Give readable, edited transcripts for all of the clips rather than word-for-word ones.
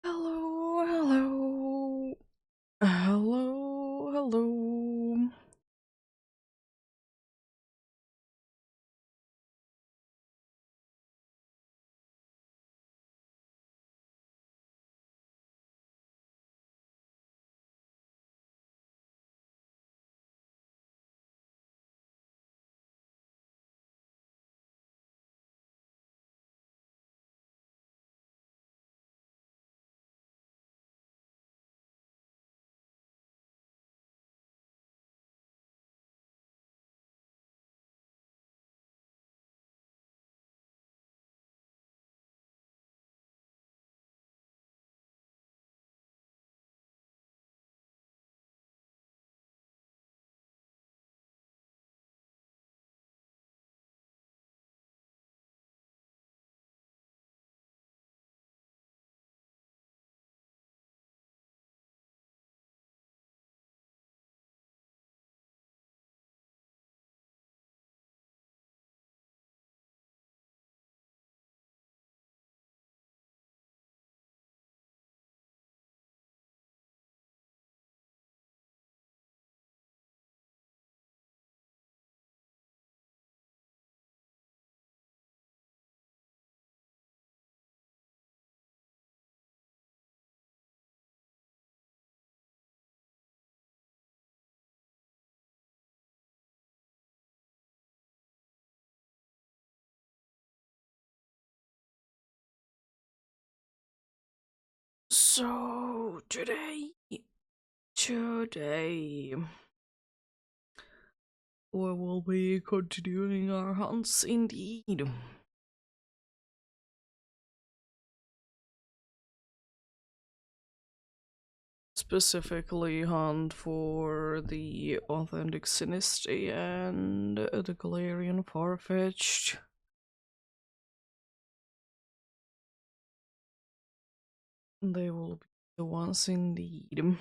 Hello, hello, hello, hello. So today we will be continuing our hunts indeed. Specifically hunt for the authentic Sinisty and the Galarian Farfetch'd. They will be the ones indeed.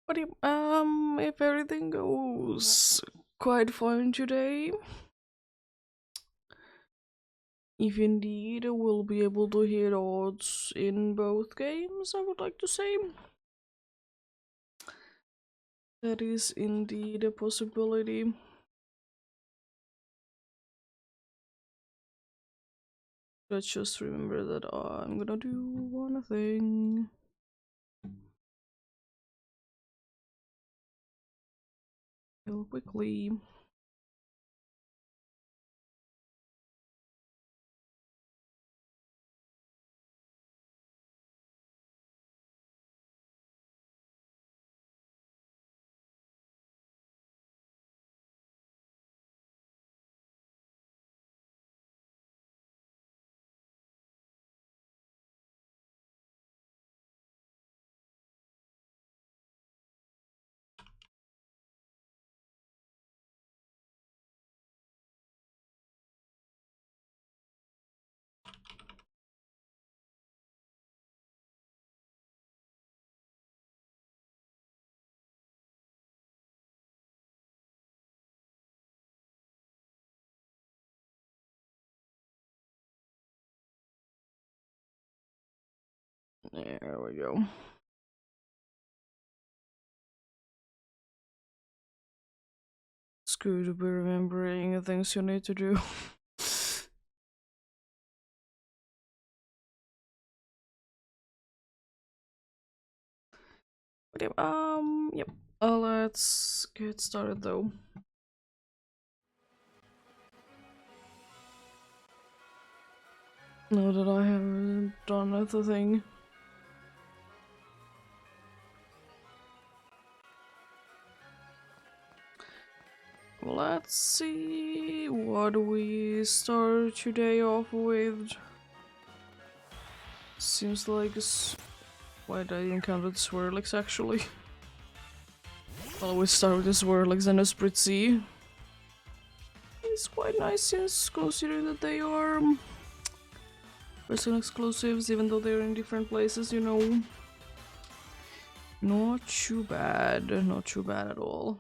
But if everything goes quite fine today, if indeed we'll be able to hit odds in both games, I would like to say. That is indeed a possibility. Let's just remember that I'm gonna do one thing. Real quickly. There we go. It's good to be remembering the things you need to do. But yep, yep. Let's get started though. Now that I haven't done the thing. Let's see what we start today off with. Seems like why did I encounter the Swirlix actually? I'll always start with the Swirlix and a Spritzy. It's quite nice since considering that they are person exclusives, even though they're in different places, you know. Not too bad at all.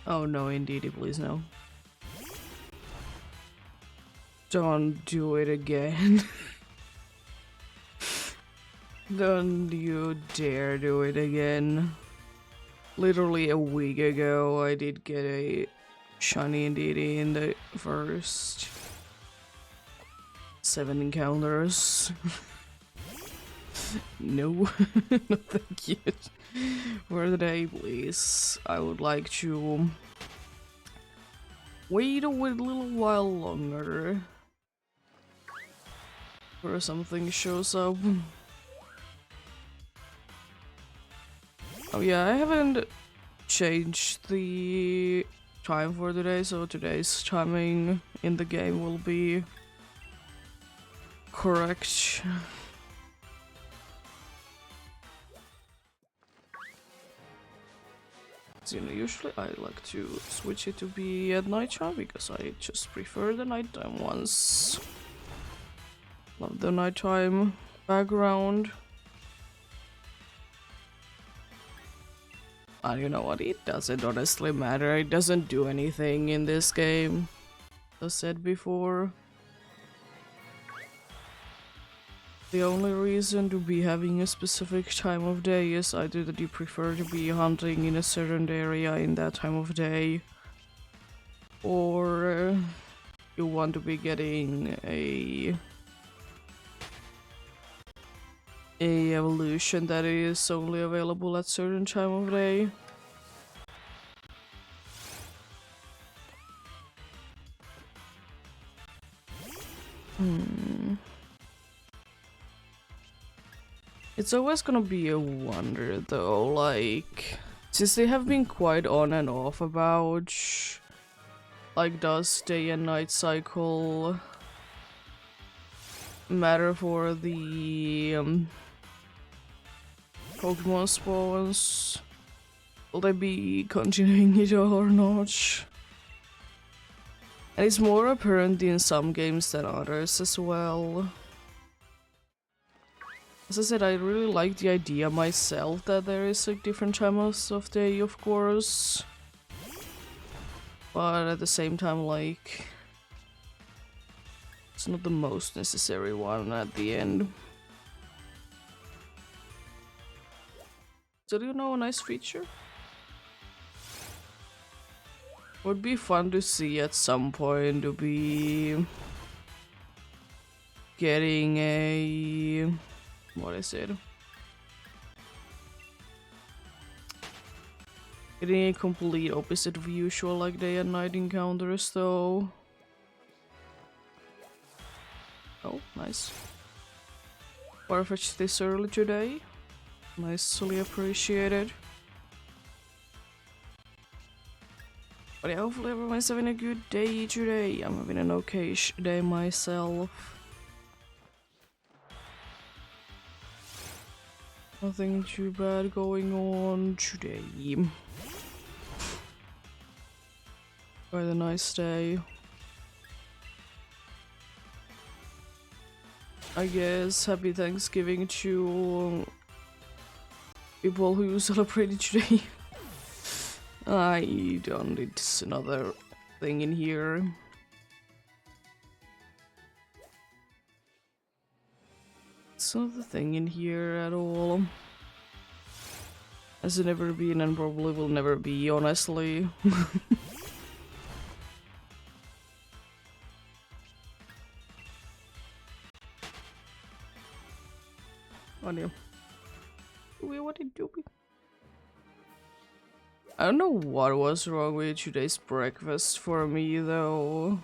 Oh no, indeedy, please no. Don't do it again. Don't you dare do it again. Literally a week ago, I did get a shiny indeedy in the first 7 encounters. No, no thank you. For the day, please. I would like to wait a little while longer for something shows up. Oh yeah, I haven't changed the time for today, so today's timing in the game will be correct. So, you know, usually I like to switch it to be at night time because I just prefer the nighttime ones. Love the nighttime background. And you know what, it doesn't honestly matter, it doesn't do anything in this game. As I said before. The only reason to be having a specific time of day is either that you prefer to be hunting in a certain area in that time of day, or you want to be getting a evolution that is only available at certain time of day. It's always gonna be a wonder though, like, since they have been quite on and off about, like, does day and night cycle matter for the Pokemon spawns? Will they be continuing it or not? And it's more apparent in some games than others as well. As I said, I really like the idea myself that there is like different times of day, of course. But at the same time, like, it's not the most necessary one at the end. So do you know a nice feature? Would be fun to see at some point to be getting a... what is it? Getting a complete opposite of usual like day and night encounters though. Oh, nice. Farfetched this early today. Nicely appreciated. But yeah, hopefully everyone's having a good day today. I'm having an okay day myself. Nothing too bad going on today. Quite a nice day. I guess happy Thanksgiving to people who celebrated today. I don't need another thing in here. It's not the thing in here at all. Has it never been and probably will never be, honestly. Oh no. What did you do? I don't know what was wrong with today's breakfast for me though.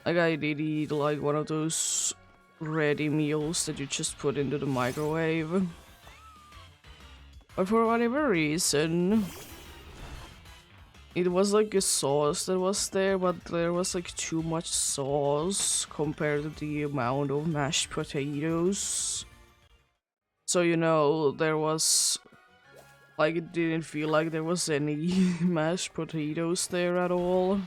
Like I did eat like one of those ready meals that you just put into the microwave. But for whatever reason, it was like a sauce that was there, but there was like too much sauce compared to the amount of mashed potatoes. So, you know, there was like it didn't feel like there was any mashed potatoes there at all.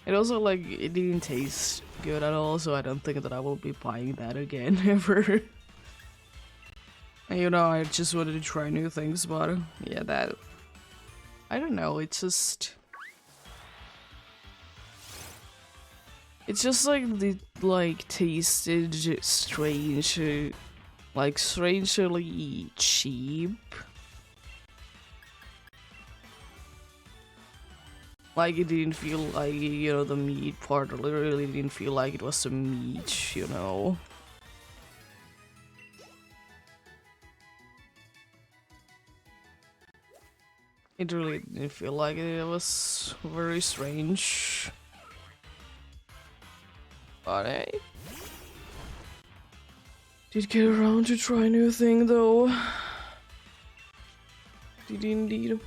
It also like it didn't taste good at all, so I don't think that I will be buying that again ever. And, you know, I just wanted to try new things, but yeah, that I don't know, it's just like the like tasted strange, like strangely cheap. Like it didn't feel like, you know, the meat part literally didn't feel like it was a meat, you know. It really didn't feel like it. It was very strange. But hey, did get around to try a new thing though. Did indeed.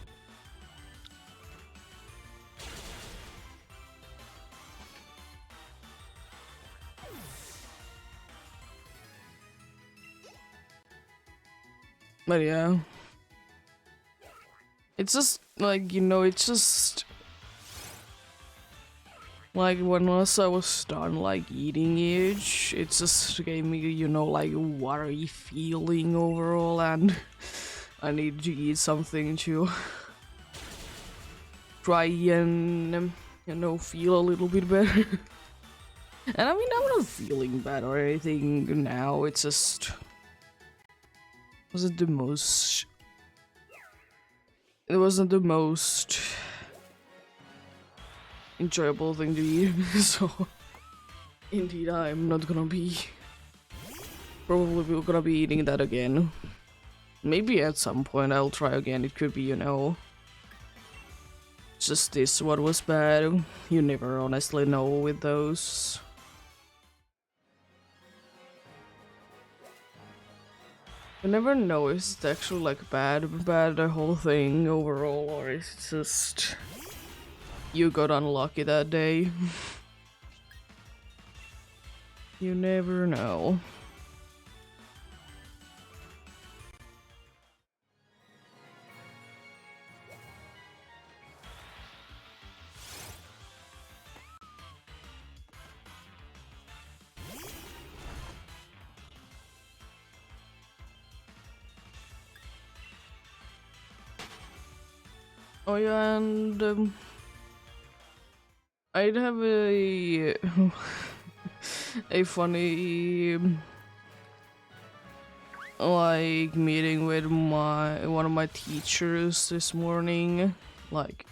But yeah. It's just like, you know, it's just like once I was done like eating it, it just gave me, you know, like a worry feeling overall, and I need to eat something to try and, you know, feel a little bit better. And I mean, I'm not feeling bad or anything now, it's just wasn't the most, it wasn't the most enjoyable thing to eat, so indeed I'm not gonna be probably gonna be eating that again. Maybe at some point I'll try again. It could be, you know, just this what was bad. You never honestly know with those. You never know if it's actually like bad the whole thing overall, or is it just you got unlucky that day. You never know. Oh yeah, and I'd have a a funny like meeting with one of my teachers this morning, like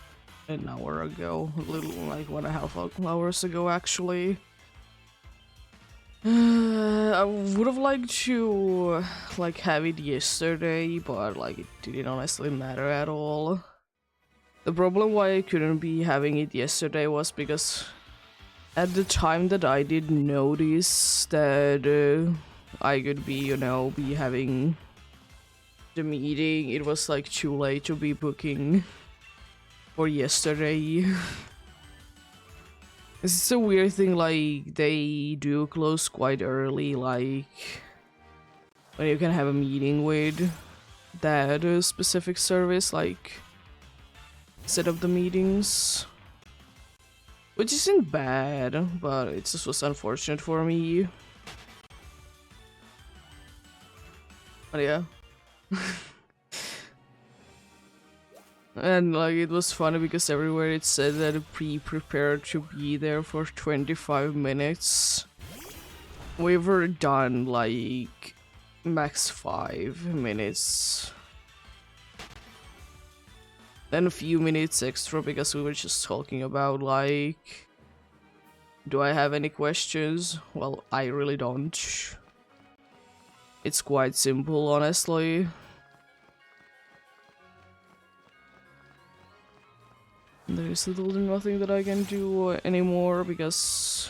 an hour ago, a little like 1.5 hours ago actually. I would have liked to like have it yesterday, but like it didn't honestly matter at all. The problem why I couldn't be having it yesterday was because at the time that I did notice that I could be, you know, be having the meeting, it was like too late to be booking for yesterday. It's a weird thing, like they do close quite early, like when you can have a meeting with that specific service, like set up the meetings, which isn't bad, but it just was unfortunate for me. But yeah. And like it was funny because everywhere it said that pre-prepared to be there for 25 minutes. We were done like max 5 minutes. Then a few minutes extra because we were just talking about like, do I have any questions? Well, I really don't. It's quite simple, honestly. There's literally nothing that I can do anymore because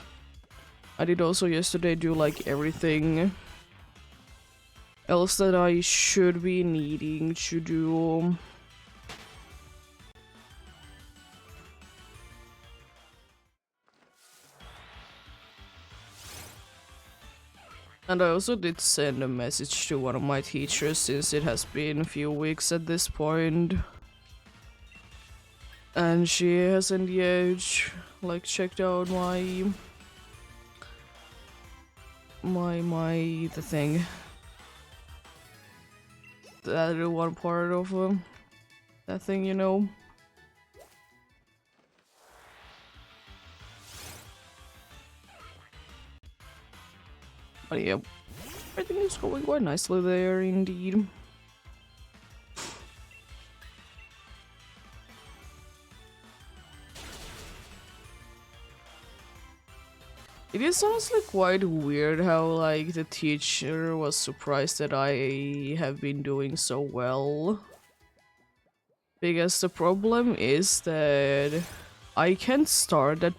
I did also yesterday do like everything else that I should be needing to do. And I also did send a message to one of my teachers since it has been a few weeks at this point. And she hasn't yet like checked out the thing. The other one part of that thing, you know. But yeah, everything is going quite nicely there indeed. It is honestly quite weird how like the teacher was surprised that I have been doing so well. Because the problem is that I can't start that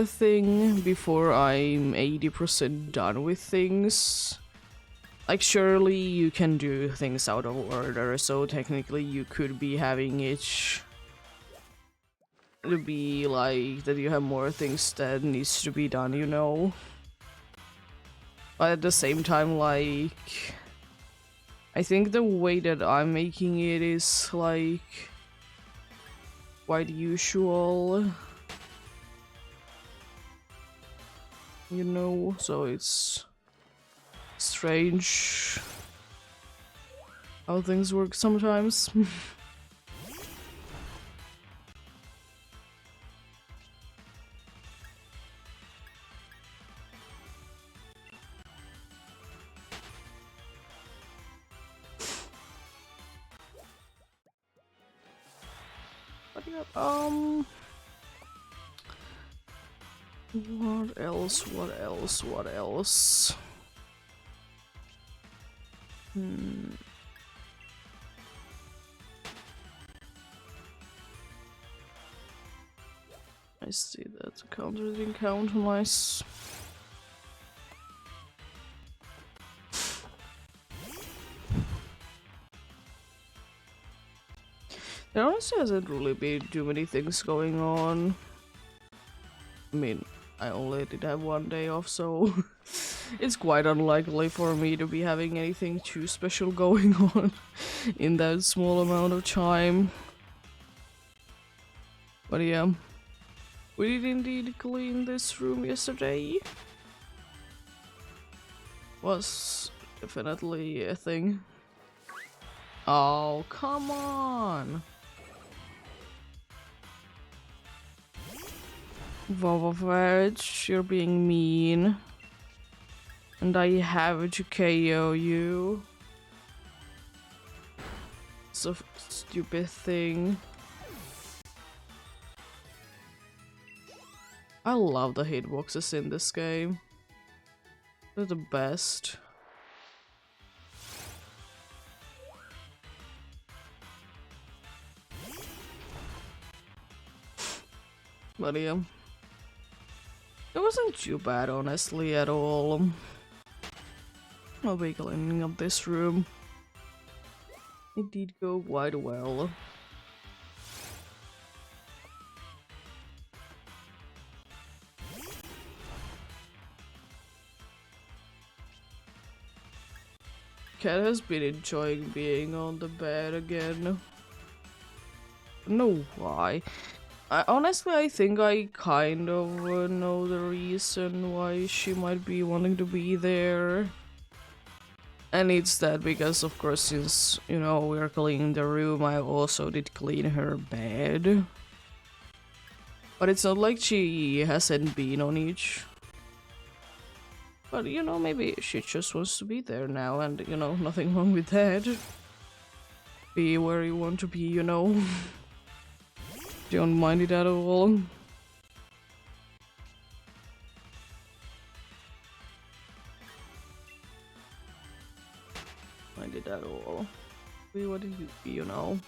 thing before I'm 80% done with things. Like, surely you can do things out of order, so technically you could be having it to be like that you have more things that needs to be done, you know? But at the same time, like, I think the way that I'm making it is like quite usual, you know, so it's strange how things work sometimes. But yeah, what else? I see that the counter didn't count, nice. There honestly hasn't really been too many things going on. I mean, I only did have one day off, so it's quite unlikely for me to be having anything too special going on in that small amount of time. But yeah, we did indeed clean this room yesterday. Was definitely a thing. Oh, come on! Vovovage, you're being mean. And I have to KO you. So stupid thing. I love the hitboxes in this game. They're the best. But yeah. It wasn't too bad, honestly, at all. I'll be cleaning up this room. It did go quite well. Cat has been enjoying being on the bed again. No, why? Honestly, I think I kind of know the reason why she might be wanting to be there. And it's that because, of course, since, you know, we're cleaning the room, I also did clean her bed. But it's not like she hasn't been on each. But, you know, maybe she just wants to be there now, and, you know, nothing wrong with that. Be where you want to be, you know. Don't mind it at all. at all. Wait, what did you know?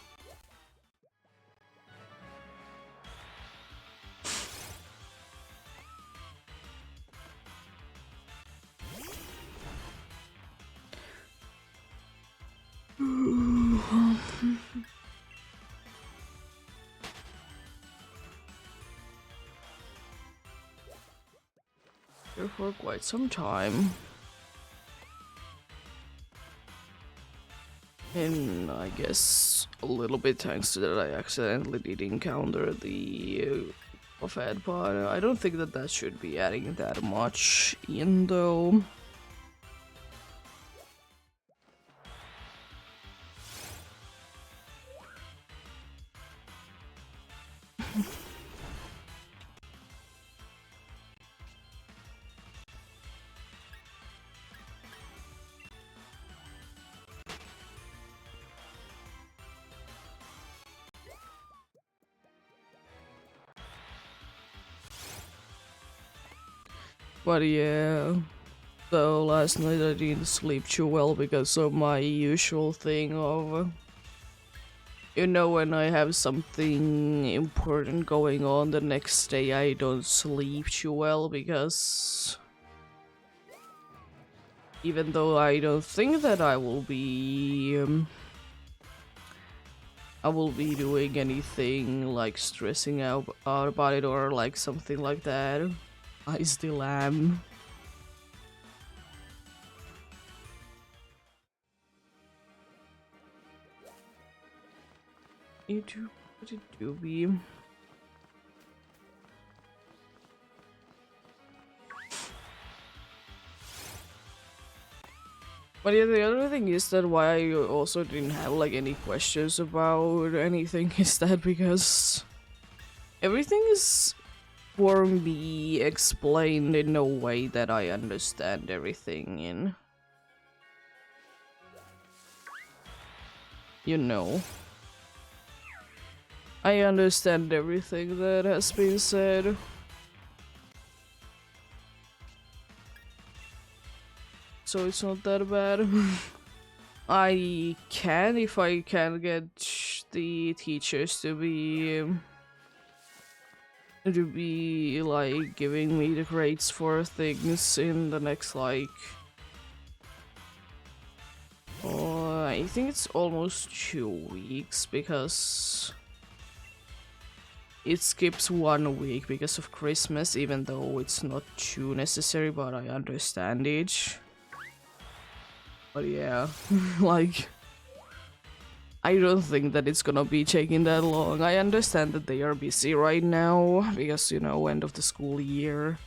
Here for quite some time. And I guess a little bit thanks to that I accidentally did encounter the buffet, but I don't think that that should be adding that much in though. But yeah, so last night I didn't sleep too well because of my usual thing of, you know, when I have something important going on the next day I don't sleep too well because even though I don't think that I will be doing anything like stressing out about it or like something like that, I still am. YouTube, what did you be? But yeah, the other thing is that why I also didn't have like any questions about anything is that because everything is for me explained in a way that I understand everything in. You know. I understand everything that has been said. So it's not that bad. I can, if I can get the teachers to be like giving me the grades for things in the next like I think it's almost 2 weeks because it skips 1 week because of Christmas, even though it's not too necessary, but I understand it. But yeah, like, I don't think that it's gonna be taking that long. I understand that they are busy right now because, you know, end of the school year.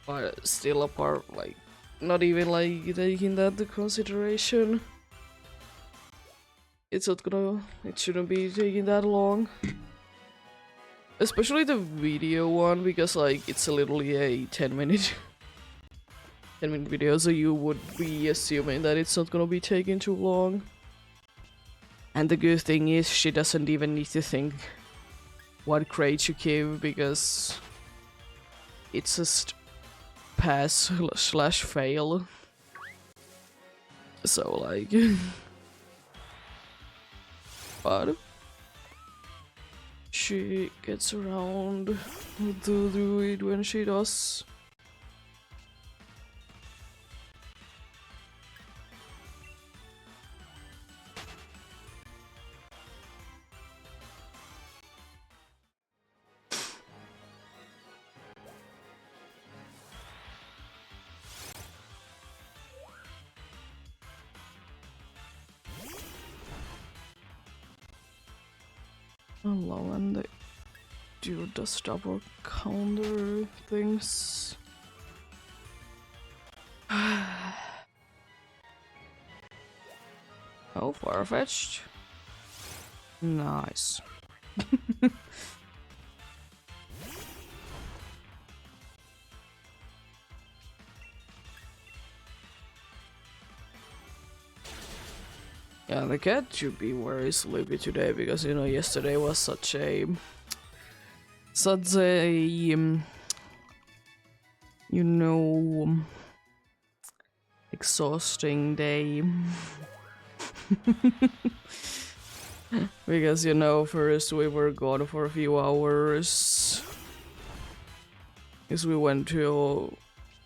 But still apart, like, not even like taking that into consideration. It shouldn't be taking that long. Especially the video one, because like, it's literally a 10-minute 10-minute video, so you would be assuming that it's not gonna be taking too long. And the good thing is, she doesn't even need to think what grade you give, because it's just pass slash fail. So like, but she gets around to do it when she does. Hello, and they do the double counter things. Oh, far-fetched. Nice. Yeah, the cat should be very sleepy today because, you know, yesterday was such a you know, exhausting day. Because, you know, first we were gone for a few hours. Because we went to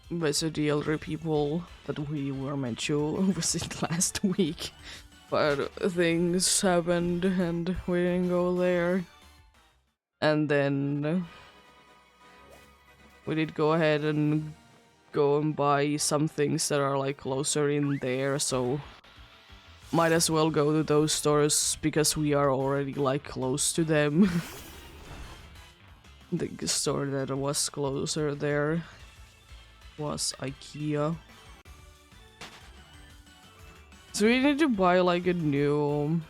visit the elderly people that we were meant to visit last week. But things happened and we didn't go there. And then we did go ahead and go and buy some things that are like closer in there, so might as well go to those stores because we are already like close to them. The store that was closer there was IKEA. So we need to buy like a new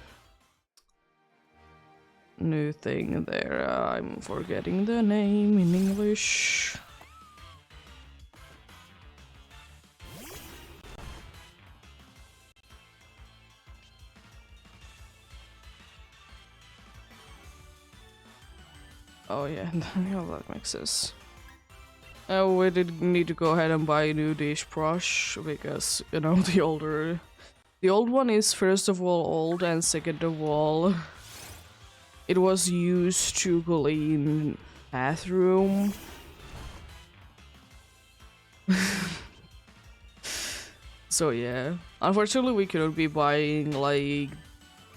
thing there. I'm forgetting the name in English. Oh yeah, yeah, that makes sense. We did need to go ahead and buy a new dish brush because, you know, the old one is first of all old, and second of all, it was used to clean bathroom. So yeah, unfortunately we couldn't be buying like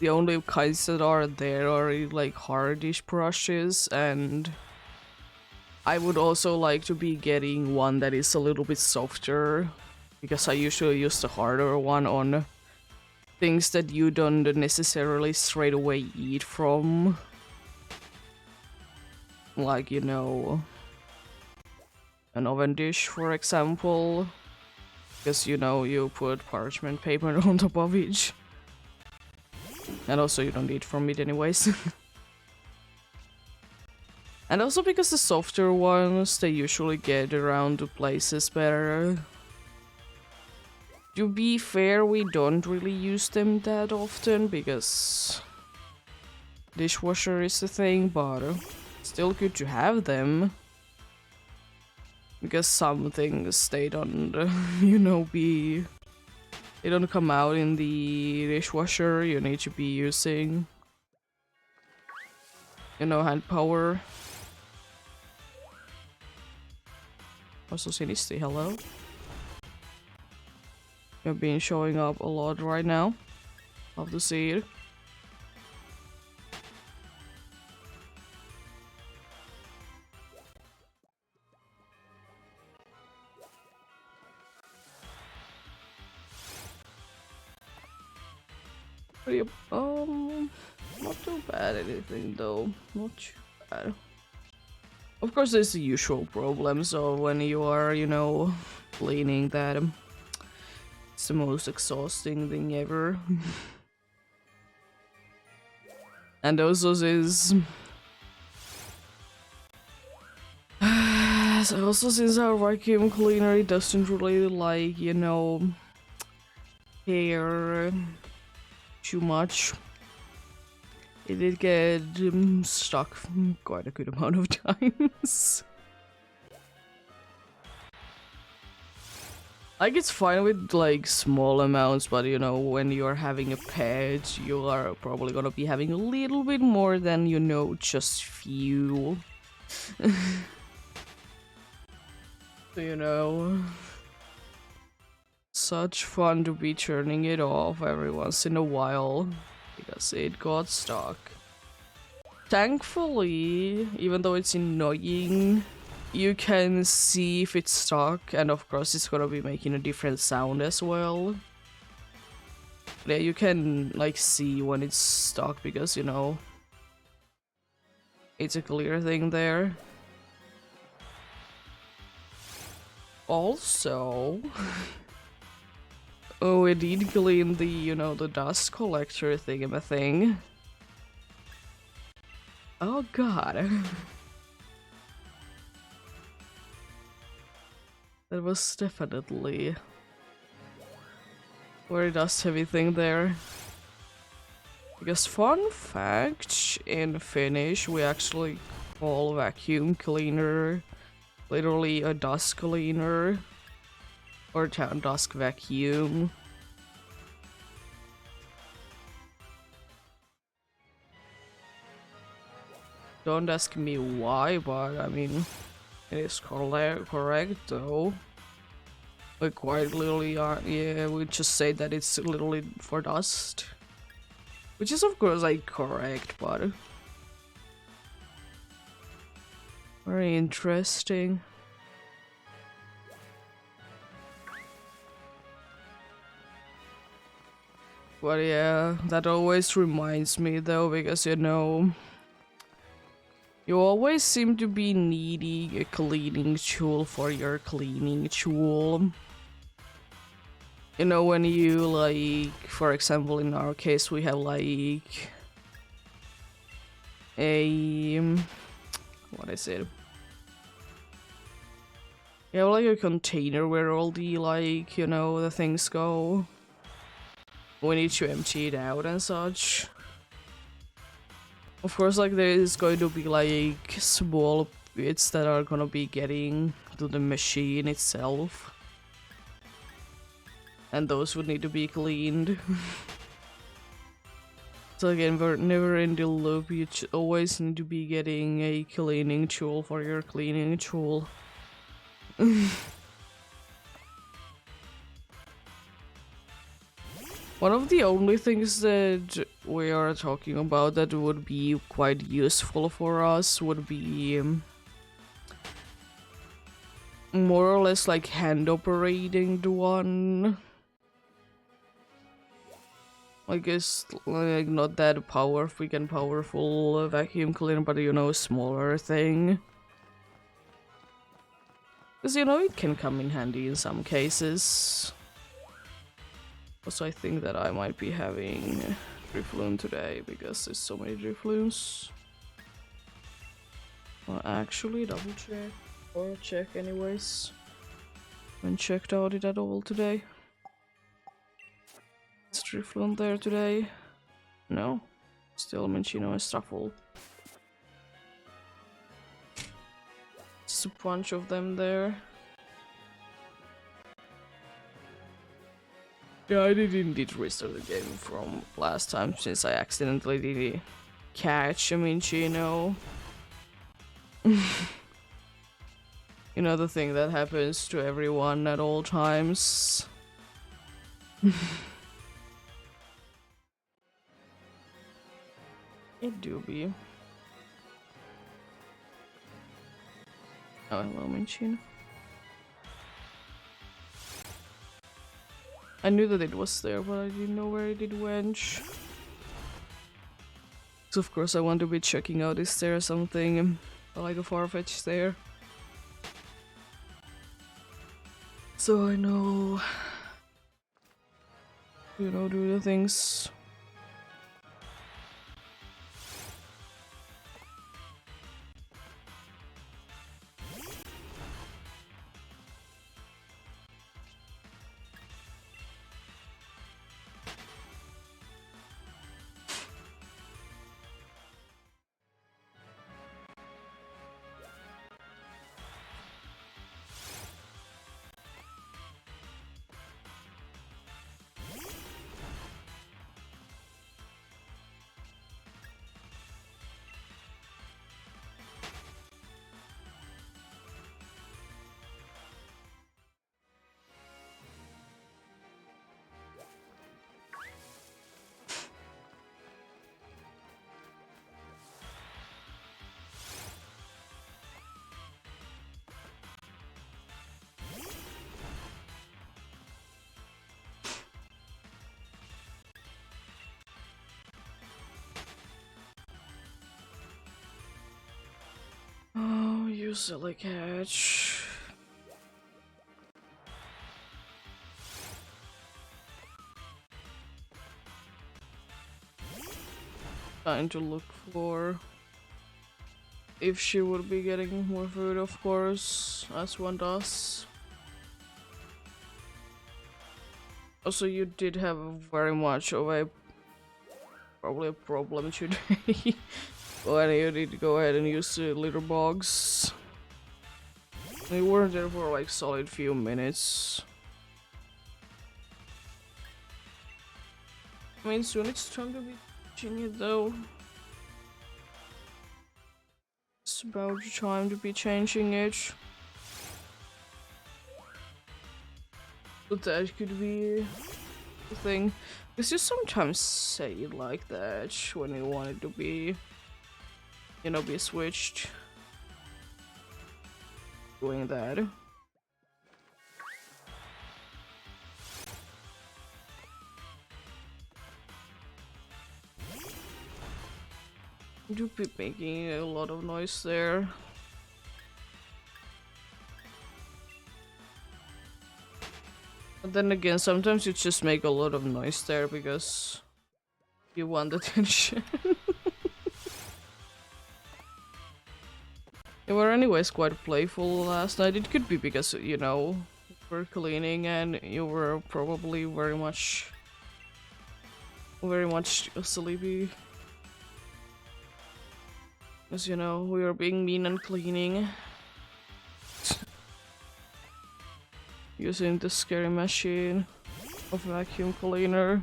the only kinds that are there are like hard dish brushes, and I would also like to be getting one that is a little bit softer because I usually use the harder one on things that you don't necessarily straight away eat from. Like, you know, an oven dish, for example. Because, you know, you put parchment paper on top of each. And also you don't eat from it anyways. And also because the softer ones, they usually get around to places better. To be fair, we don't really use them that often because dishwasher is the thing, but still good to have them. Because some things, they don't, you know, they don't come out in the dishwasher. You need to be using, you know, hand power. Also, Sinisty, hello. You've been showing up a lot right now. Love to see it. Pretty, not too bad anything though. Not too bad. Of course, there's the usual problem. So when you are, you know, cleaning that, it's the most exhausting thing ever. And also is also since our vacuum cleaner, it doesn't really like, you know, hair too much. It did get stuck quite a good amount of times. Like, it's fine with like small amounts, but you know, when you're having a pet, you are probably gonna be having a little bit more than, you know, just few. So, you know, such fun to be turning it off every once in a while because it got stuck. Thankfully, even though it's annoying, you can see if it's stuck, and of course it's gonna be making a different sound as well. Yeah, you can like see when it's stuck because, you know, it's a clear thing there. Also, oh, it did clean the, you know, the dust collector thing. Oh god. That was definitely very dust heavy thing there. Because fun fact, in Finnish we actually call vacuum cleaner literally a dust cleaner or dust vacuum. Don't ask me why, but I mean, it is correct though. We quite literally are, yeah, we just say that it's literally for dust. Which is of course like correct, but very interesting. But yeah, that always reminds me though, because you know, you always seem to be needing a cleaning tool for your cleaning tool. You know, when you like, for example, in our case, we have like a what is it? You have like a container where all the like, you know, the things go. We need to empty it out and such. Of course, like there is going to be like small bits that are gonna be getting to the machine itself. And those would need to be cleaned. So again, we're never in the loop, you always need to be getting a cleaning tool for your cleaning tool. One of the only things that we are talking about that would be quite useful for us would be more or less like hand operating the one. I guess like not that powerful vacuum cleaner, but you know, smaller thing. Because you know, it can come in handy in some cases. Also, I think that I might be having Drifloon today because there's so many Drifloons. Well, actually, double check. Or check anyways. Haven't checked out it at all today. Is Drifloon there today? No. Still Minchino and Stuffle. Just a bunch of them there. Yeah, I did indeed restart the game from last time since I accidentally did catch a Minchino. You know, the thing that happens to everyone at all times. It do be. Oh, hello, Minchino. I knew that it was there, but I didn't know where it went. So of course I want to be checking out, is there something like a Farfetch there? So I know, you know, do the things. Oh, you silly catch. Trying to look for if she would be getting more food, of course, as one does. Also, you did have very much of a probably a problem today. When you need to go ahead and use the litter box. We were there for like solid few minutes. I mean, soon it's time to be teaching it though. It's about time to be changing it. But that could be the thing. Because you sometimes say it like that when you want it to be, you know, be switched. Doing that. Do be making a lot of noise there. But then again, sometimes you just make a lot of noise there because you want attention. You were anyways quite playful last night. It could be because, you know, we're cleaning and you were probably very much sleepy. As you know, we were being mean and cleaning. Using the scary machine of vacuum cleaner.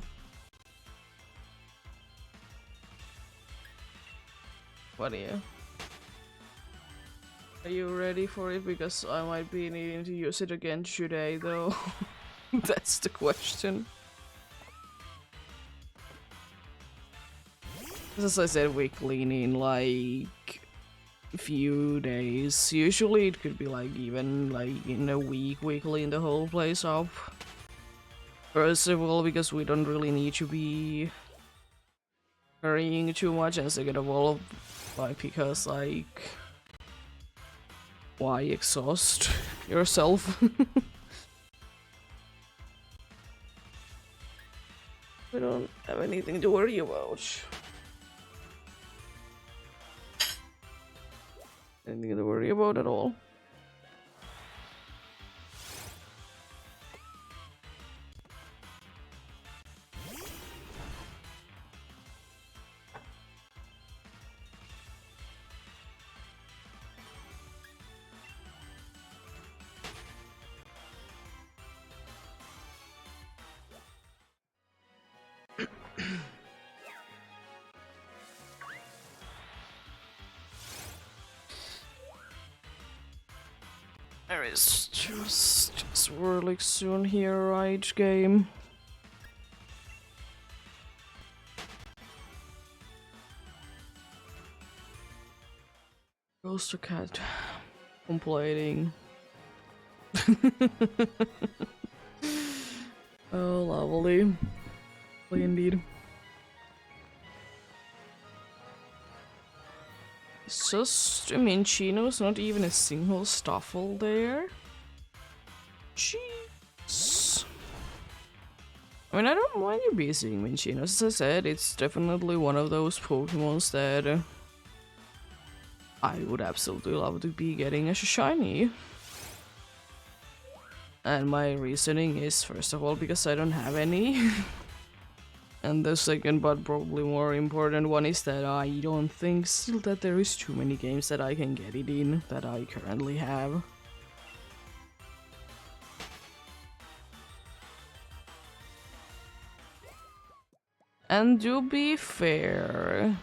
But yeah. Are you ready for it? Because I might be needing to use it again today though. That's the question. As I said, we clean in like a few days. Usually it could be like even like in a week we clean the whole place up. First of all, because we don't really need to be hurrying too much, and second of all, like because like why exhaust yourself? We don't have anything to worry about. Anything to worry about at all. There is just swirling soon here, right, game? Ghost cat complaining. Oh, lovely. Lovely indeed. It's just, I mean, Chino's not even a single Stuffle there. Jeez. I mean, I don't mind you being Minchino. As I said, it's definitely one of those Pokemons that I would absolutely love to be getting as a shiny. And my reasoning is, first of all, because I don't have any. And the second, but probably more important one, is that I don't think still that there is too many games that I can get it in that I currently have. And to be fair,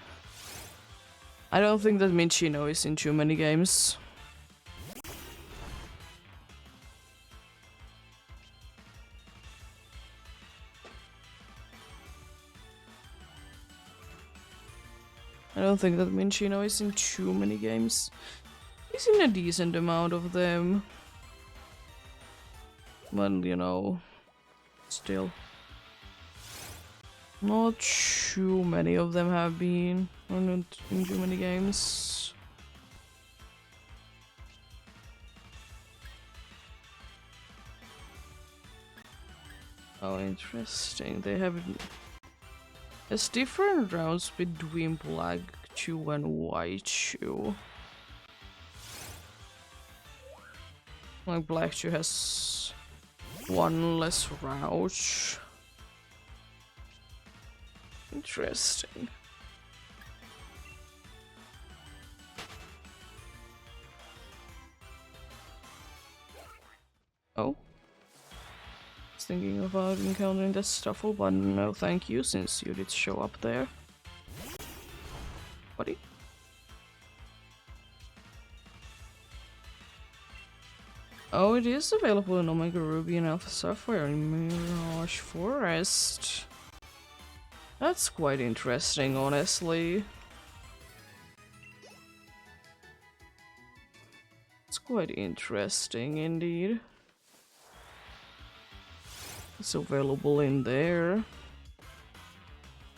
I don't think that Minchino is in too many games. I don't think that Minchino is in too many games. He's in a decent amount of them. But, you know, still. Not too many of them have been, or not in too many games. Oh, interesting. They have... There's different rounds between Black 2 and White 2. Like Black 2 has one less route. Interesting. Oh. Thinking about encountering the Stuffle, but no thank you, since you did show up there. Buddy. Oh, it is available in Omega Ruby and Alpha Sapphire in Mirage Forest. That's quite interesting, honestly. It's quite interesting indeed. It's available in there.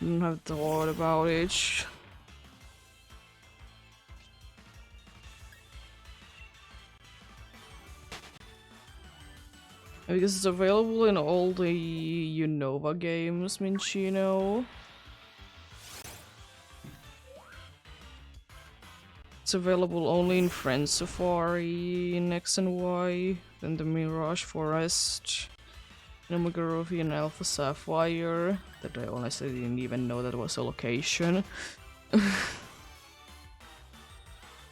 Didn't have thought about it. Because it's available in all the Unova games, Minchino. It's available only in Friend Safari, in X and Y, then the Mirage Forest, Omega Ruby and Alpha Sapphire, that I honestly didn't even know that was a location.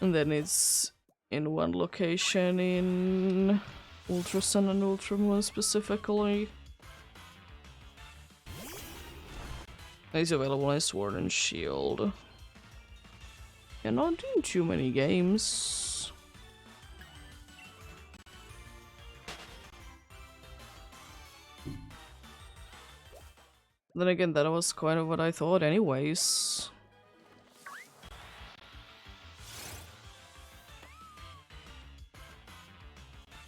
And then it's in one location in Ultra Sun and Ultra Moon specifically. It's available in Sword and Shield. You're not doing too many games. Then again, that was kind of what I thought anyways.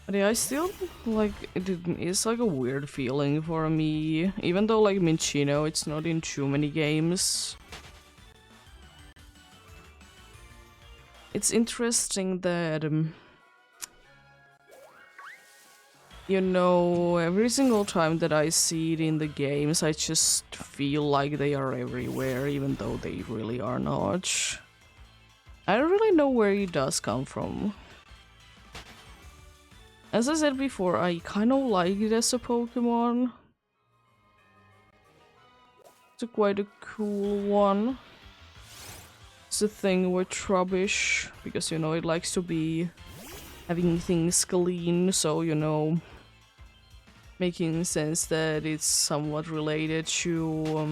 But yeah, I still, like, it's like a weird feeling for me. Even though, like, Minchino, it's not in too many games. It's interesting that, you know, every single time that I see it in the games, I just feel like they are everywhere, even though they really are not. I don't really know where it does come from. As I said before, I kind of like it as a Pokemon. It's quite a cool one. It's a thing with Trubbish, because, you know, it likes to be having things clean, so, you know, making sense that it's somewhat related to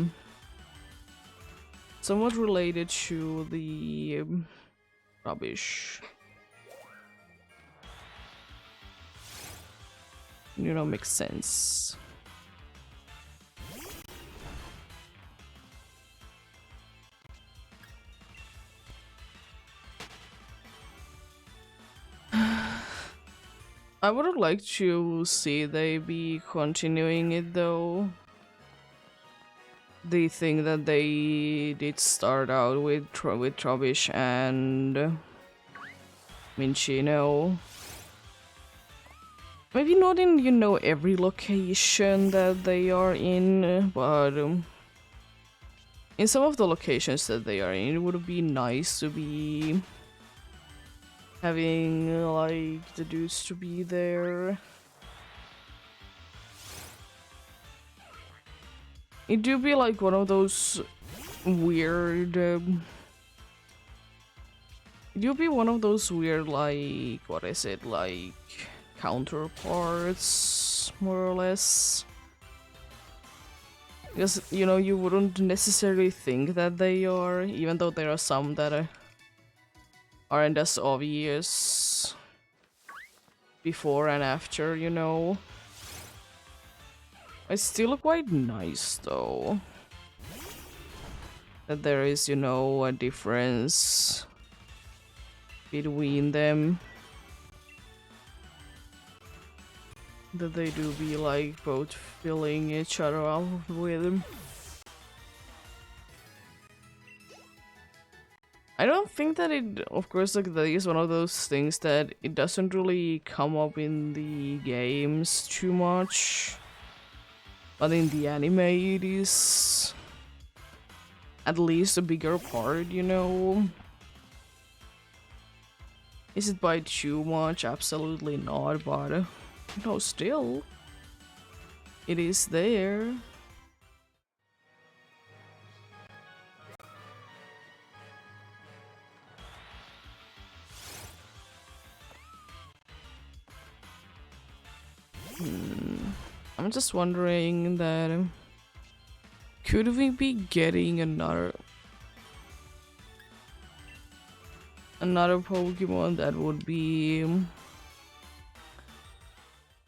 the rubbish. You know, makes sense. I would like to see they be continuing it though. The thing that they did start out with Trubbish and Minchino. Maybe not in, you know, every location that they are in, but in some of the locations that they are in, it would be nice to be having, like, the dudes to be there. It do be like one of those weird, it do be one of those weird, like, what is it, like, counterparts, more or less. Because, you know, you wouldn't necessarily think that they are, even though there are some that aren't as obvious before and after, you know. It's still quite nice, though, that there is, you know, a difference between them. That they do be, like, both filling each other up with them. I don't think that it, of course, like, that is one of those things that it doesn't really come up in the games too much. But in the anime it is at least a bigger part, you know? Is it by too much? Absolutely not, but no, still, it is there. I'm just wondering that could we be getting another Pokemon that would be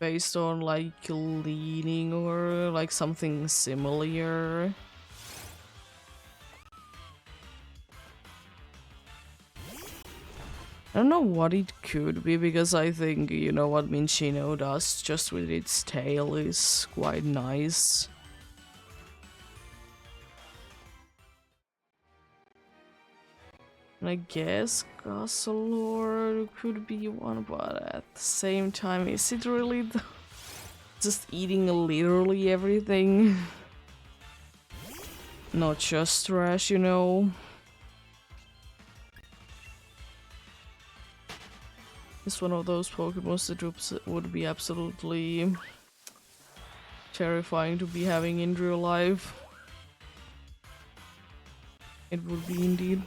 based on like leaning or like something similar. I don't know what it could be, because I think, you know, what Minchino does just with its tail is quite nice. And I guess Gassalor could be one, but at the same time, is it really just eating literally everything? Not just trash, you know? It's one of those Pokemon that would be absolutely terrifying to be having in real life. It would be indeed.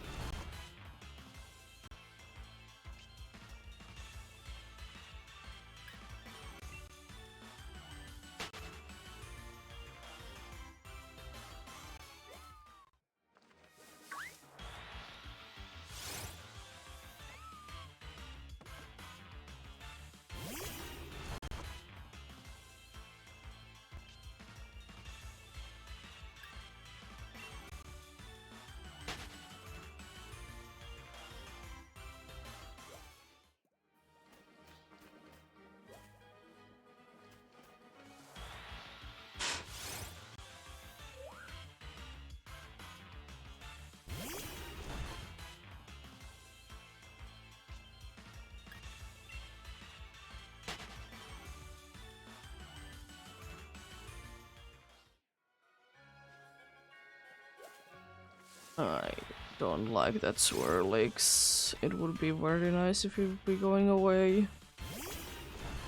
I don't like that Swirlix. It would be very nice if it would be going away.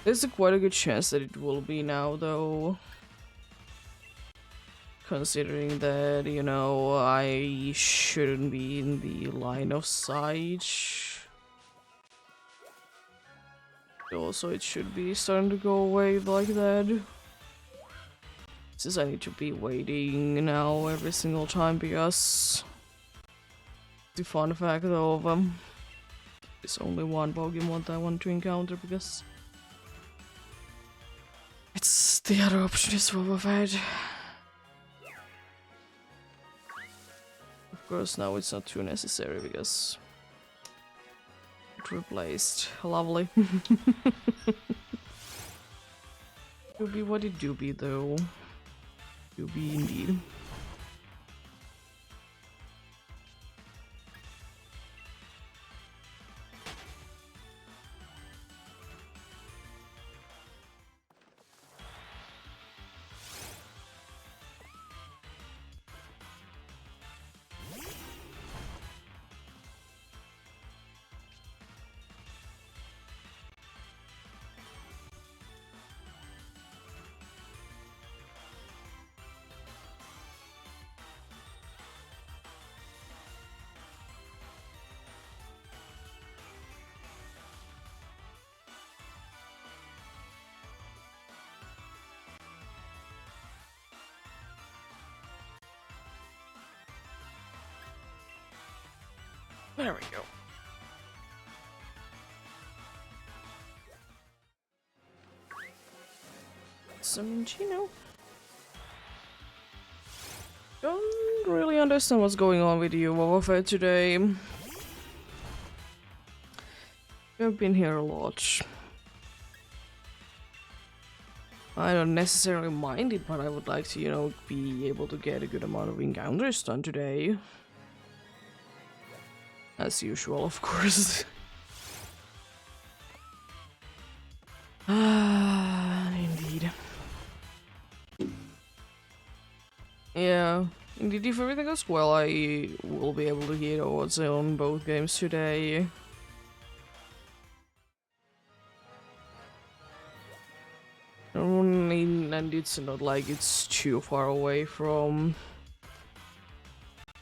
There's quite a good chance that it will be now, though. Considering that, you know, I shouldn't be in the line of sight. Also, it should be starting to go away like that. Since I need to be waiting now every single time, because the fun fact of there's only one Pokemon I want to encounter, because it's the other option is overfed. Of course, now it's not too necessary because it replaced. Lovely. Doobie, what did Doobie though? Doobie indeed. There we go. Some Gino. Don't really understand what's going on with you, Warfare, today. You've been here a lot. I don't necessarily mind it, but I would like to, you know, be able to get a good amount of encounters done today. As usual, of course. Indeed. Yeah, indeed, if everything goes well, I will be able to hit odds on both games today. And it's not like it's too far away from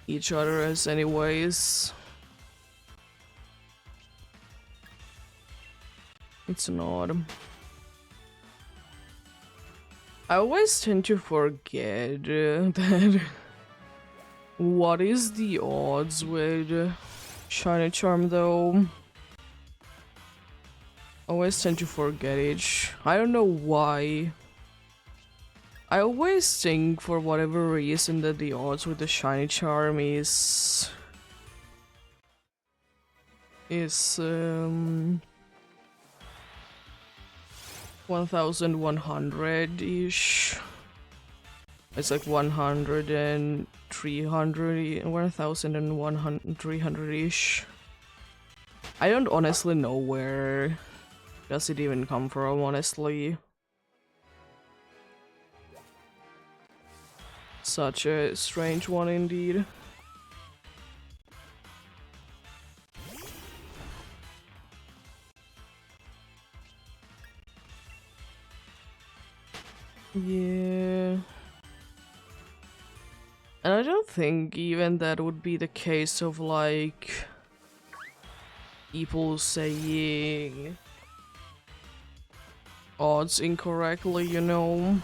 each other as anyways. It's not. I always tend to forget that what is the odds with Shiny Charm though? Always tend to forget it. I don't know why. I always think for whatever reason that the odds with the shiny charm is 1100-ish. It's like 100 and 300, 1100-300-ish. I don't honestly know where does it even come from, honestly. Such a strange one indeed. Yeah. And I don't think even that would be the case of like people saying odds incorrectly, you know?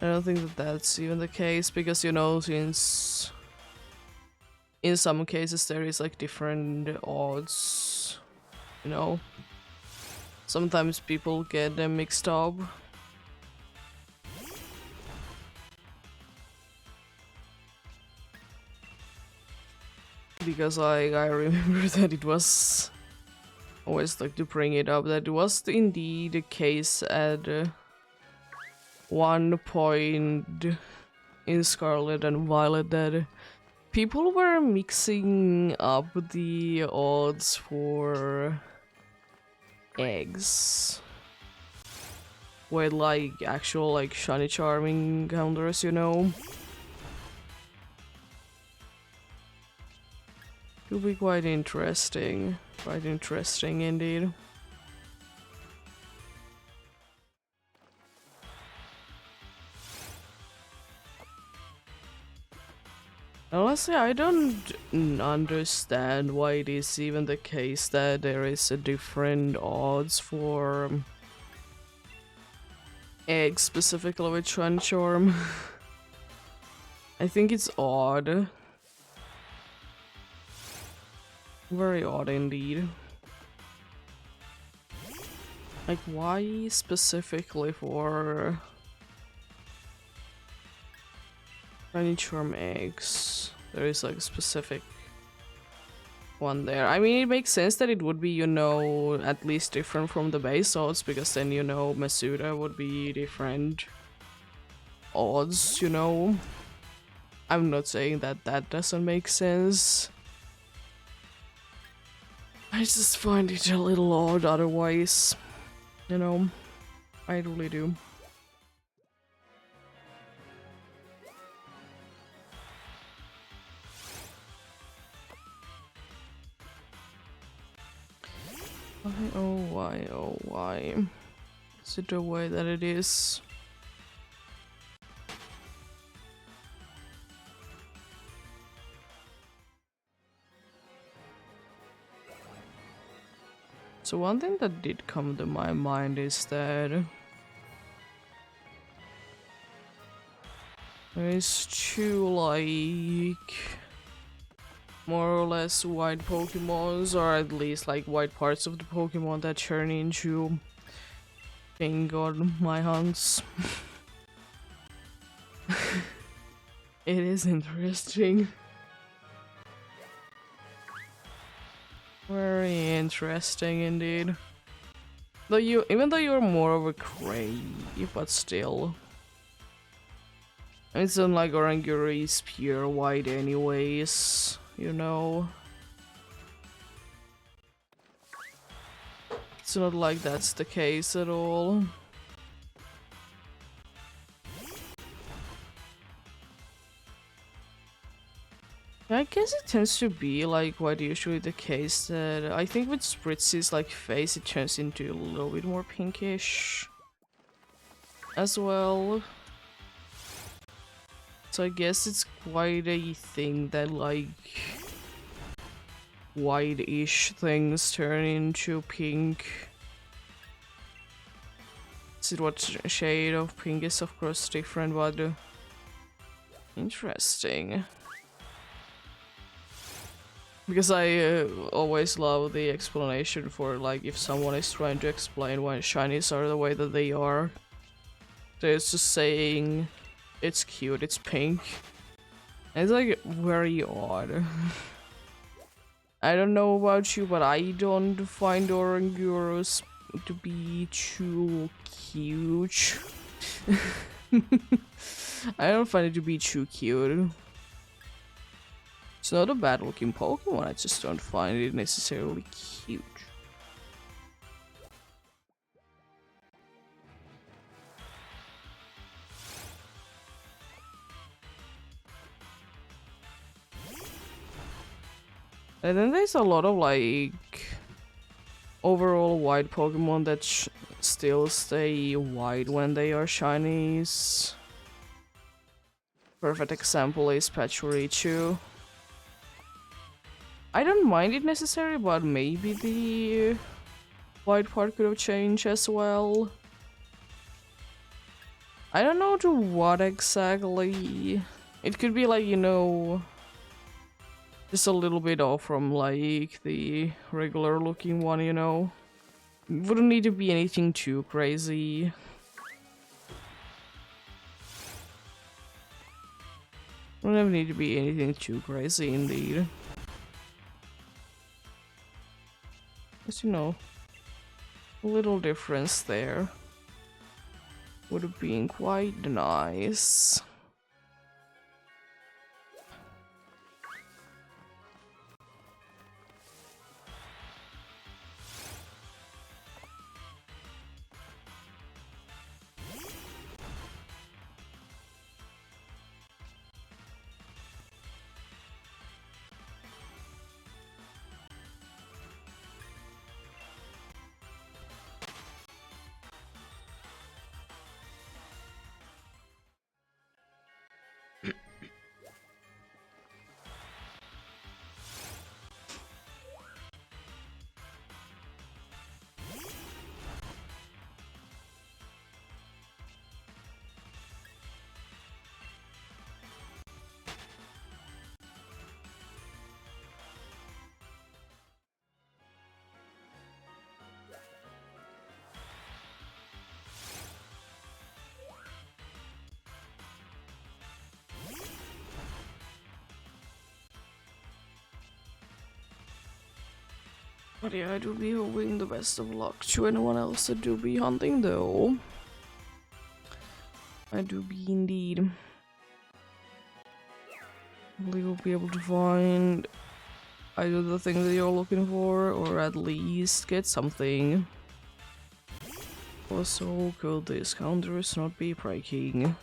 I don't think that that's even the case because, you know, since in some cases there is like different odds, you know? Sometimes people get them mixed up. Because I remember that it was always like to bring it up that it was indeed the case at one point in Scarlet and Violet that people were mixing up the odds for eggs with like actual like shiny charming counters, you know. It would be quite interesting indeed. Honestly, I don't understand why it is even the case that there is a different odds for eggs, specifically with Shiny Charm. I think it's odd. Very odd indeed. Like, why specifically for Shiny Charm eggs? There is like a specific one there. I mean, it makes sense that it would be, you know, at least different from the base odds, because then, you know, Masuda would be different odds, you know. I'm not saying that that doesn't make sense. I just find it a little odd otherwise, you know. I really do. Why, oh why? Is it the way that it is? So one thing that did come to my mind is that there is two like more or less white Pokemons, or at least like white parts of the Pokemon that turn into pink on my hunts. It is interesting. Very interesting indeed. Though even though you're more of a gray, but still. It's not like Oranguru is pure white anyways, you know. It's not like that's the case at all. I guess it tends to be like quite usually the case that I think with Spritzy's like face it turns into a little bit more pinkish as well. So I guess it's quite a thing that like white-ish things turn into pink. See what shade of pink is of course different, but interesting. Because I always love the explanation for, like, if someone is trying to explain why shinies are the way that they are. There's just saying, it's cute, it's pink. And it's like very odd. I don't know about you, but I don't find Orangurus to be too cute. I don't find it to be too cute. It's not a bad looking Pokemon, I just don't find it necessarily cute. And then there's a lot of like overall white Pokemon that still stay white when they are shinies. Perfect example is Pachirisu. I don't mind it necessarily, but maybe the white part could have changed as well. I don't know to what exactly. It could be like, you know, just a little bit off from like the regular looking one, you know. Wouldn't need to be anything too crazy. Wouldn't need to be anything too crazy indeed. Just, you know, a little difference there would have been quite nice. But yeah, I do be hoping the best of luck to anyone else that do be hunting though. I do be indeed. Hopefully you'll be able to find either the thing that you're looking for, or at least get something. Also, could this counters not be breaking?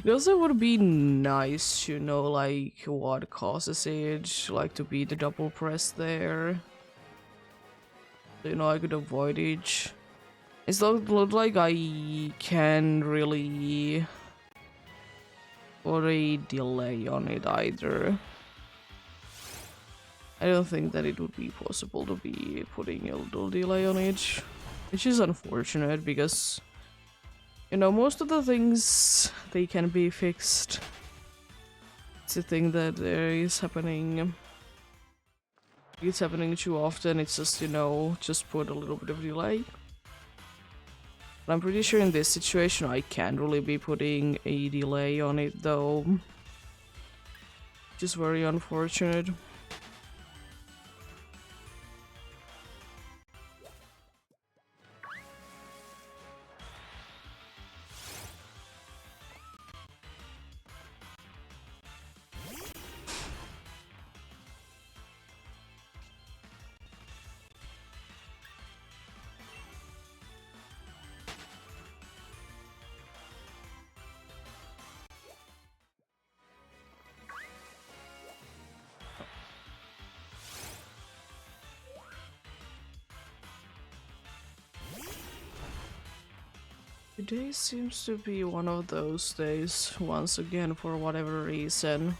It also would be nice to know, like, what causes it, like, to be the double press there. So, you know, I could avoid it. It's not look like I can really put a delay on it either. I don't think that it would be possible to be putting a little delay on it, which is unfortunate because, you know, most of the things, they can be fixed. It's the thing that there is happening. It's happening too often, it's just, you know, just put a little bit of delay. But I'm pretty sure in this situation I can't really be putting a delay on it though. Which is very unfortunate. Today seems to be one of those days, once again, for whatever reason.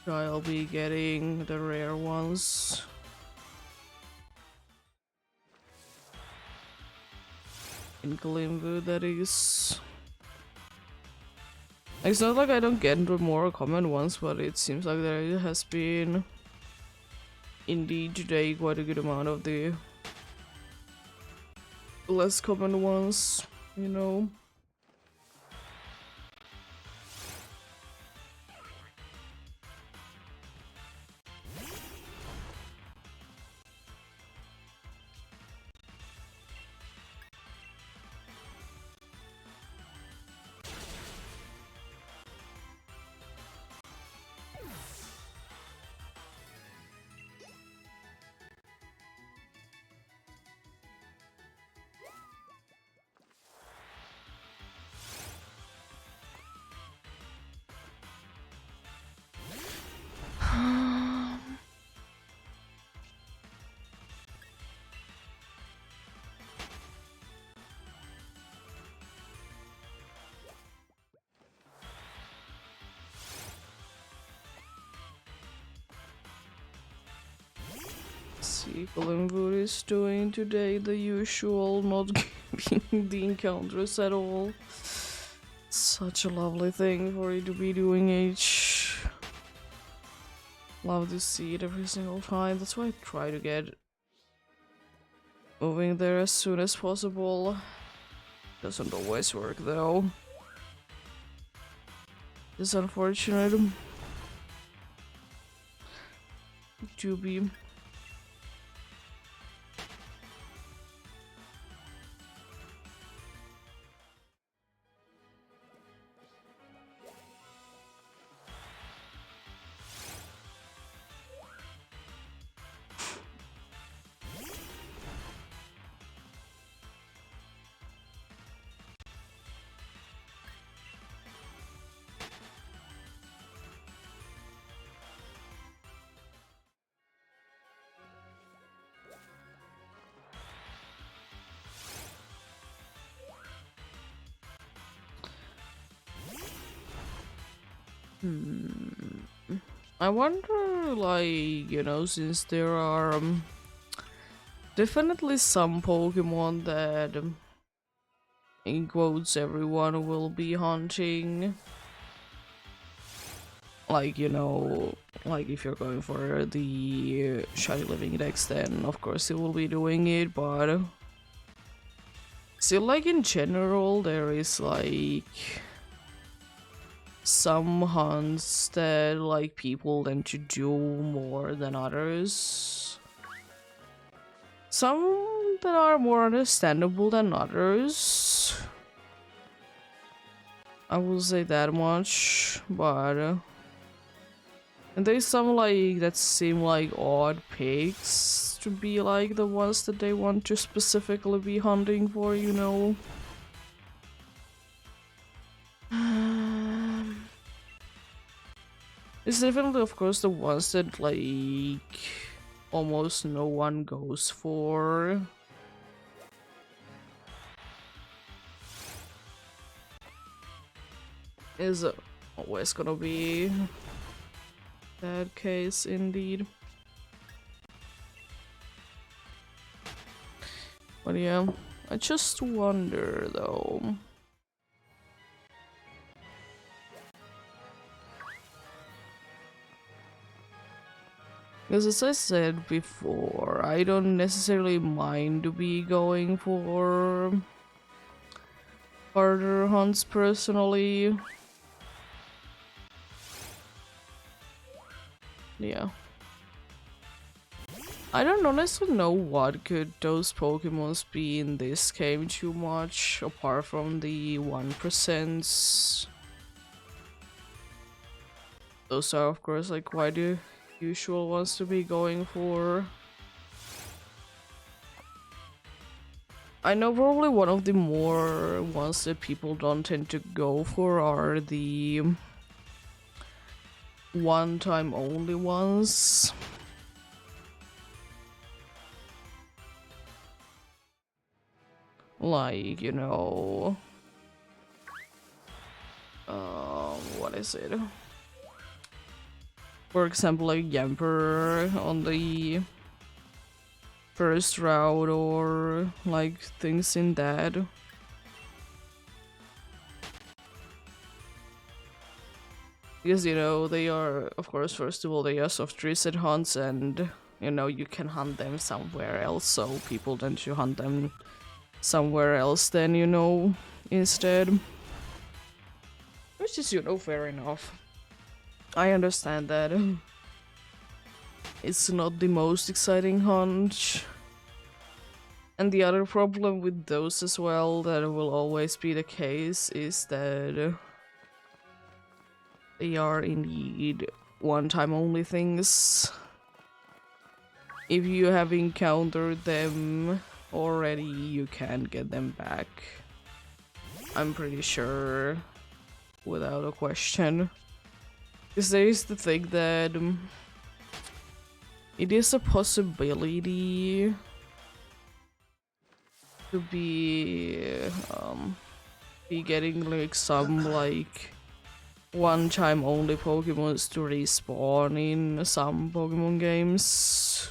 I'll be getting the rare ones. In Glimwood, that is. It's not like I don't get the more common ones, but it seems like there has been indeed today quite a good amount of the less common ones, you know. See, Glenwood is doing today the usual, not giving the encounters at all. Such a lovely thing for you to be doing, H. Love to see it every single time. That's why I try to get moving there as soon as possible. Doesn't always work though. It's unfortunate. To be. I wonder, like, you know, since there are definitely some Pokemon that, in quotes, everyone will be hunting. Like, you know, like if you're going for the Shiny Living Dex, then of course it will be doing it, but still, like, in general, there is, like, some hunts that, like, people tend to do more than others. Some that are more understandable than others. I will say that much, but and there's some, like, that seem like odd picks to be, like, the ones that they want to specifically be hunting for, you know. It's definitely, of course, the ones that, like, almost no one goes for. Is always gonna be that case, indeed. But yeah, I just wonder, though. Because as I said before, I don't necessarily mind to be going for harder hunts personally. Yeah. I don't honestly know what could those Pokemons be in this game too much, apart from the 1%. Those are, of course, like, quite the usual ones to be going for. I know probably one of the more ones that people don't tend to go for are the one-time only ones. Like, you know, what is it? For example, like Yamper on the first route, or like things in that. Because, you know, they are, of course, first of all, they are soft reset hunts, and, you know, you can hunt them somewhere else, so people tend to hunt them somewhere else then, you know, instead. Which is, you know, fair enough. I understand that. It's not the most exciting hunt. And the other problem with those as well, that will always be the case, is that they are indeed one-time only things. If you have encountered them already, you can't get them back. I'm pretty sure, without a question. Because there is the thing that it is a possibility to be getting like some like one-time only Pokemons to respawn in some Pokemon games.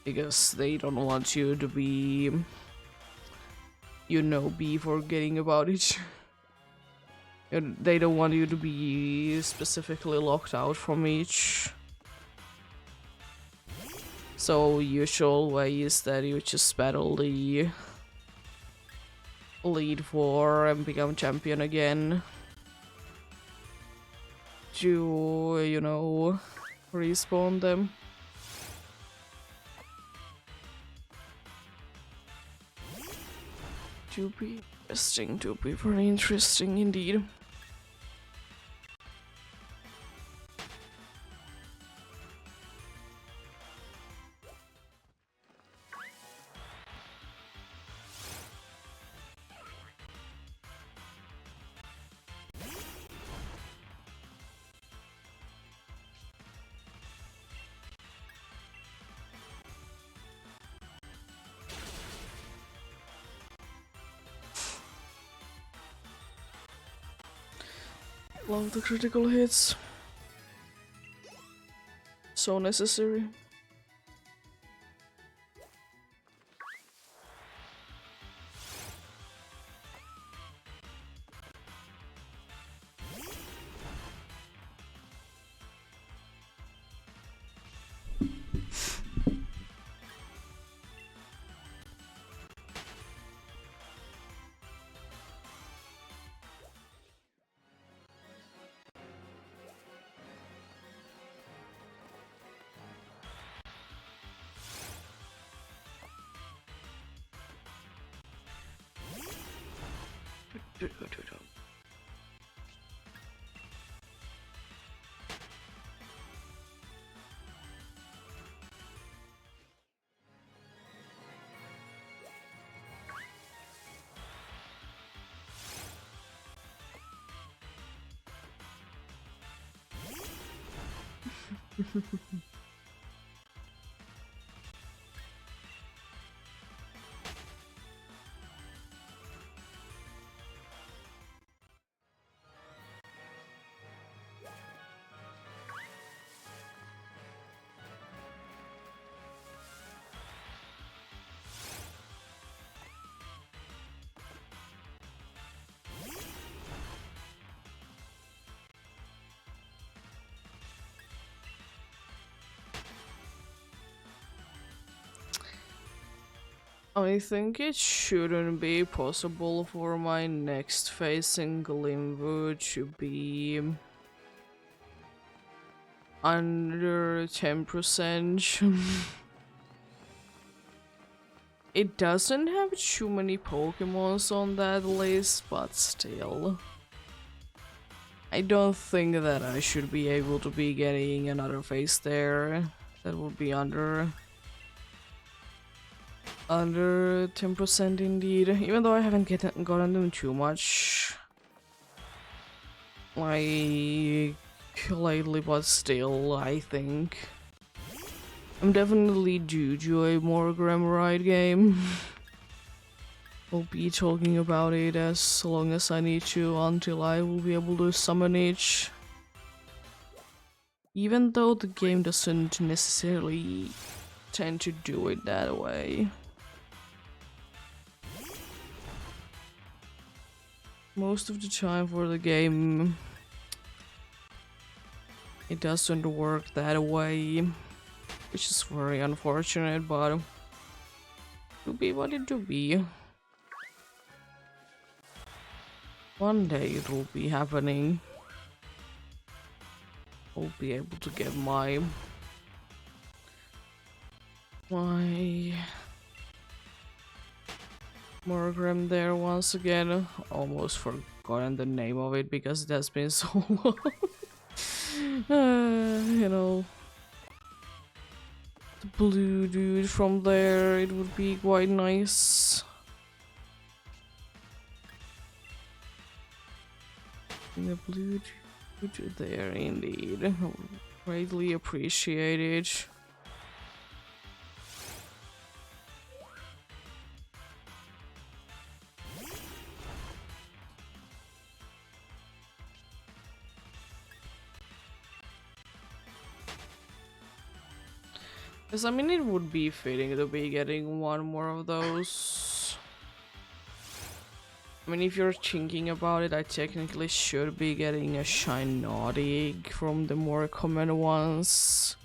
Because they don't want you to be, you know, be forgetting about it. And they don't want you to be specifically locked out from each. So usual way is that you just battle the Elite Four and become champion again. To, you know, respawn them. To be very interesting indeed. Love the critical hits. So necessary. I think it shouldn't be possible for my next phase in Glimwood to be under 10%. It doesn't have too many Pokemons on that list, but still. I don't think that I should be able to be getting another phase there. That would be under 10% indeed, even though I haven't gotten them too much like lately, but still, I think I'm definitely due to a more Grammarite game. I'll be talking about it as long as I need to until I will be able to summon each. Even though the game doesn't necessarily tend to do it that way. most of the time for the game it doesn't work that way, which is very unfortunate, but to be what it to be. One day it will be happening. I'll be able to get my Morgram there once again. Almost forgotten the name of it because it has been so long. You know, the blue dude from there, it would be quite nice. The blue dude there, indeed. Greatly appreciated. Because I mean, it would be fitting to be getting one more of those. I mean, if you're thinking about it, I technically should be getting a Shinotic from the more common ones.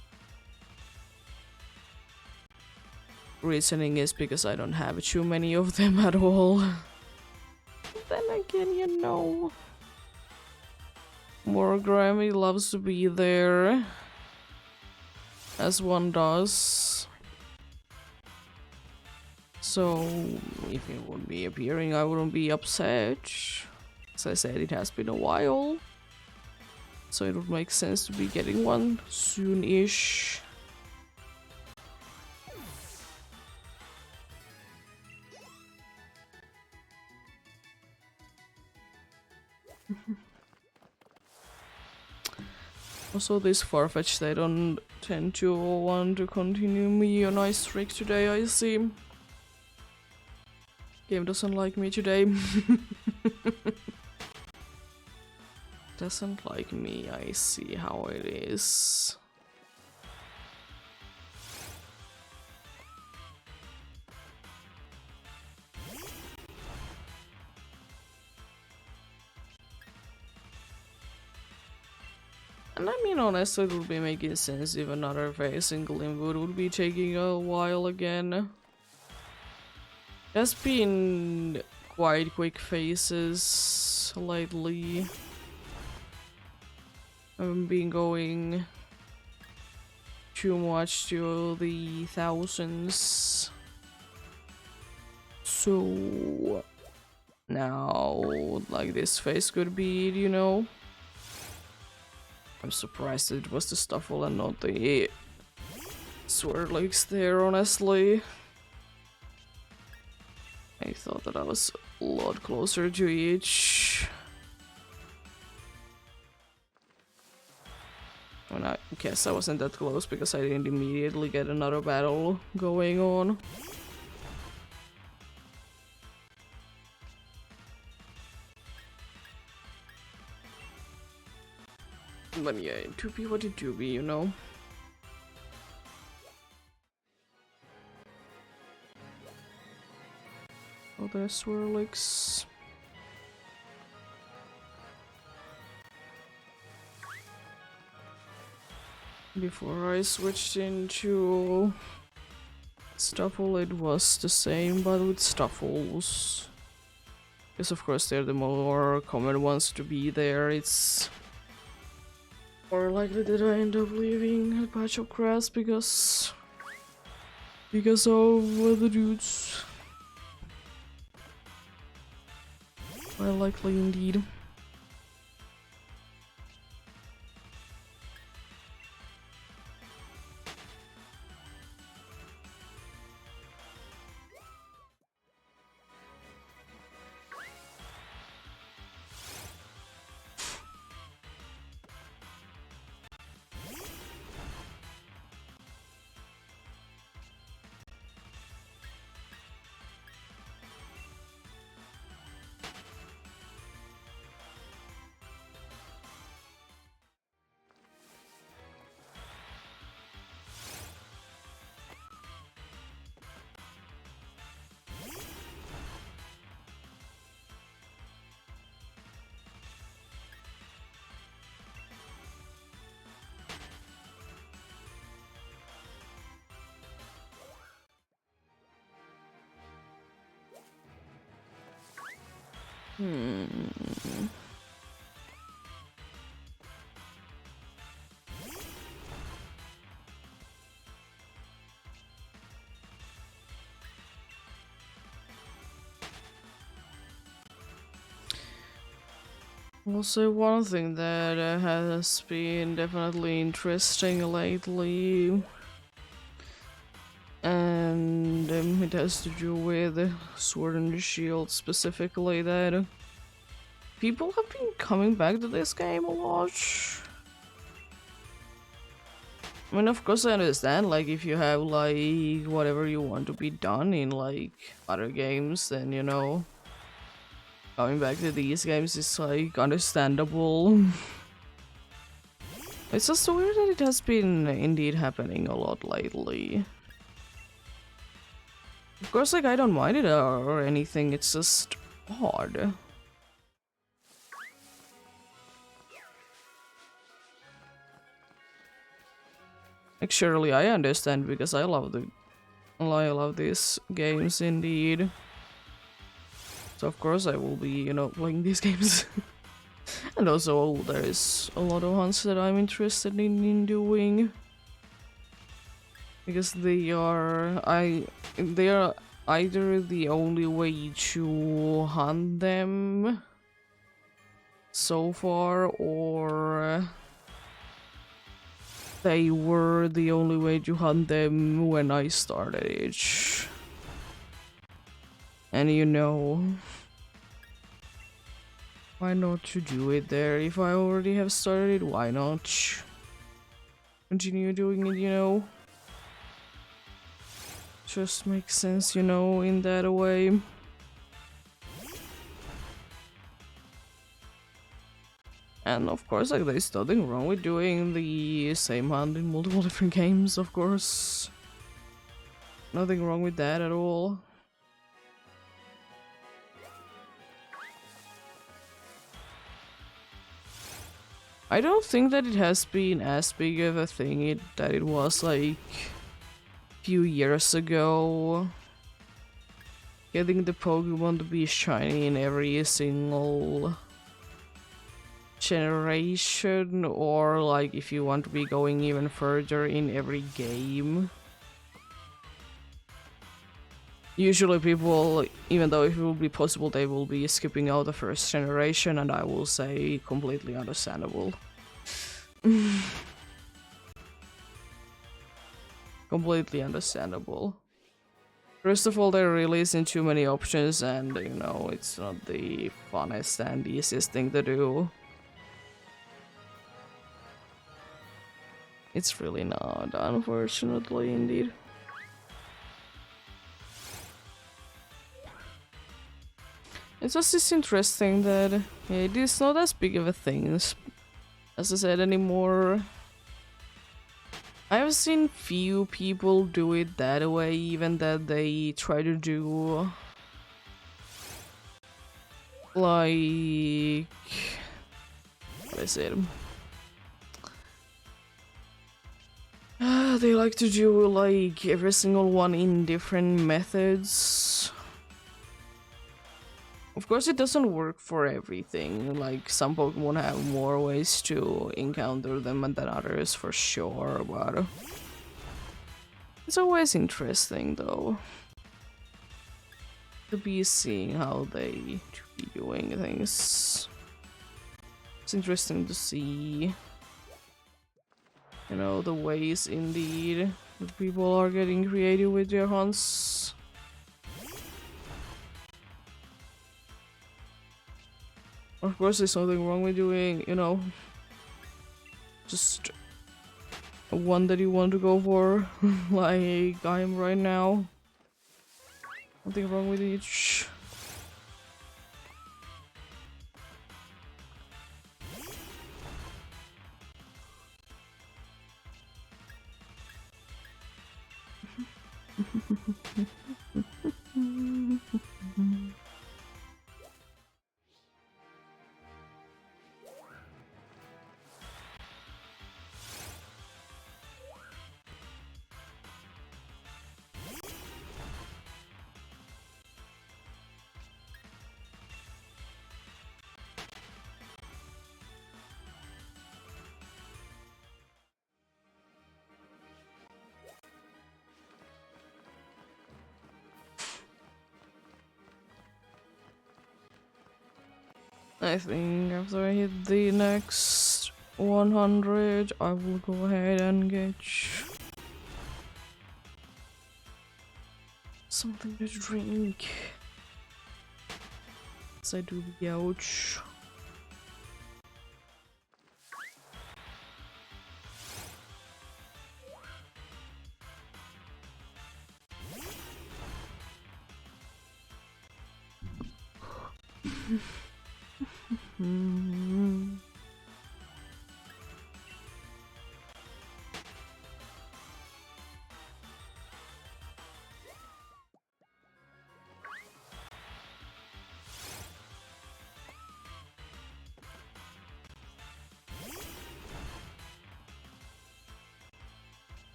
Reasoning is because I don't have too many of them at all. Then again, you know, Morgram loves to be there. As one does. So if it would be appearing, I wouldn't be upset. As I said, it has been a while, so it would make sense to be getting one soon-ish. Also, this Farfetch, they don't tend to want to continue me on Ice Trick today, I see. Game doesn't like me today. Doesn't like me, I see how it is. And I mean, honestly, it would be making sense if another facing Glimwood would be taking a while again. There's been quite quick phases lately. I haven't been going too much to the thousands. So now, like, this phase could be, you know. I'm surprised that it was the Stuffle and not the Swirlix there, honestly. I thought that I was a lot closer to each. And I guess I wasn't that close because I didn't immediately get another battle going on. But yeah, to be what it do be, you know. Oh, there's Swirlix. Before I switched into Stuffle, it was the same, but with Stuffles. Because of course they're the more common ones to be there. It's more likely that I end up leaving a patch of grass because of the dudes. Well, likely indeed. Hmm. Also, one thing that has been definitely interesting lately, and it has to do with Sword and the Shield specifically, that people have been coming back to this game a lot. I mean, of course, I understand, like, if you have, like, whatever you want to be done in, like, other games, then, you know, coming back to these games is, like, understandable. It's just so weird that it has been indeed happening a lot lately. Of course, like, I don't mind it or anything, it's just odd. Like, surely I understand because I love these games indeed. So of course I will be, you know, playing these games. And also there's a lot of ones that I'm interested in doing. Because they are either the only way to hunt them so far, or they were the only way to hunt them when I started it. And you know, why not to do it there? If I already have started it, why not continue doing it, you know? Just makes sense, you know, in that way. And of course, like, there's nothing wrong with doing the same hunt in multiple different games, of course. Nothing wrong with that at all. I don't think that it has been as big of a thing that it was like few years ago. Getting the Pokemon to be shiny in every single generation, or like if you want to be going even further in every game. Usually people, even though if it will be possible, they will be skipping out the first generation, and I will say completely understandable. Completely understandable. First of all, they're releasing too many options, and you know, it's not the funnest and easiest thing to do. It's really not, unfortunately, indeed. It's just interesting that it is not as big of a thing, as I said, anymore. I have seen few people do it that way, even that they try to do like, what is it? They like to do like every single one in different methods. Of course, it doesn't work for everything. Like, some Pokemon have more ways to encounter them than others, for sure, but it's always interesting, though, to be seeing how they be doing things. It's interesting to see, you know, the ways indeed that people are getting creative with their hunts. Of course, there's nothing wrong with doing, you know, just one that you want to go for, like I am right now. Nothing wrong with each. I think after I hit the next 100, I will go ahead and get something to drink. As I do the ouch.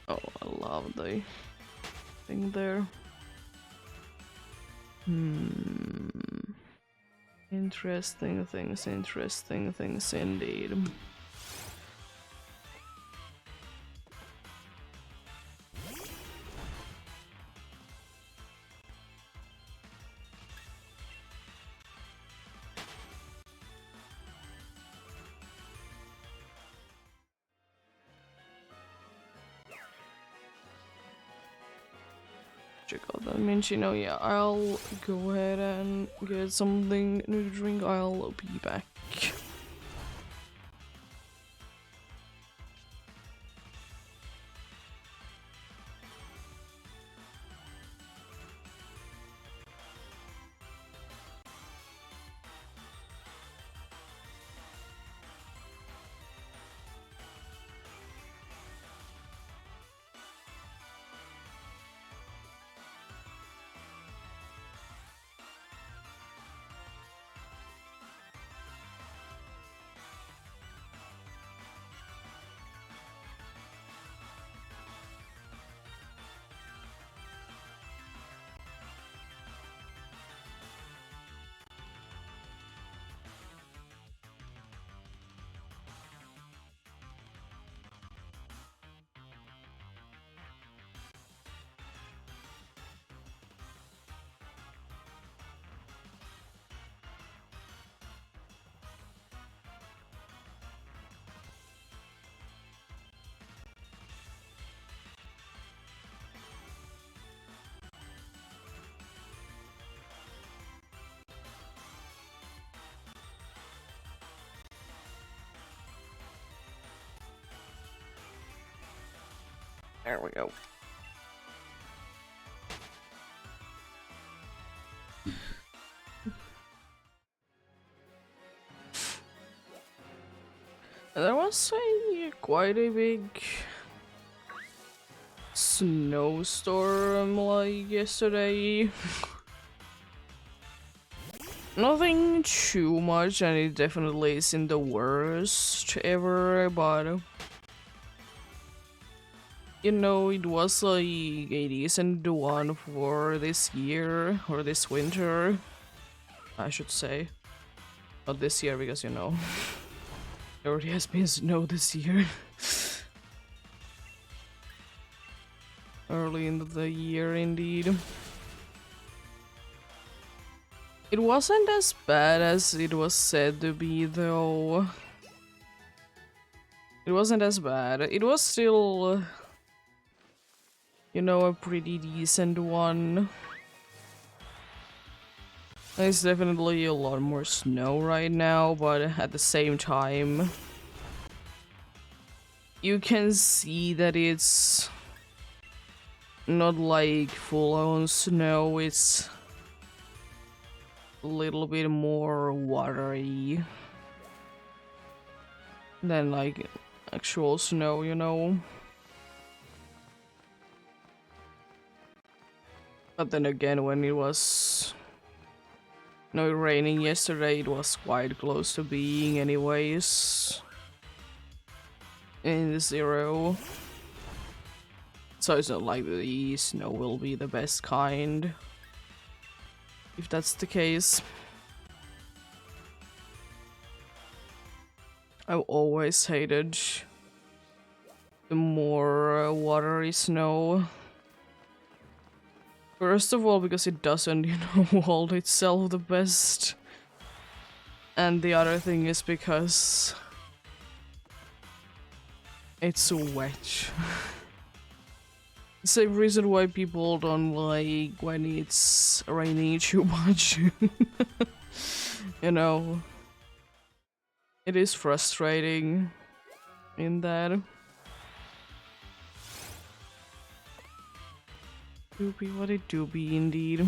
Oh, I love the thing there. Interesting things indeed. Check out that Minchino. Yeah, I'll go ahead and get something new to drink. I'll be back. There we go. There was quite a big snowstorm like yesterday. Nothing too much, and it definitely isn't the worst ever, but you know, it was like a decent one for this year, or this winter, I should say. Not this year, because you know, there already has been snow this year. Early in the year, indeed. It wasn't as bad as it was said to be, though. It wasn't as bad. It was still, you know, a pretty decent one. There's definitely a lot more snow right now, but at the same time, you can see that it's not like full-on snow, it's a little bit more watery than like actual snow, you know. But then again, when it was no raining yesterday, it was quite close to being anyways in the 0. So it's not like the snow will be the best kind, if that's the case. I've always hated the more watery snow. First of all, because it doesn't, hold itself the best. And the other thing is because it's so wet. Same reason why people don't like when it's raining too much. It is frustrating in that. Doobie, what a doobie indeed.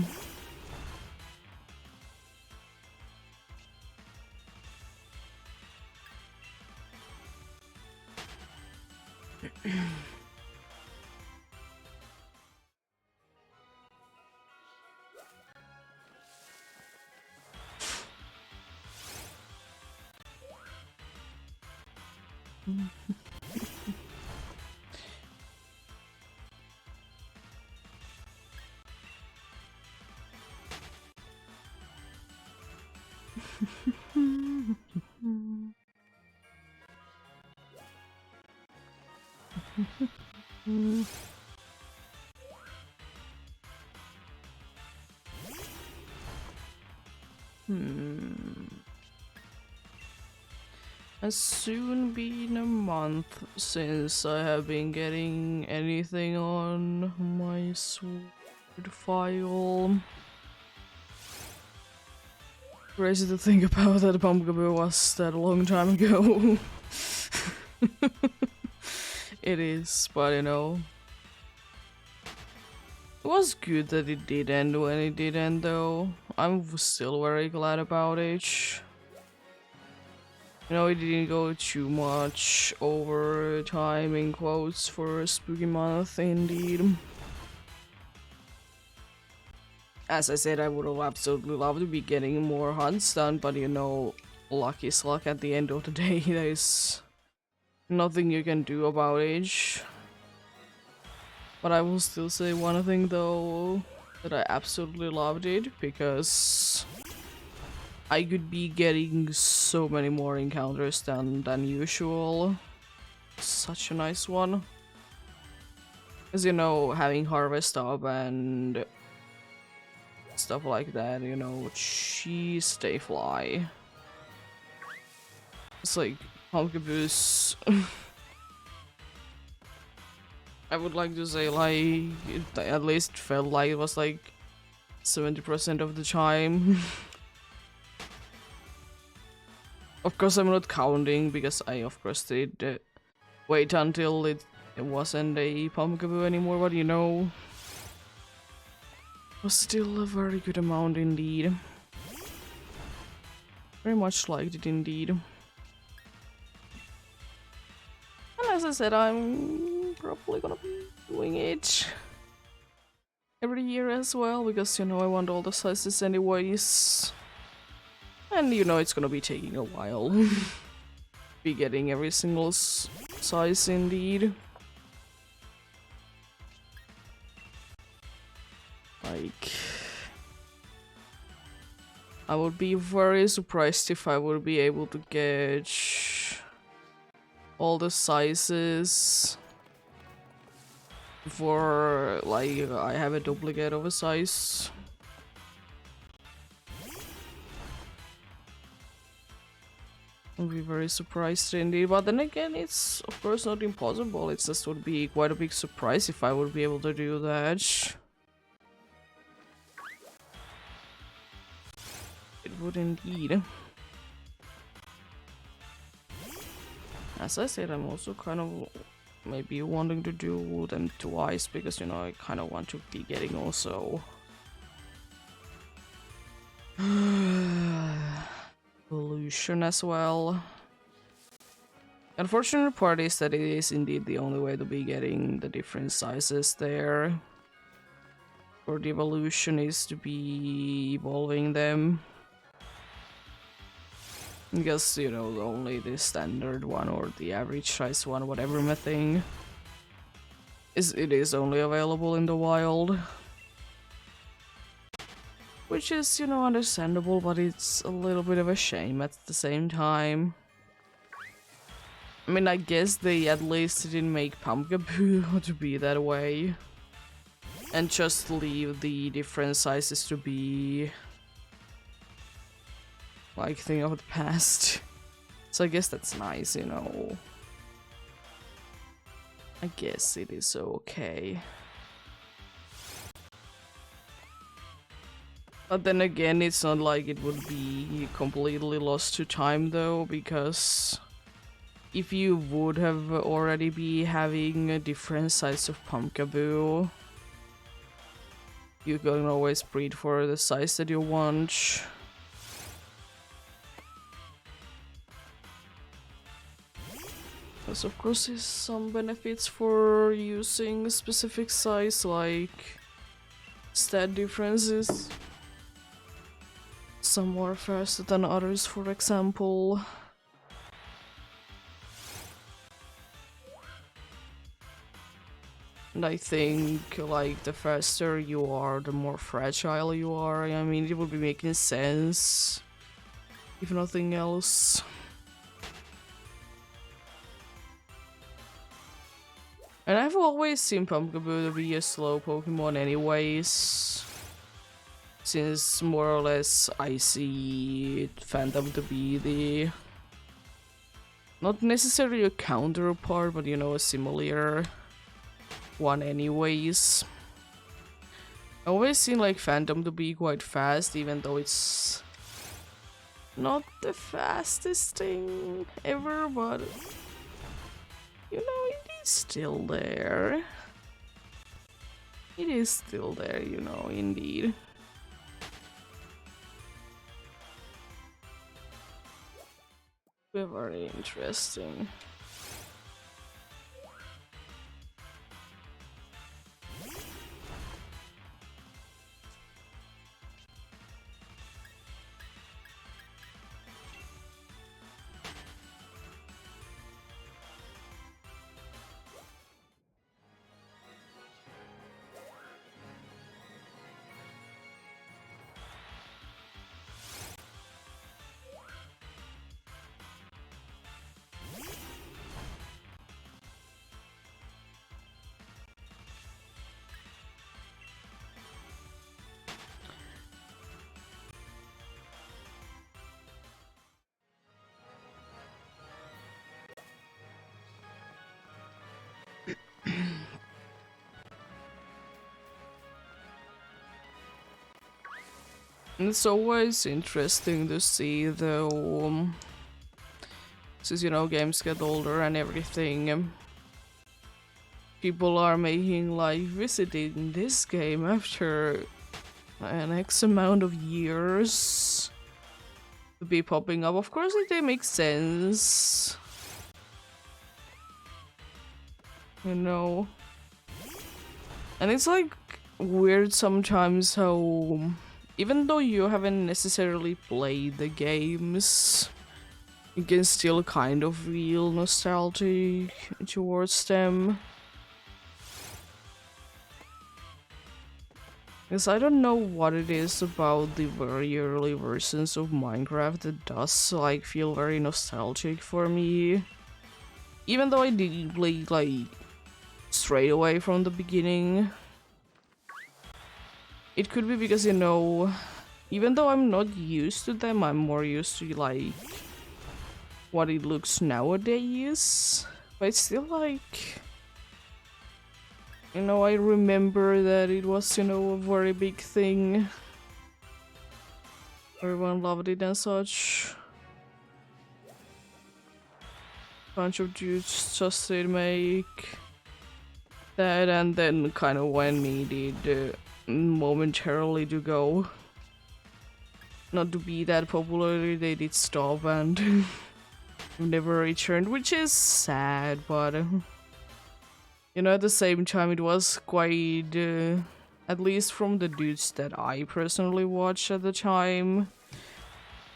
Has soon been a month since I have been getting anything on my sword file. Crazy to think about that Pumpkaboo was that a long time ago. It is, but it was good that it did end when it did end though. I'm still very glad about it. It didn't go too much over time in quotes for a spooky month indeed. As I said, I would have absolutely loved to be getting more hunts done, but luck is luck at the end of the day. There's nothing you can do about it. But I will still say one thing though, that I absolutely loved it, because I could be getting so many more encounters than usual. Such a nice one. As having harvest up and stuff like that, cheese they fly. It's like Pumpkaboos. I would like to say like it at least felt like it was like 70% of the time. Of course, I'm not counting because I, of course, did wait until it wasn't a Pumpkaboo anymore, but it was still a very good amount indeed. Very much liked it indeed. And as I said, I'm probably gonna be doing it every year as well, because I want all the sizes anyways. And it's gonna be taking a while. Be getting every single size indeed. Like, I would be very surprised if I would be able to get all the sizes before like I have a duplicate of a size. I'll be very surprised indeed, but then again, it's of course not impossible. It just would be quite a big surprise if I would be able to do that. It would indeed. As I said, I'm also kind of maybe wanting to do them twice because I kind of want to be getting also evolution as well. Unfortunate part is that it is indeed the only way to be getting the different sizes there. For the evolution is to be evolving them. Because, only the standard one or the average size one, whatever my thing. it is only available in the wild. Which is, you know, understandable, but it's a little bit of a shame at the same time. I mean, I guess they at least didn't make Pumpkaboo to be that way. And just leave the different sizes to be like thing of the past. So I guess that's nice, you know. I guess it is okay. But then again, it's not like it would be completely lost to time though, because if you would have already be having a different size of Pumpkaboo, you can always breed for the size that you want. Because of course there's some benefits for using a specific size, like stat differences. Some more faster than others, for example. And I think, like, the faster you are, the more fragile you are. I mean, it would be making sense, if nothing else. And I've always seen Pumpkaboo to be a slow Pokemon anyways. Since more or less I see Phantom to be the... not necessarily a counterpart, but you know, a similar one anyways. I always seen like Phantom to be quite fast, even though it's not the fastest thing ever, but you know, it is still there. It is still there, you know, indeed. Very interesting. It's always interesting to see, though, since, you know, games get older and everything, people are making, like, visiting this game after an X amount of years to be popping up. Of course, they make sense, you know. And it's, like, weird sometimes how... even though you haven't necessarily played the games, you can still kind of feel nostalgic towards them. Because I don't know what it is about the very early versions of Minecraft that does like feel very nostalgic for me. Even though I didn't play like straight away from the beginning. It could be because, you know, even though I'm not used to them, I'm more used to, like, what it looks nowadays. But it's still, like, you know, I remember that it was, you know, a very big thing. Everyone loved it and such. Bunch of dudes just did make that, and then kind of when needed momentarily to go, not to be that popular, they did stop and never returned, which is sad, but you know, at the same time it was quite, at least from the dudes that I personally watched at the time,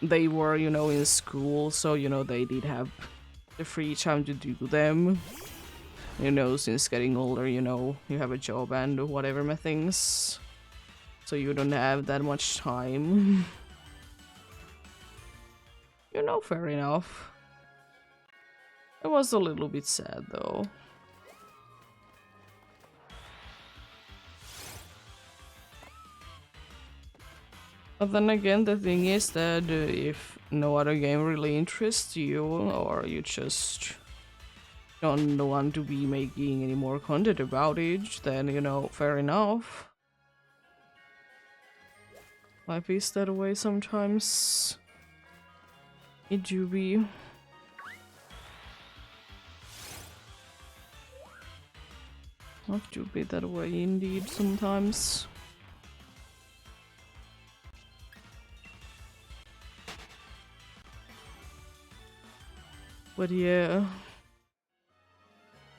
they were, you know, in school, so, you know, they did have the free time to do them. you know, since getting older, you know, you have a job and whatever my things, so you don't have that much time. You know, fair enough. It was a little bit sad though. But then again, the thing is that if no other game really interests you, or you just don't want to be making any more content about it, then, you know, fair enough. Life is that way sometimes. It do be. Not to be that way indeed sometimes. But yeah,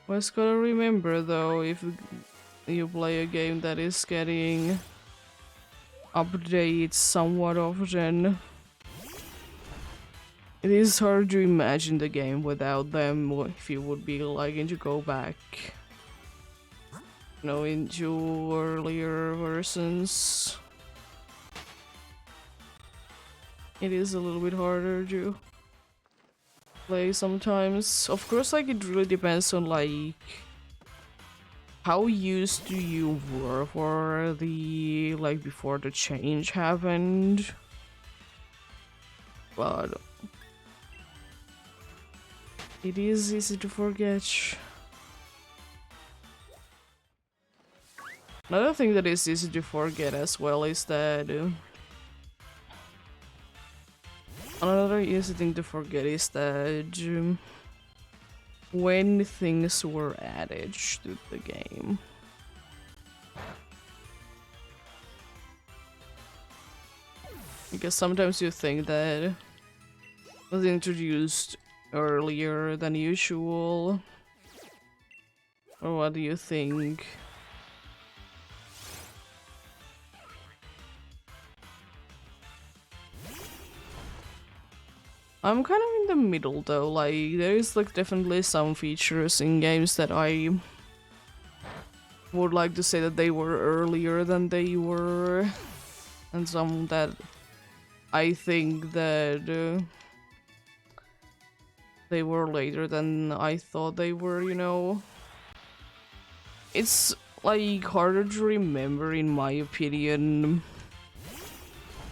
always gotta remember though, if you play a game that is getting updates somewhat often, it is hard to imagine the game without them. If you would be liking to go back, you know, into earlier versions, it is a little bit harder to play sometimes. Of course, like, it really depends on like how used you were for the, like, before the change happened. But it is easy to forget. Another thing that is easy to forget as well is that another easy thing to forget is that when things were added to the game. Because sometimes you think that it was introduced earlier than usual. Or what do you think? I'm kind of in the middle though, like, there is like definitely some features in games that I would like to say that they were earlier than they were, and some that I think that they were later than I thought they were, you know. It's like harder to remember, in my opinion,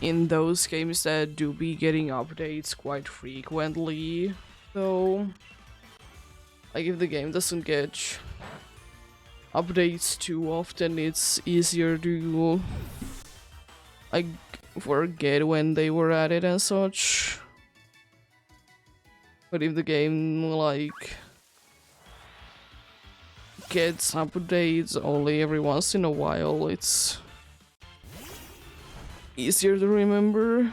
in those games that do be getting updates quite frequently, though. Like, if the game doesn't get updates too often, it's easier to like forget when they were added and such. But if the game like gets updates only every once in a while, it's easier to remember.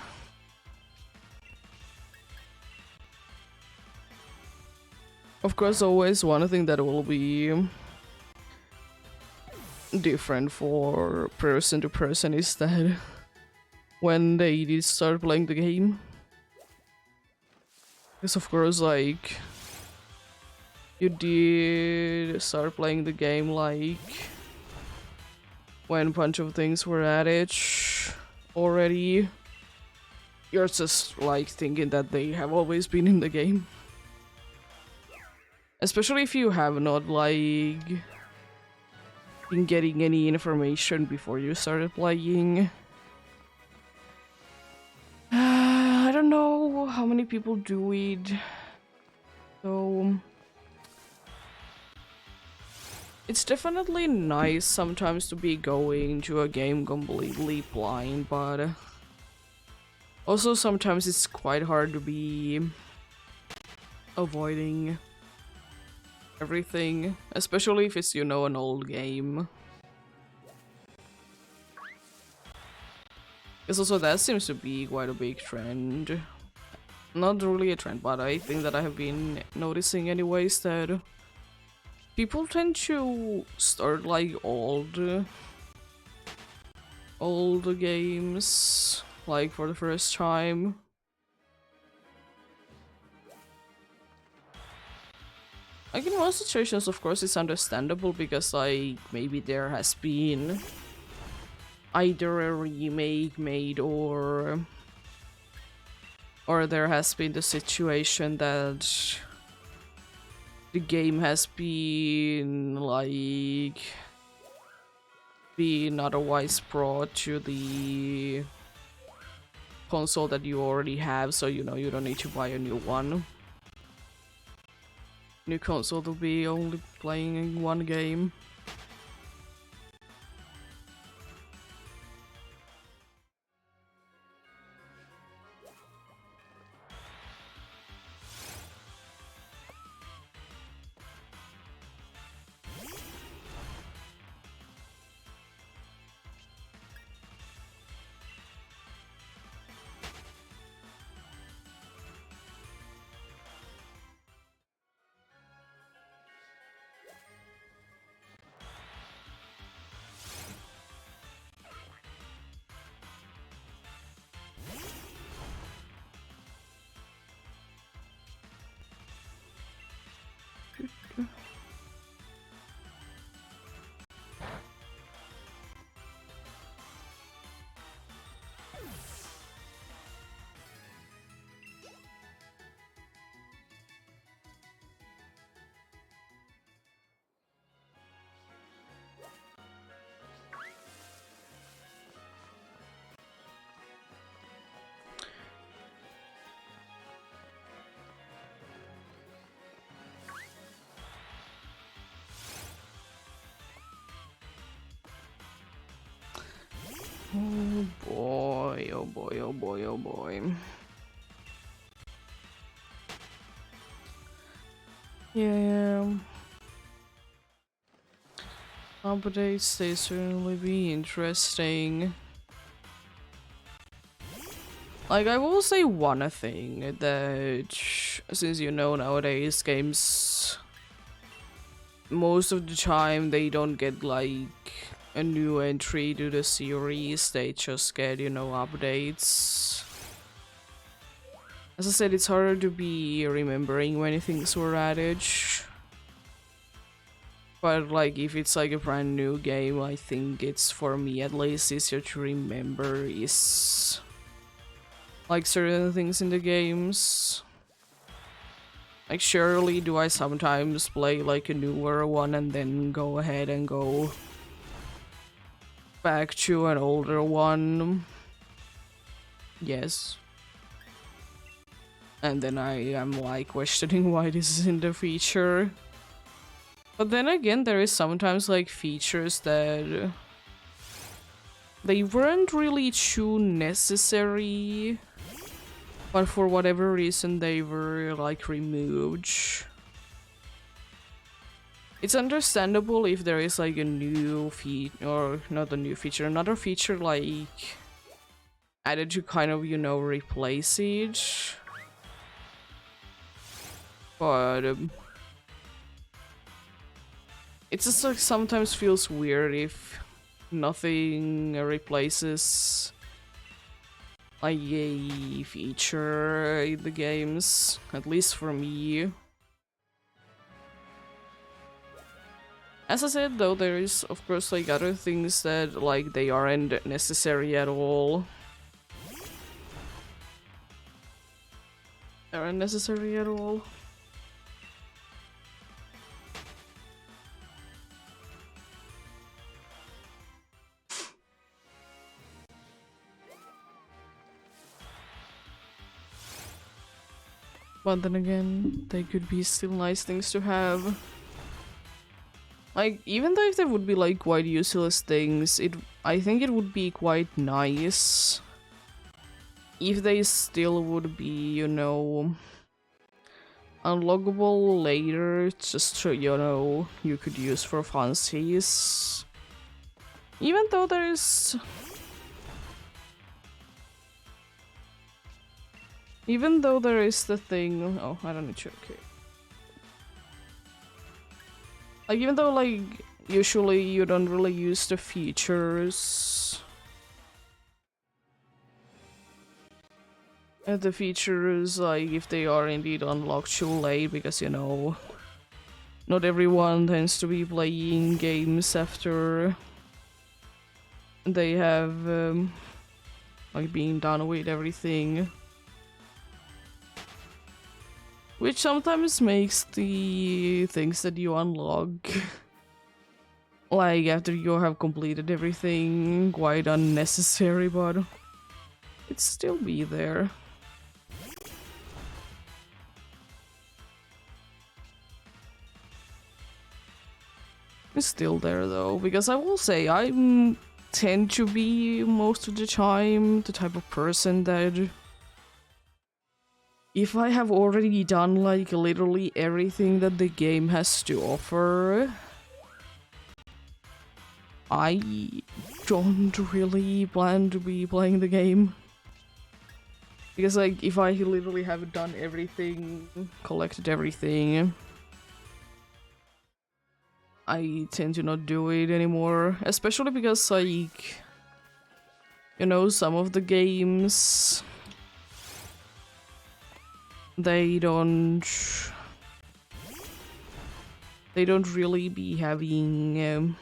Of course, always one thing that will be different for person to person is that when they did start playing the game. Because of course, like, you did start playing the game like when a bunch of things were added already. You're just like thinking that they have always been in the game. Especially if you have not like been getting any information before you started playing. I don't know how many people do it, so it's definitely nice sometimes to be going to a game completely blind, but also sometimes it's quite hard to be avoiding everything, especially if it's, you know, an old game. Because also that seems to be quite a big trend. Not really a trend, but I think that I have been noticing anyways that people tend to start like old games like for the first time. Like in most situations, of course, it's understandable because like maybe there has been either a remake made or there has been the situation that the game has been like being otherwise brought to the console that you already have, so you know you don't need to buy a new one. New console to be only playing one game. Oh boy, oh boy, oh boy, oh boy. Yeah. Updates, they certainly be interesting. Like, I will say one thing that, since you know nowadays games, most of the time they don't get like a new entry to the series, they just get, you know, updates. As I said, it's harder to be remembering when things were added. But like, if it's like a brand new game, I think it's, for me at least, easier to remember is like certain things in the games. Like, surely do I sometimes play like a newer one and then go ahead and go back to an older one? Yes. And then I am like questioning why this is in the feature. But then again, there is sometimes like features that they weren't really too necessary, but for whatever reason they were like removed. It's understandable if there is like a new feature, or not a new feature, another feature like added to kind of, you know, replace it. But it just like sometimes feels weird if nothing replaces like a feature in the games, at least for me. As I said though, there is of course like other things that like they aren't necessary at all. They aren't necessary at all. But then again, they could be still nice things to have. Like, even though if they would be like quite useless things, I think it would be quite nice if they still would be, you know, unlockable later, just so, you know, you could use for fancies. Even though there is... Even though there is the thing... Oh, I don't need to... Okay. Like, even though, like, usually you don't really use the features... the features, like, if they are indeed unlocked too late, because, you know... not everyone tends to be playing games after they have like being done with everything, which sometimes makes the things that you unlock like after you have completed everything quite unnecessary, but it'd still be there. It's still there though, because I will say I tend to be most of the time the type of person that if I have already done like literally everything that the game has to offer, I don't really plan to be playing the game. Because like if I literally have done everything, collected everything, I tend to not do it anymore, especially because like, you know, some of the games, they don't really be having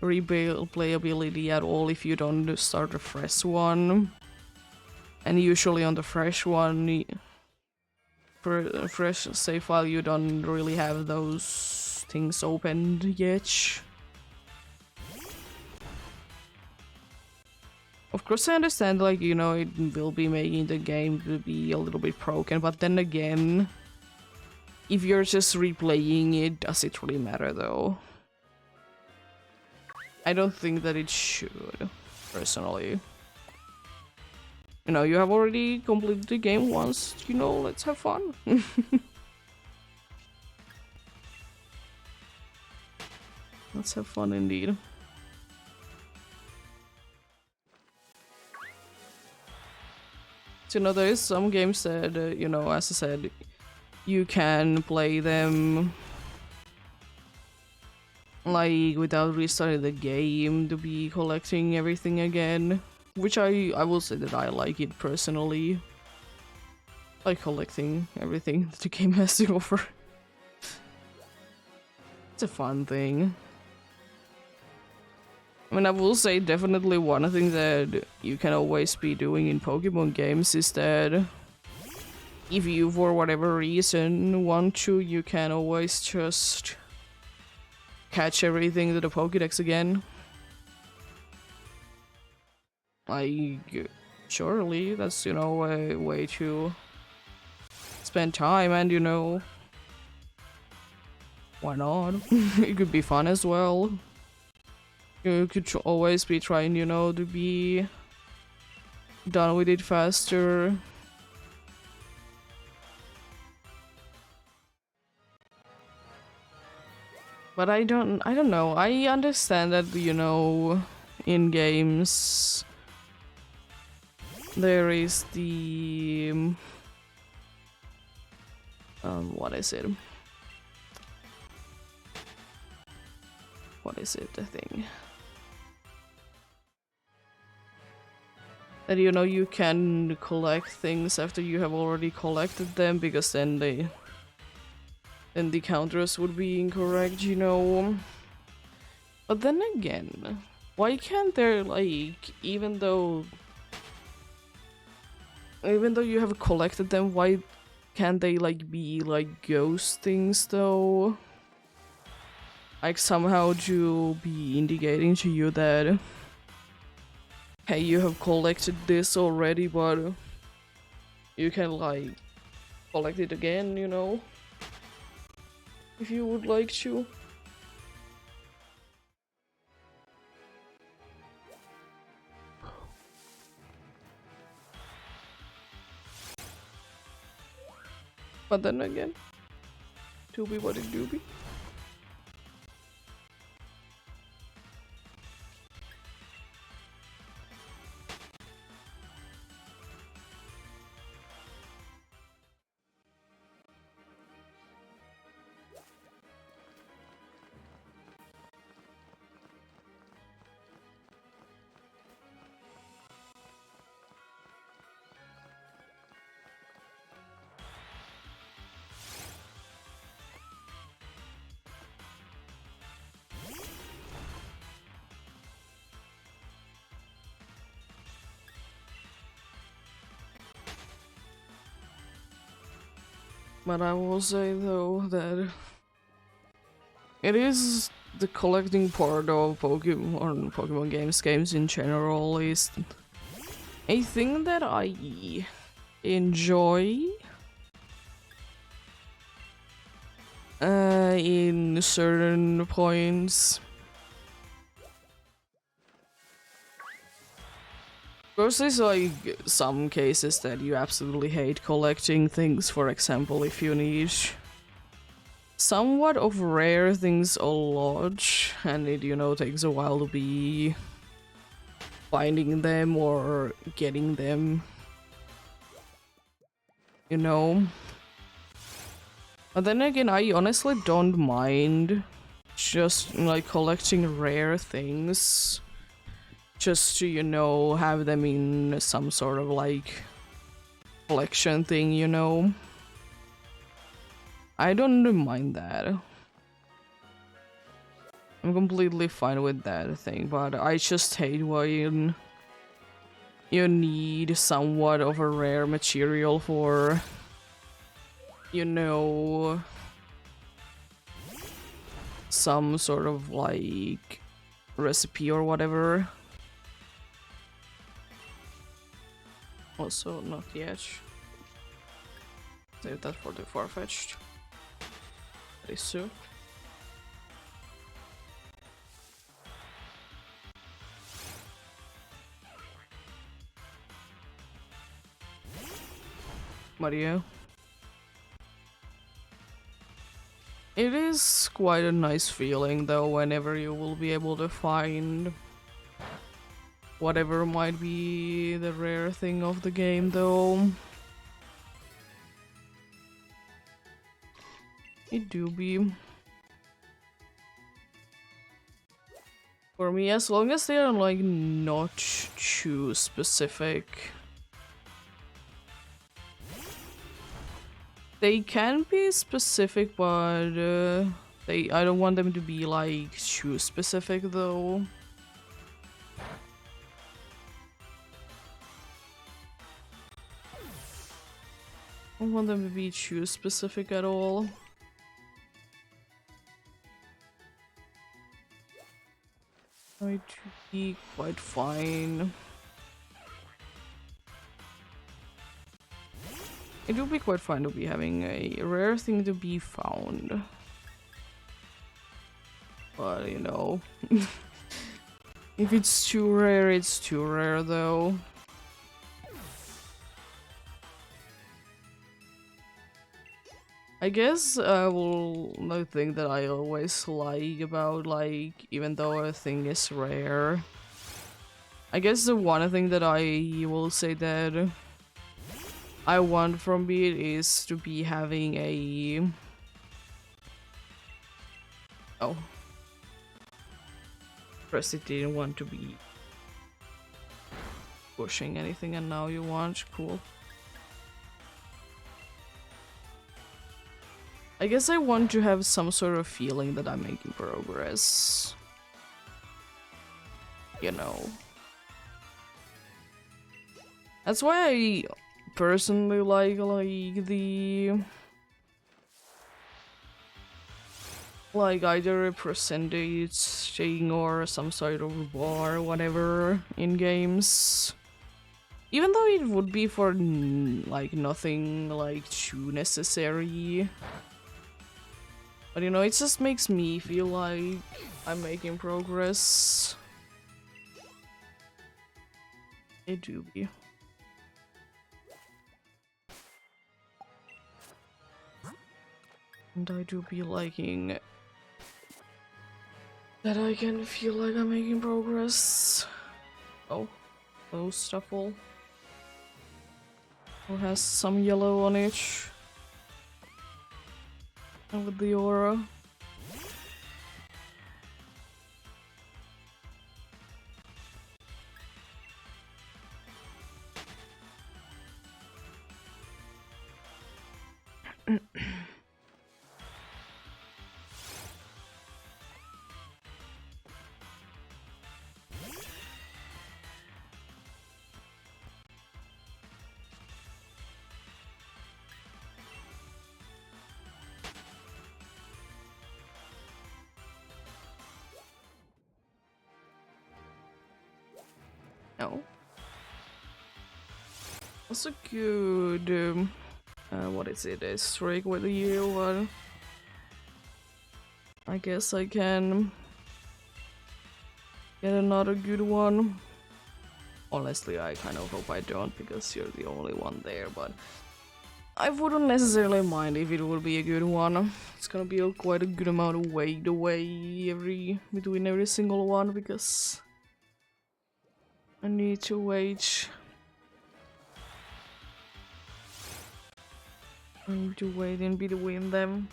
replayability at all if you don't start a fresh one. And usually on the fresh one, for a fresh save file, you don't really have those things opened yet. Of course I understand, like, you know, it will be making the game to be a little bit broken, but then again, if you're just replaying it, does it really matter though? I don't think that it should, personally. You know, you have already completed the game once, you know, let's have fun. Let's have fun indeed. So, you know, there is some games that, you know, as I said, you can play them like without restarting the game to be collecting everything again. Which I will say that I like it personally. Like collecting everything that the game has to offer. It's a fun thing. I mean, I will say definitely one thing that you can always be doing in Pokemon games is that if you, for whatever reason, want to, you can always just catch everything to the Pokédex again. Like, surely that's, you know, a way to spend time, and, you know, why not? It could be fun as well. You could always be trying, you know, to be done with it faster. But I don't know. I understand that, you know, in games there is the what is it? What is it, the thing? That, you know, you can collect things after you have already collected them, because then the counters would be incorrect, you know. But then again, why can't there, like, even though you have collected them, why can't they, like, be like ghost things though? Like somehow to be indicating to you that, hey, you have collected this already, but you can, like, collect it again, you know, if you would like to. But then again, to be what it do be. But I will say though that it is the collecting part of Pokemon games in general is a thing that I enjoy in certain points. Of course, there's like some cases that you absolutely hate collecting things. For example, if you need somewhat of rare things a lot, and it, you know, takes a while to be finding them or getting them, you know. But then again, I honestly don't mind just like collecting rare things just to, you know, have them in some sort of like collection thing, you know. I don't mind that. I'm completely fine with that thing, but I just hate when you need somewhat of a rare material for, you know, some sort of like recipe or whatever. Also, not yet. Save that for the far-fetched. Very soon. Mario. It is quite a nice feeling though whenever you will be able to find whatever might be the rare thing of the game though. It do be. For me, as long as they are like not too specific. They can be specific, but I don't want them to be like too specific though. I don't want them to be too specific at all. I'd be quite fine. It would be quite fine to be having a rare thing to be found. But, you know, if it's too rare, it's too rare though. I guess the thing that I always like about, like, even though a thing is rare, I guess the one thing that I will say that I want from it is to be having a... Oh. First it didn't want to be pushing anything and now you want, cool. I guess I want to have some sort of feeling that I'm making progress. You know. That's why I personally like the... like either a percentage thing or some sort of bar or whatever in games. Even though it would be for like nothing like too necessary. But you know, it just makes me feel like I'm making progress. It do be. And I do be liking that I can feel like I'm making progress. Oh, hello Stuffle. Who has some yellow on it. And with the aura. No. That's a good, what is it, a streak with a year one. I guess I can get another good one. Honestly, I kind of hope I don't, because you're the only one there, but I wouldn't necessarily mind if it would be a good one. It's gonna be quite a good amount of weight away between every single one, because I need to wait. I need to wait in between them.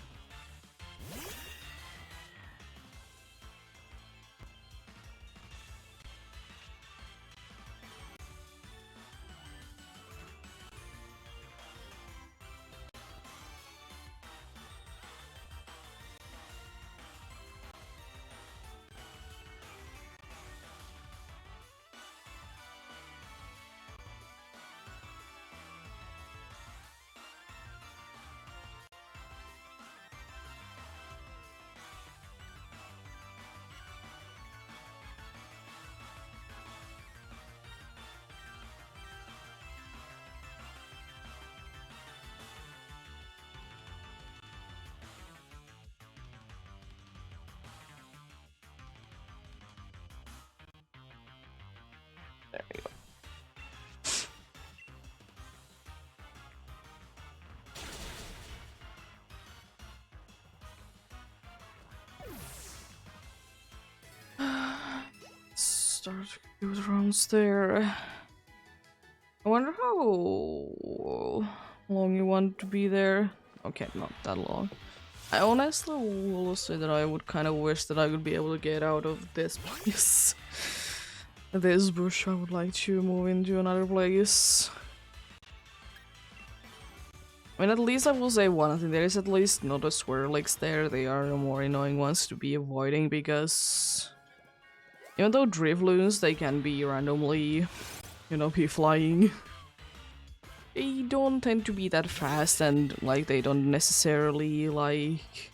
There you go. Start good rounds there. I wonder how long you want to be there. Okay, not that long. I honestly will say that I would kind of wish that I would be able to get out of this place. This bush, I would like to move into another place. I mean, at least I will say one thing, there is at least not a swirlix there. They are the more annoying ones to be avoiding, because even though drifloons, they can be randomly, you know, be flying. They don't tend to be that fast, and like they don't necessarily like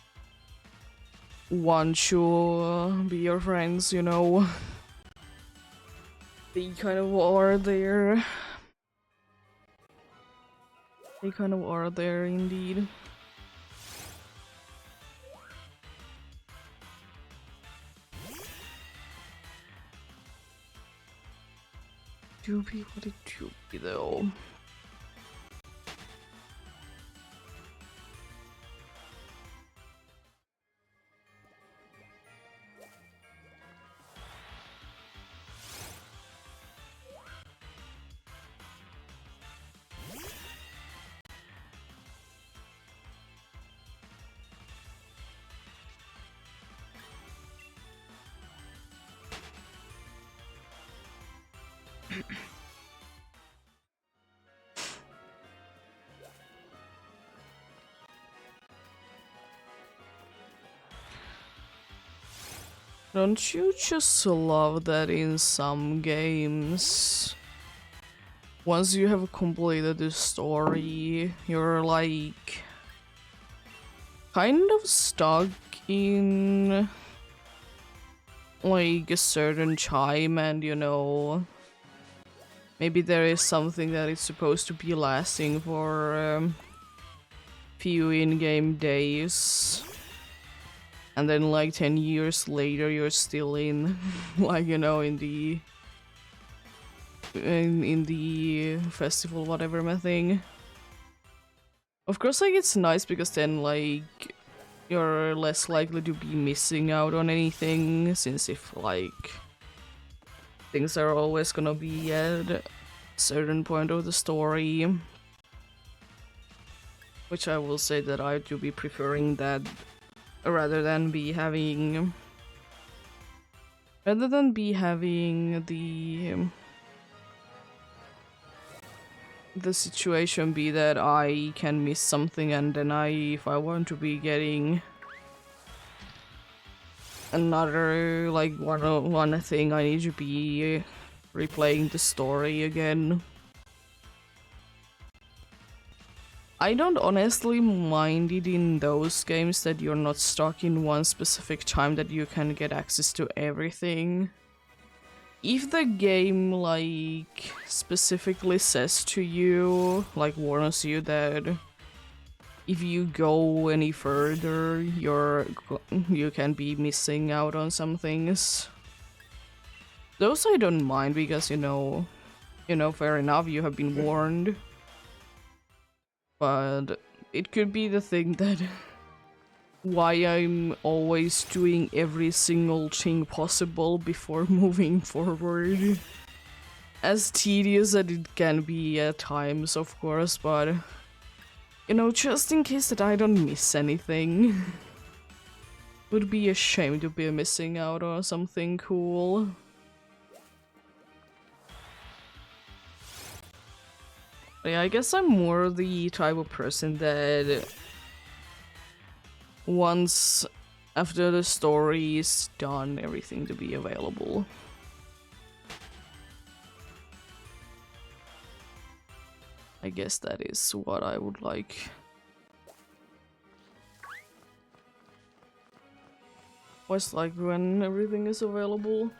want to be your friends, you know. They kind of are there. They kind of are there indeed. Doobie, what a doobie though. Don't you just love that in some games, once you have completed the story, you're like kind of stuck in like a certain time, and you know, maybe there is something that is supposed to be lasting for few in-game days, and then like 10 years later you're still in like, you know, in the festival whatever thing. Of course, like, it's nice because then like you're less likely to be missing out on anything, since if like things are always gonna be at a certain point of the story, which I will say that I do be preferring that rather than be having the situation be that I can miss something, and then if I want to be getting another like one thing, I need to be replaying the story again. I don't honestly mind it in those games that you're not stuck in one specific time, that you can get access to everything. if the game like specifically says to you, like warns you that if you go any further, you can be missing out on some things. Those I don't mind because fair enough, you have been warned. But it could be the thing that why I'm always doing every single thing possible before moving forward. As tedious as it can be at times, of course, but just in case that I don't miss anything. Would be a shame to be missing out on something cool. Yeah, I guess I'm more the type of person that once after the story is done, everything to be available. I guess that is what I would like. What's like when everything is available?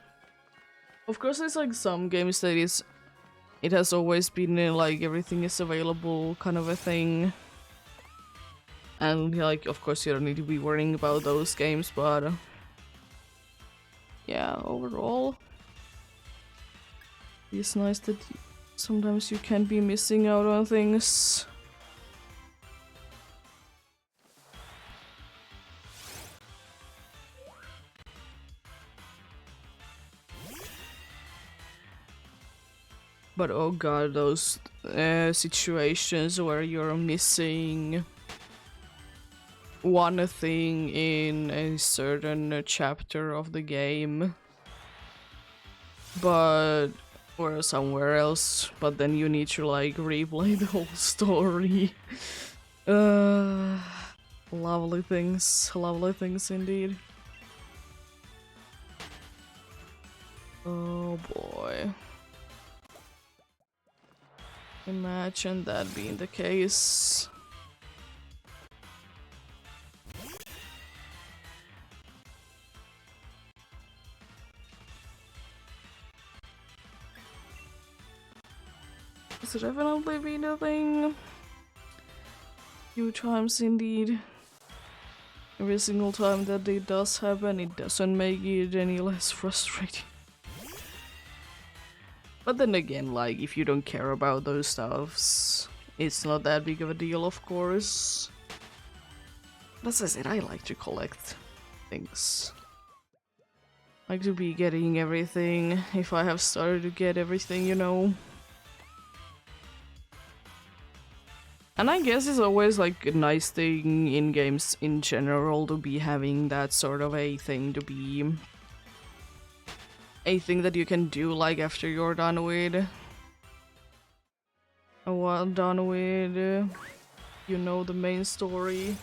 Of course, there's like some games that it has always been like everything is available kind of a thing. And like, of course, you don't need to be worrying about those games, but yeah, overall, it's nice that sometimes you can be missing out on things. But oh god, those situations where you're missing one thing in a certain chapter of the game, but or somewhere else, but then you need to like replay the whole story. Lovely things indeed. Oh boy. Imagine that being the case. It's definitely been a thing. Few times indeed. Every single time that it does happen, it doesn't make it any less frustrating. But then again, like, if you don't care about those stuffs, it's not that big of a deal, of course. But as I said, I like to collect things. I like to be getting everything, if I have started to get everything, And I guess it's always like a nice thing in games in general to be having that sort of a thing to be a thing that you can do like after you're done with the main story.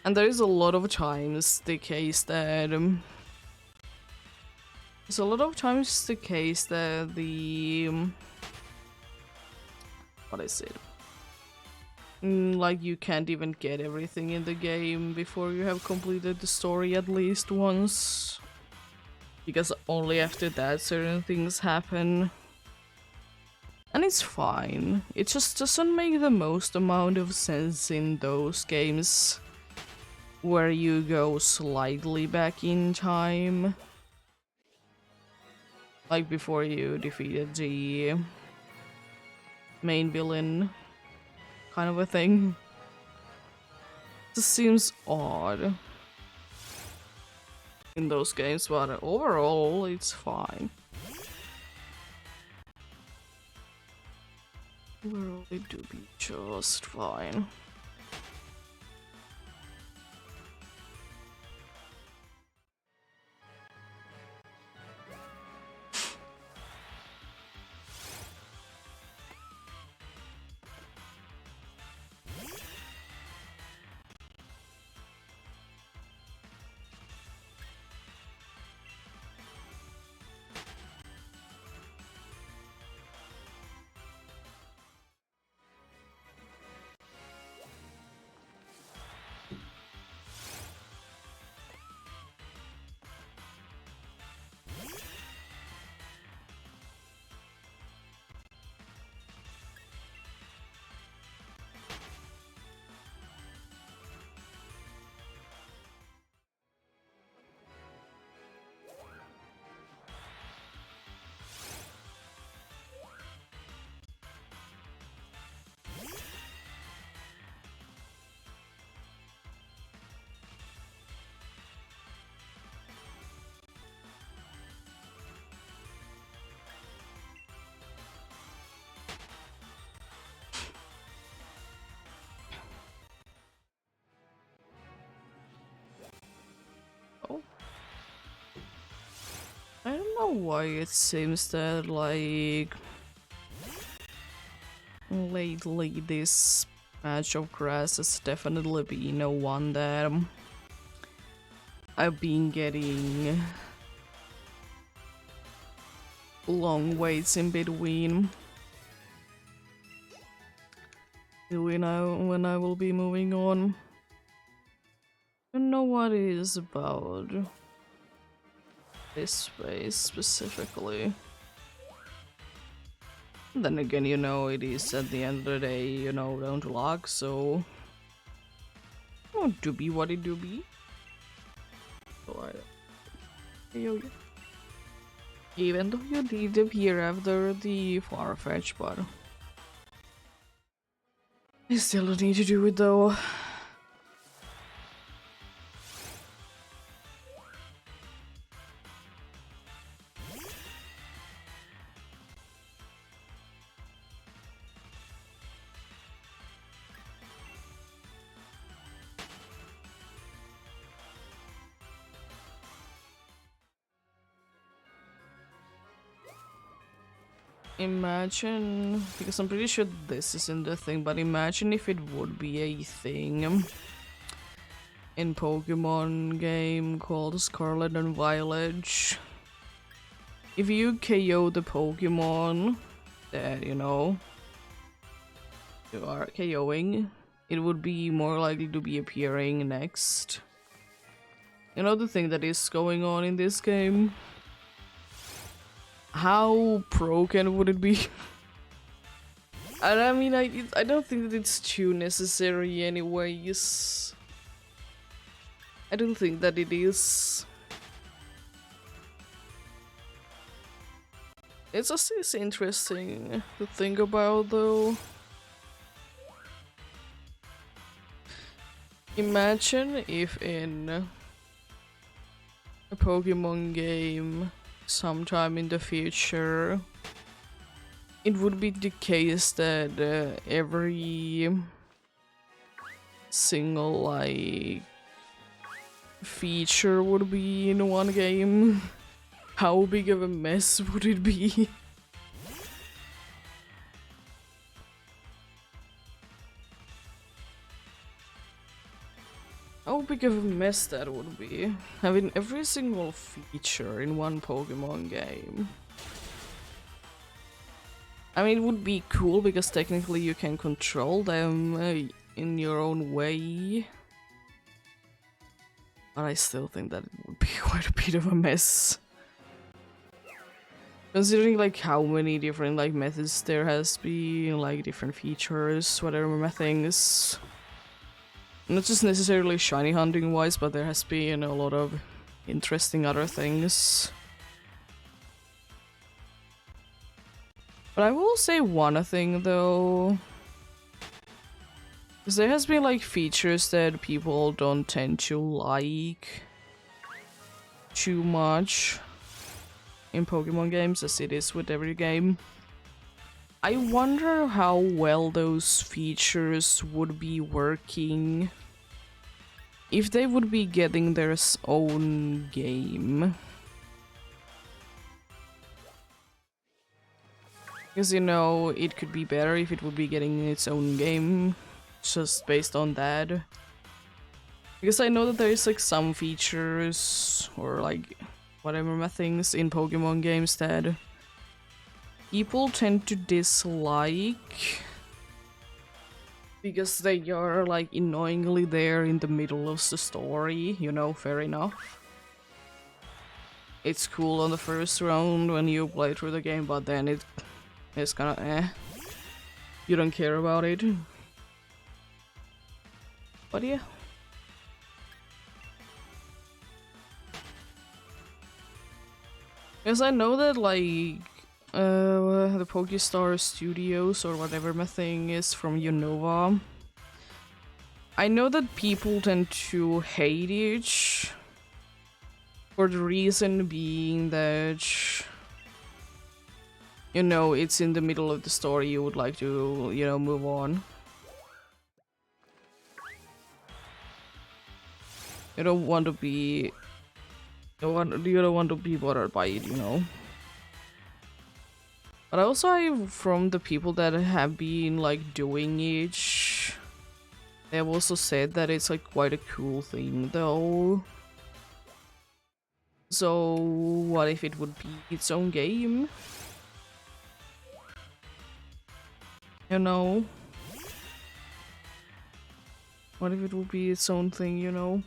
And there is a lot of times the case that what is it? Like you can't even get everything in the game before you have completed the story at least once. Because only after that certain things happen. And it's fine. It just doesn't make the most amount of sense in those games where you go slightly back in time. Like before you defeated the main villain, kind of a thing. This seems odd in those games, but overall it's fine. Overall it do be just fine. know. I don't know why it seems that, like, lately this patch of grass has definitely been the one that I've been getting long waits in between. When I will be moving on. I don't know what it is about this space specifically. Then again, you know, it is at the end of the day, you know, down to luck, so oh, do be what it do be. So even though you did appear after the Farfetch, but I still don't need to do it though. Imagine, because I'm pretty sure this isn't a thing, but imagine if it would be a thing in Pokemon game called Scarlet and Violet. If you KO the Pokemon that, you know, you are KOing, it would be more likely to be appearing next. You know the thing that is going on in this game? How broken would it be? And I mean, I don't think that it's too necessary anyways. I don't think that it is. It's interesting to think about though. Imagine if in a Pokemon game sometime in the future it would be the case that every single like feature would be in one game. How big of a mess would it be? How big of a mess that would be, having every single feature in one Pokemon game. I mean, it would be cool because technically you can control them in your own way. But I still think that it would be quite a bit of a mess. Considering like how many different like methods there has been, like different features, whatever things. Not just necessarily shiny hunting wise, but there has been a lot of interesting other things. But I will say one thing though, because there has been like features that people don't tend to like too much in Pokemon games, as it is with every game. I wonder how well those features would be working if they would be getting their own game. Because, you know, it could be better if it would be getting its own game, just based on that. Because I know that there is like some features, or like whatever things in Pokemon games that people tend to dislike because they are like annoyingly there in the middle of the story, you know, fair enough. It's cool on the first round when you play through the game, but then it's kinda you don't care about it. But yeah. Because I know that like the Pokestar Studios or whatever my thing is from Unova, I know that people tend to hate it for the reason being that, you know, it's in the middle of the story, you would like to, you know, move on. You don't want to be You don't want to be bothered by it, you know. But also, from the people that have been like doing it, they have also said that it's like quite a cool thing, though. So, what if it would be its own game? You know? What if it would be its own thing, you know?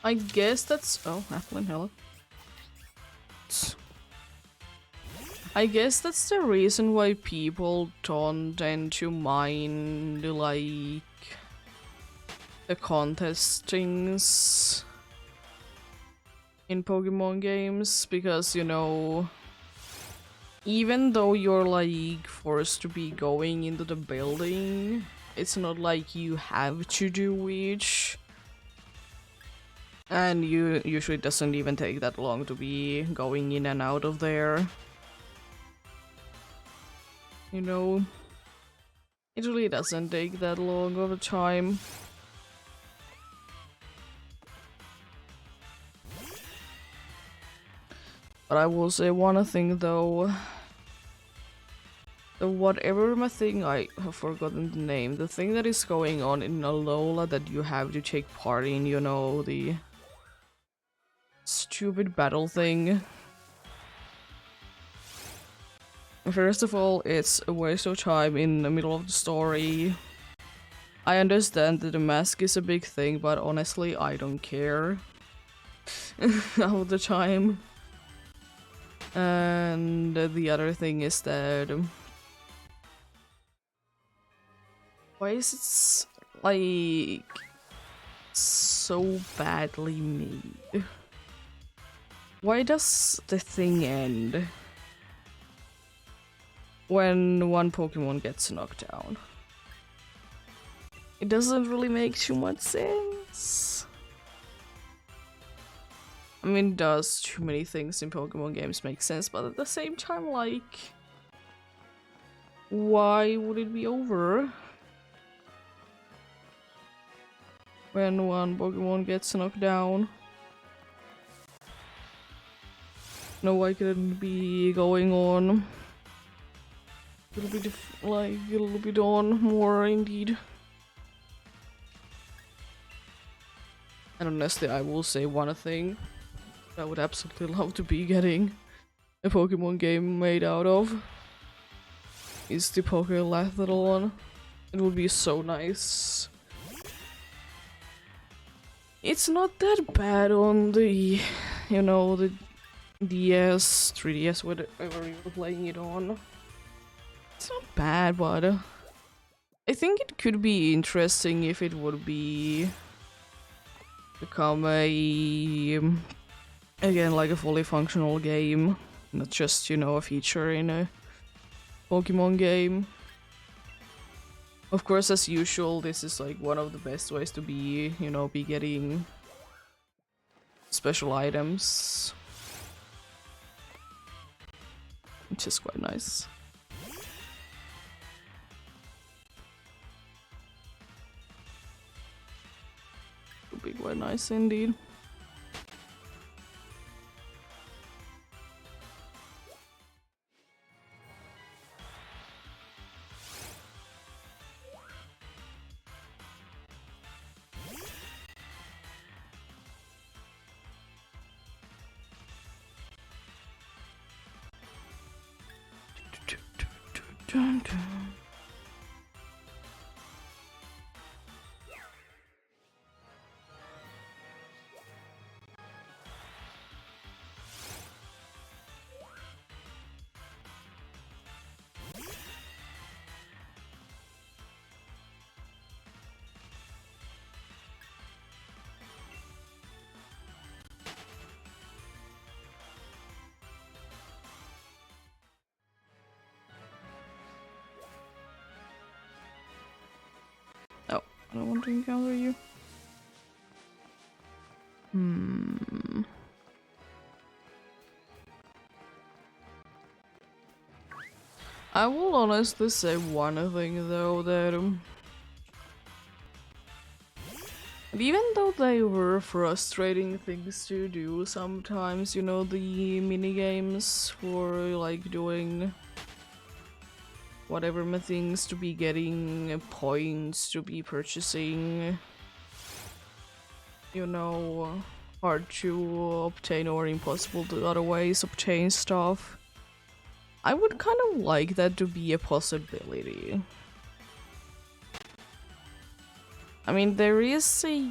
I guess that's— oh, Applin, hello. I guess that's the reason why people don't tend to mind, like, the contestings in Pokemon games, because, you know, even though you're, like, forced to be going into the building, it's not like you have to do it. And you usually doesn't even take that long to be going in and out of there. You know, it really doesn't take that long of a time. But I will say one thing though. The whatever my thing, I have forgotten the name. The thing that is going on in Alola that you have to take part in, you know, the stupid battle thing. First of all, it's a waste of time in the middle of the story. I understand that the mask is a big thing, but honestly, I don't care. All the time. And the other thing is that why is it like so badly made? Why does the thing end when one Pokemon gets knocked down? It doesn't really make too much sense. I mean, it does too many things in Pokemon games make sense, but at the same time, like, why would it be over when one Pokemon gets knocked down? No, why couldn't it be going on a little bit, like, a little bit on more, indeed. And honestly, I will say one thing I would absolutely love to be getting a Pokemon game made out of is the Pokélathlon. It would be so nice. It's not that bad on the, you know, the DS, 3DS, whatever you're playing it on. It's not bad, but I think it could be interesting if it would become again, like a fully functional game, not just, you know, a feature in a Pokemon game. Of course, as usual, this is like one of the best ways to be, you know, be getting special items, which is quite nice. Would be quite nice indeed. Dun, dun. Oh, I don't want to encounter you. I will honestly say one thing though, that even though they were frustrating things to do sometimes, you know, the mini games for like doing whatever things, to be getting points, to be purchasing, you know, hard to obtain or impossible to other ways obtain stuff. I would kind of like that to be a possibility. I mean, there is a...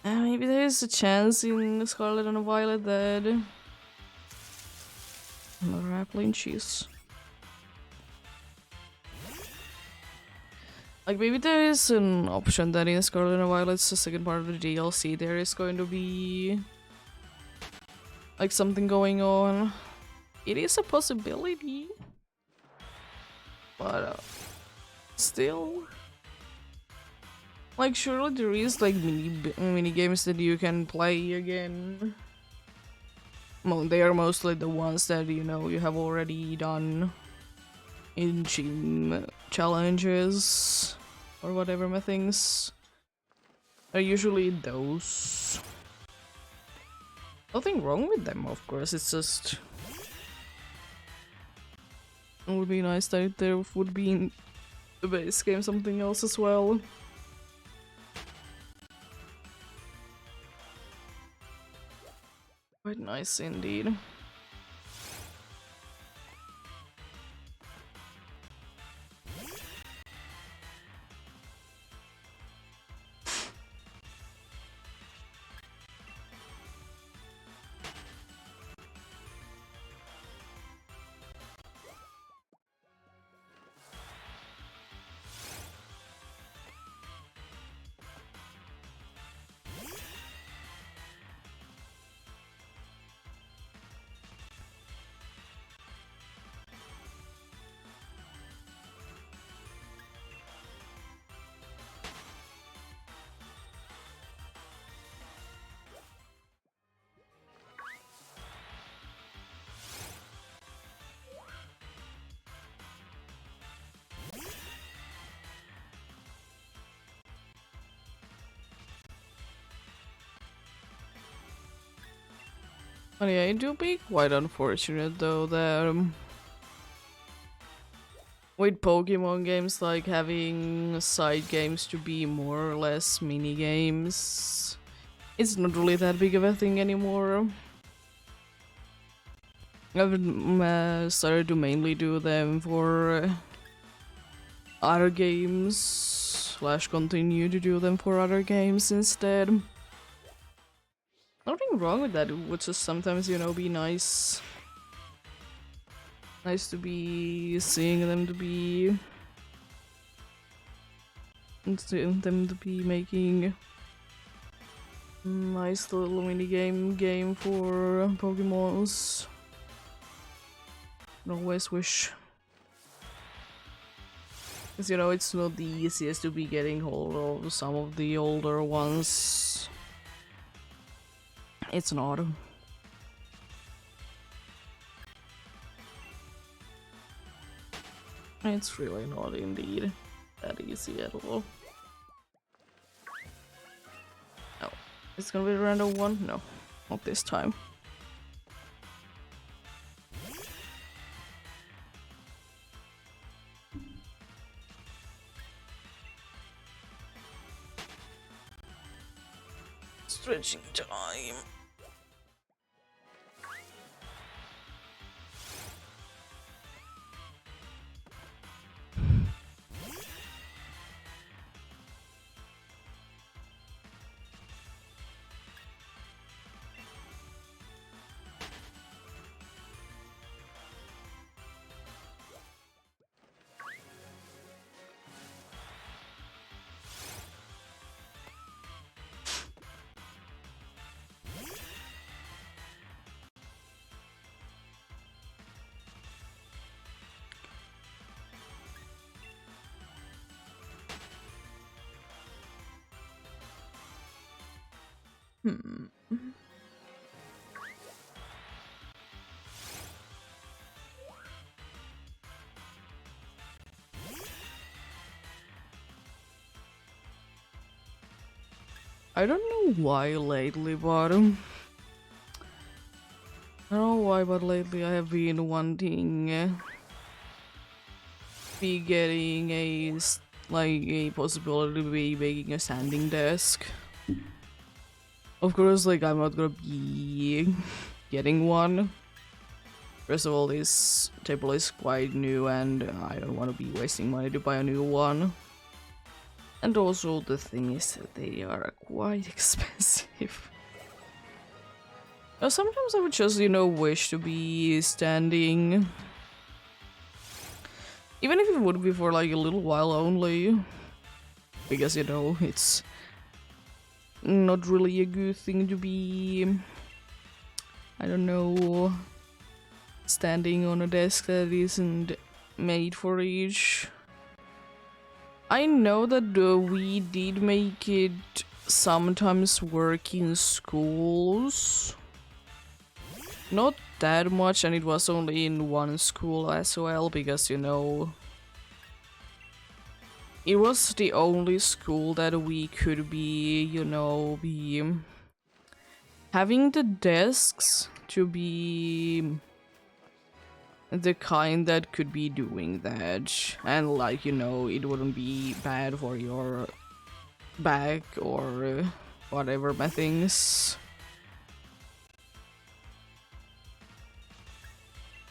maybe there is a chance in Scarlet and Violet that... Another apple and cheese. Like, maybe there is an option that in Scarlet and Violet's the second part of the DLC there is going to be... like, something going on. It is a possibility. But, still... like, surely there is, like, mini games that you can play again. Well, they are mostly the ones that, you know, you have already done in gym challenges or whatever my things. Are usually those. Nothing wrong with them, of course, it's just... it would be nice that there would be in the base game something else as well. Quite nice indeed. But yeah, it do be quite unfortunate though that with Pokemon games like having side games to be more or less mini games, it's not really that big of a thing anymore. I've started to mainly do them for other games, slash continue to do them for other games instead. Nothing wrong with that, it would just sometimes, you know, be nice. Nice to be seeing them to be... them to be making nice little mini game for Pokemons. I always wish. Because, you know, it's not the easiest to be getting hold of some of the older ones. It's not. It's really not indeed that easy at all. No. It's gonna be a random one? No. Not this time. Stretching time. Hmm. I don't know why lately, but I don't know why, but lately I have been wanting be getting like a possibility to be making a standing desk. Of course, like I'm not gonna be getting one. First of all, this table is quite new and I don't want to be wasting money to buy a new one. And also the thing is that they are quite expensive. Now, sometimes I would just, you know, wish to be standing. Even if it would be for like a little while only. Because, you know, it's not really a good thing to be, I don't know, standing on a desk that isn't made for each. I know that we did make it sometimes work in schools. Not that much, and it was only in one school as well, because, you know, it was the only school that we could be, you know, be having the desks to be the kind that could be doing that, and like, you know, it wouldn't be bad for your back or whatever my things.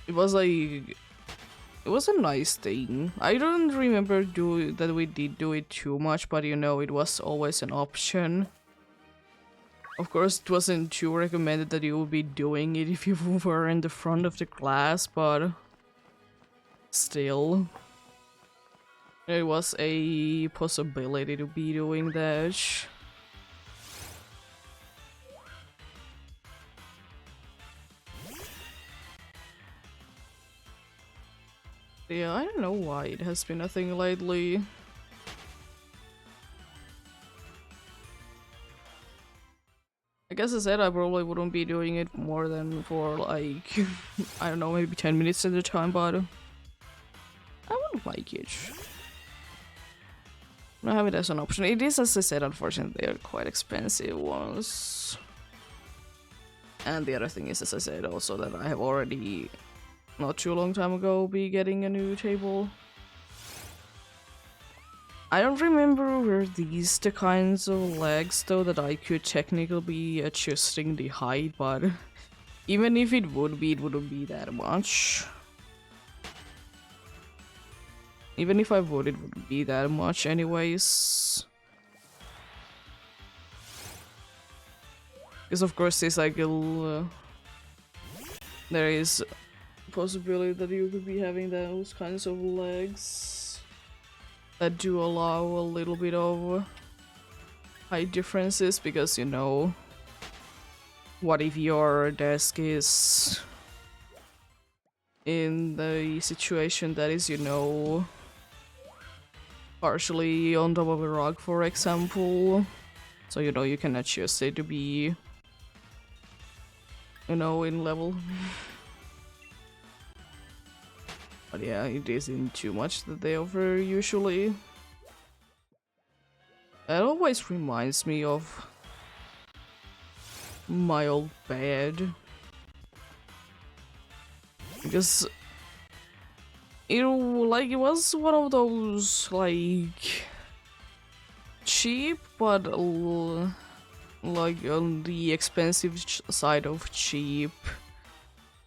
It was like, it was a nice thing. I don't remember that we did do it too much, but you know, it was always an option. Of course, it wasn't too recommended that you would be doing it if you were in the front of the class, but still, it was a possibility to be doing that. Yeah, I don't know why it has been a thing lately. I guess I said I probably wouldn't be doing it more than for like, I don't know, maybe 10 minutes at a time, but I wouldn't like it. I have it as an option. It is, as I said, unfortunately, they are quite expensive ones. And the other thing is, as I said, also that I have already, not too long time ago, be getting a new table. I don't remember were these the kinds of legs though that I could technically be adjusting the height, but even if it would be, it wouldn't be that much. Even if I would, it wouldn't be that much anyways. Because of course this cycle, there is a possibility that you could be having those kinds of legs that do allow a little bit of height differences, because, you know, what if your desk is in the situation that is, you know, partially on top of a rock, for example, so, you know, you can adjust it to be, you know, in level. But yeah, it isn't too much that they offer usually. That always reminds me of my old bed. Because it was one of those like cheap but like on the expensive side of cheap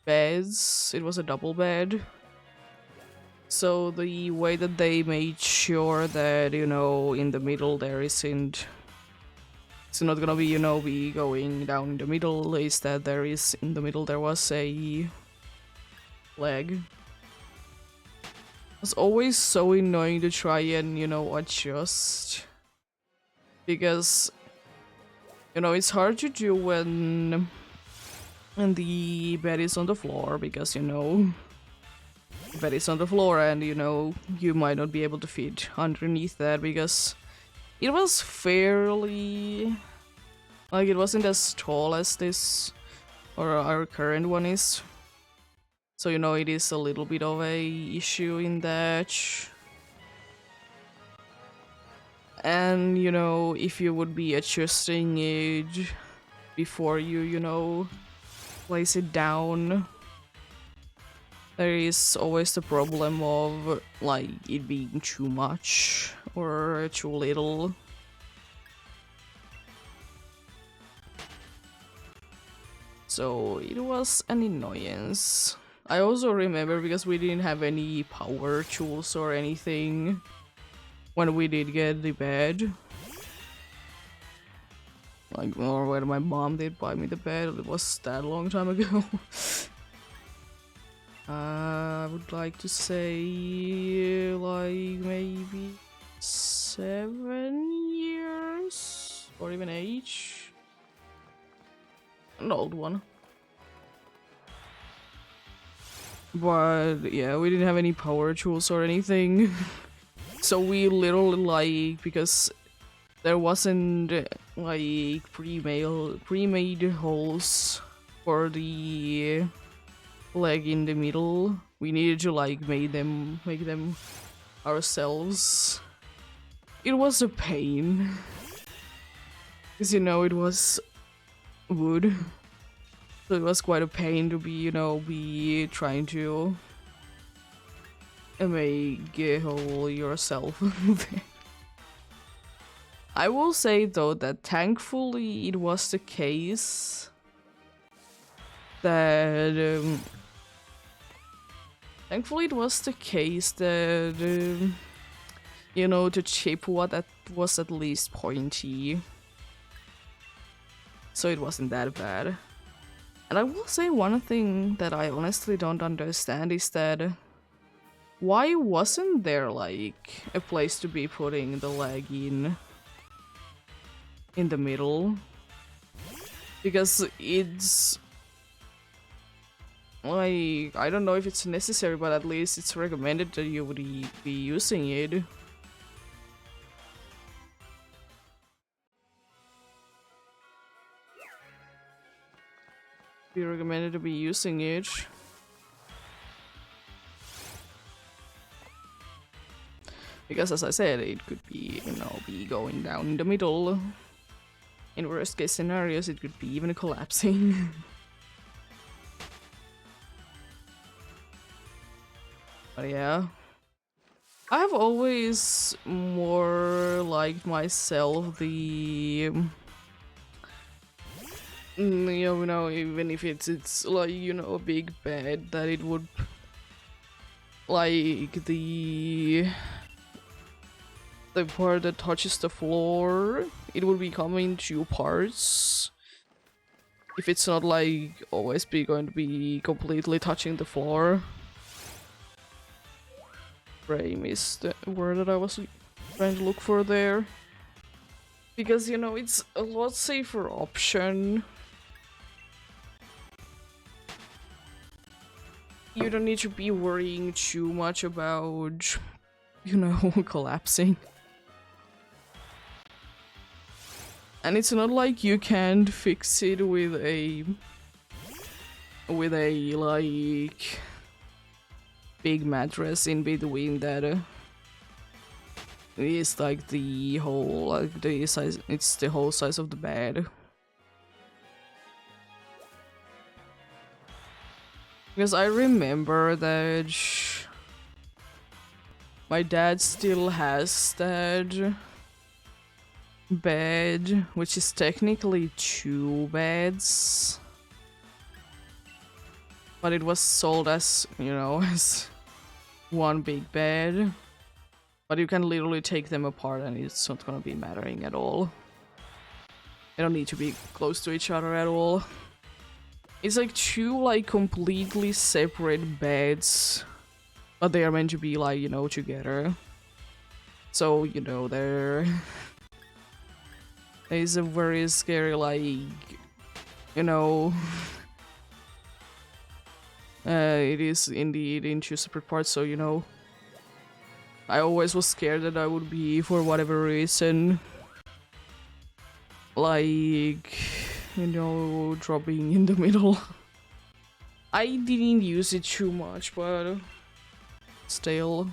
beds. It was a double bed. So the way that they made sure that, you know, in the middle there isn't, it's not gonna be, you know, be going down in the middle, is that there is, in the middle there was a leg. It was always so annoying to try and, you know, adjust. Because, you know, it's hard to do when the bed is on the floor, because, you know, bed is on the floor and, you know, you might not be able to fit underneath that, because it was fairly, like, it wasn't as tall as this or our current one is, so, you know, it is a little bit of a issue in that. And, you know, if you would be adjusting it before you know, place it down, there is always the problem of, like, it being too much or too little. So it was an annoyance. I also remember because we didn't have any power tools or anything when we did get the bed. Like, or when my mom did buy me the bed, it was that long time ago. I would like to say, like, maybe 7 years? Or even 8? An old one. But yeah, we didn't have any power tools or anything. So we literally, like, because there wasn't like pre-made holes for the leg in the middle, we needed to like make them ourselves. It was a pain because, you know, it was wood, so it was quite a pain to be, you know, be trying to make a hole yourself. I will say though that thankfully it was the case that you know, the chip that was at least pointy, so it wasn't that bad. And I will say one thing that I honestly don't understand is that why wasn't there like a place to be putting the leg in the middle? Because it's like, I don't know if it's necessary, but at least it's recommended that you would be using it. Be recommended to be using it. Because as I said, it could be, you know, be going down in the middle. In worst case scenarios, it could be even collapsing. But yeah. I have always more liked myself the you know, even if it's like, you know, a big bed, that it would like the part that touches the floor, it would become in 2 parts. If it's not like always going to be completely touching the floor. Frame is the word that I was trying to look for there. Because, you know, it's a lot safer option. You don't need to be worrying too much about, you know, collapsing. And it's not like you can't fix it with a like big mattress in between that is like the whole, like the size, it's the whole size of the bed. Because I remember that my dad still has that bed, which is technically 2 beds, but it was sold as, you know, as one big bed. But you can literally take them apart and it's not gonna be mattering at all. They don't need to be close to each other at all. It's like 2 like completely separate beds, but they are meant to be like, you know, together. So, you know, there is a very scary, like, you know, it is indeed in 2 separate parts, so, you know, I always was scared that I would be, for whatever reason, like, you know, dropping in the middle. I didn't use it too much, but still.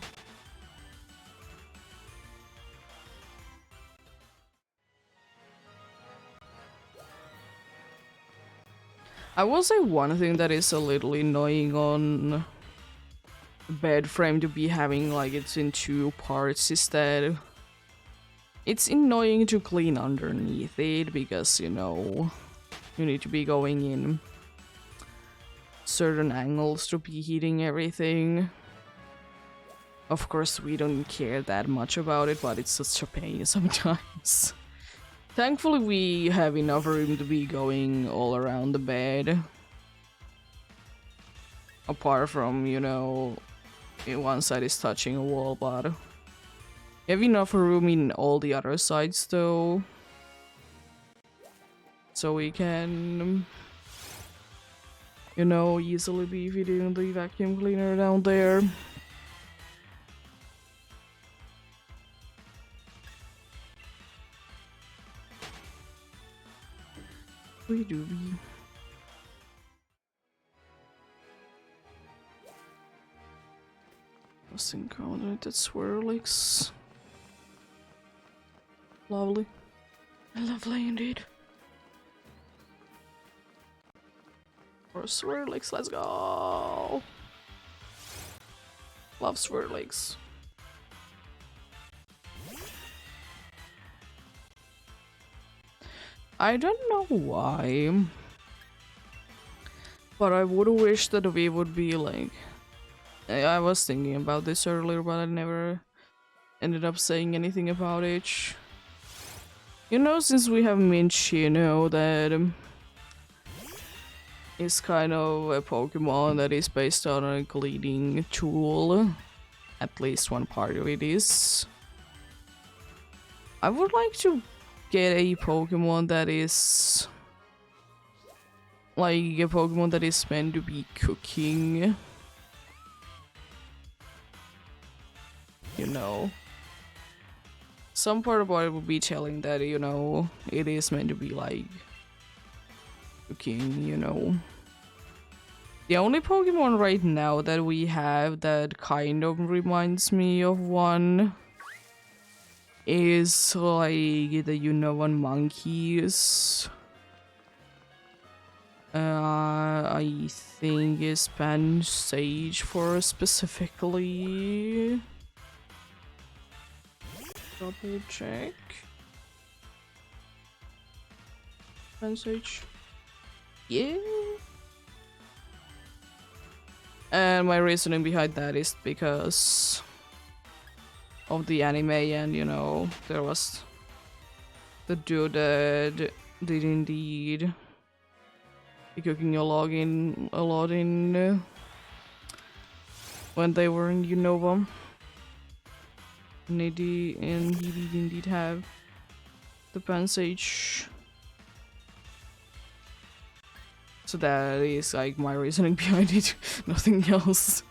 I will say one thing that is a little annoying on bed frame to be having like it's in two parts is that it's annoying to clean underneath it because, you know, you need to be going in certain angles to be heating everything. Of course, we don't care that much about it, but it's such a pain sometimes. Thankfully, we have enough room to be going all around the bed. Apart from, you know, one side is touching a wall, but we have enough room in all the other sides though. So we can, you know, easily be fitting the vacuum cleaner down there. We do be. Just encountered that swirlix. Lovely. Lovely indeed. For swirlix, let's go! Love swirlix. I don't know why, but I would wish that we would be like... I was thinking about this earlier, but I never ended up saying anything about it. You know, since we have Minch, you know, that is kind of a Pokemon that is based on a cleaning tool. At least one part of it is. I would like to get a Pokemon that is like a Pokemon that is meant to be cooking. You know, some part about it would be telling that, you know, it is meant to be like cooking, you know. The only Pokemon right now that we have that kind of reminds me of one is like the Unovan monkeys. I think is Pansage for specifically. Double check. Pansage. Yeah. And my reasoning behind that is because of the anime, and you know, there was the dude that did indeed be cooking a lot in when they were in Unova. And he did indeed have the Pansage. So that is like my reasoning behind it, nothing else.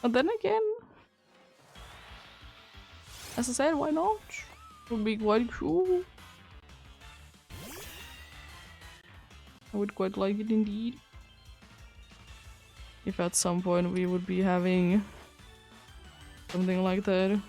But then again, as I said, why not? It would be quite cool. I would quite like it indeed. If at some point we would be having something like that.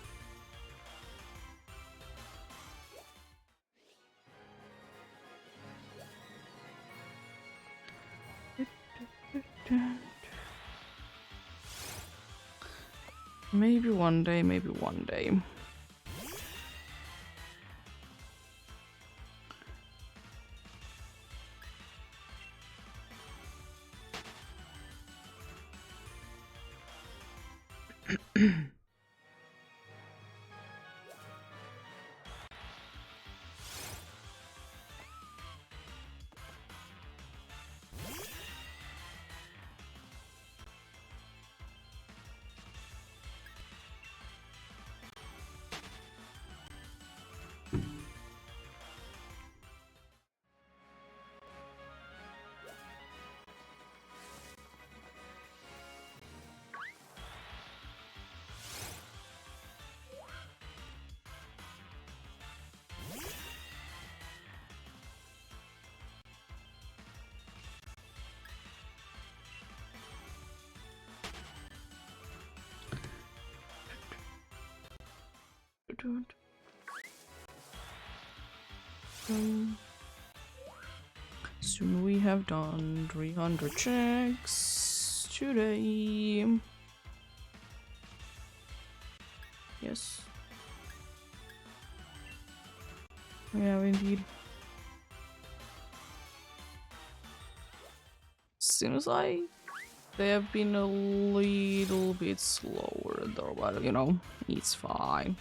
Maybe one day, maybe one day. soon we have done 300 checks today. Yes. We have indeed. Seems like they have been a little bit slower though, but you know, it's fine.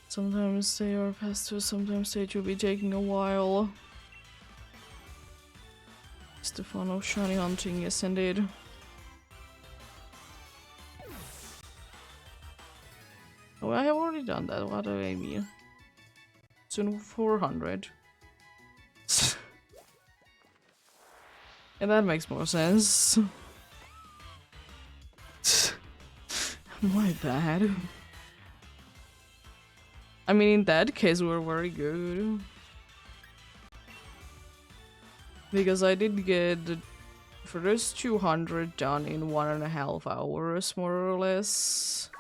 Sometimes they are faster, sometimes they will be taking a while. It's the fun of shiny hunting, yes indeed. Oh, I have already done that, what do I mean? Soon 400. And that makes more sense. My bad. I mean, in that case, we're very good. Because I did get the first 200 done in 1.5 hours, more or less.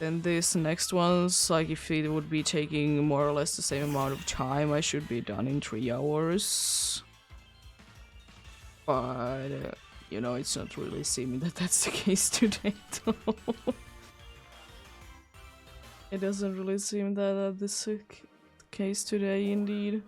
Then this next one's, like, if it would be taking more or less the same amount of time, I should be done in 3 hours. But, you know, it's not really seeming that that's the case today, though. It doesn't really seem that this is the case today, indeed.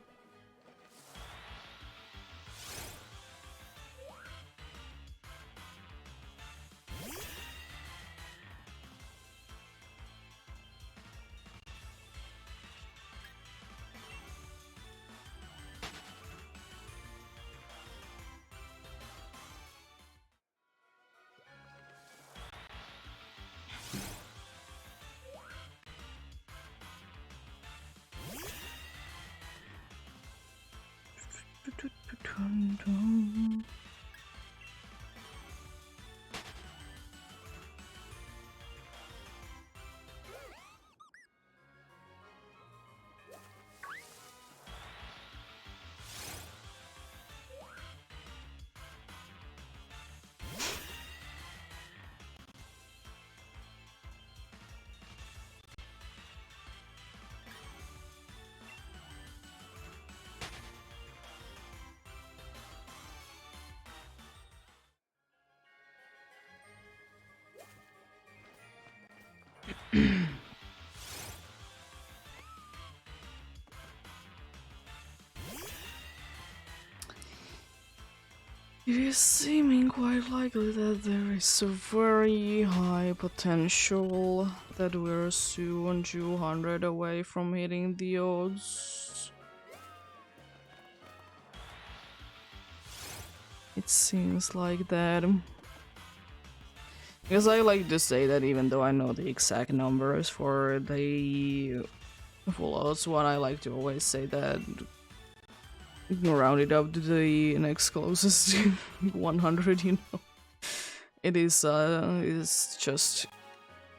It is seeming quite likely that there is a very high potential that we're soon 200 away from hitting the odds. It seems like that. Because I like to say that even though I know the exact numbers for the full odds one, I like to always say that round it up to the next closest 100, you know. It is just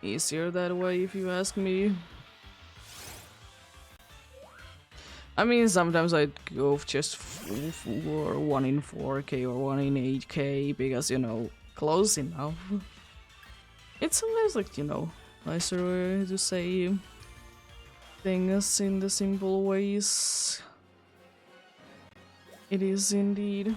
easier that way if you ask me. I mean, sometimes I'd go just for 1 in 4k or 1 in 8k because, you know, close enough. It's sometimes like, you know, nicer to say things in the simple ways. It is indeed.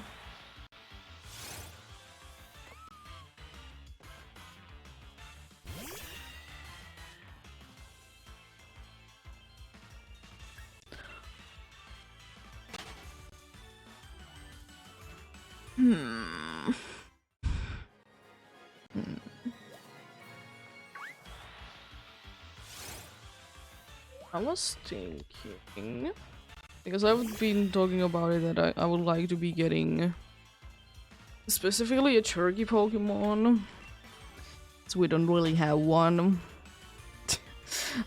I was thinking, because I've been talking about it, that I would like to be getting specifically a turkey Pokemon. So we don't really have one.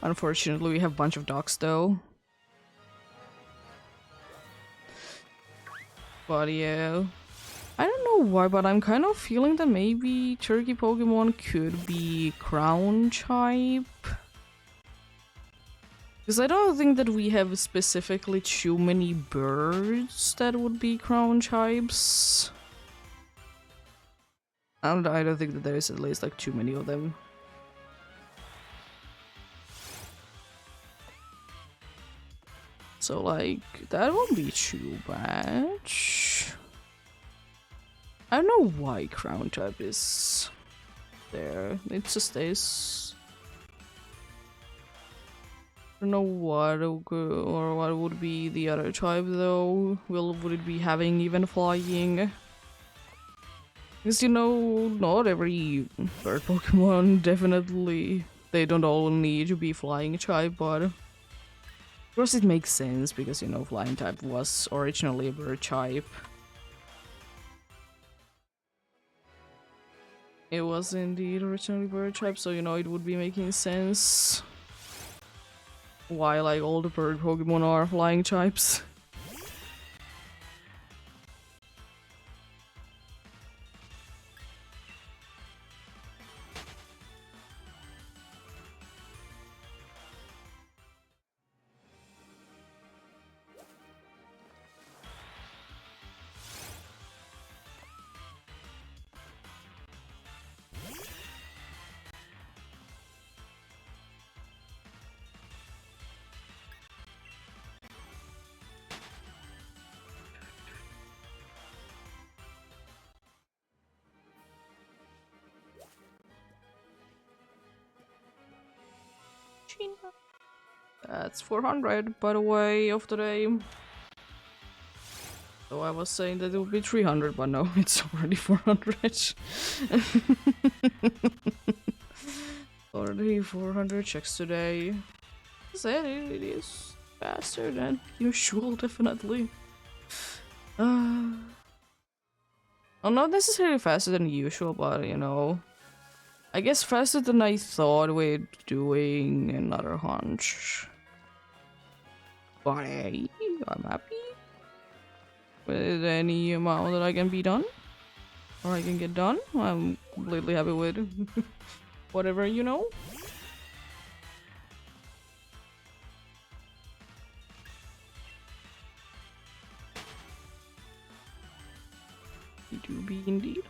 Unfortunately, we have a bunch of ducks though. But yeah, I don't know why, but I'm kind of feeling that maybe turkey Pokemon could be ground type. Because I don't think that we have specifically too many birds that would be ground types. And I don't think that there is at least like too many of them. So, like, that won't be too bad. I don't know why Crown type is there. It just is. I don't know what or what would be the other type though. Would it be having even flying? Because you know, not every bird Pokemon definitely they don't all need to be flying type, but of course it makes sense because you know flying type was originally a bird type. It was indeed originally bird type, so you know it would be making sense why like all the bird Pokemon are flying types. That's 400 by the way of the day. So I was saying that it would be 300, but no, it's already 400. Already 400 checks today. Said it is faster than usual, definitely. Well, not necessarily faster than usual, but you know, I guess faster than I thought with doing another hunch. But hey, I'm happy with any amount that I can be done, or I can get done. I'm completely happy with whatever, you know. You do be indeed.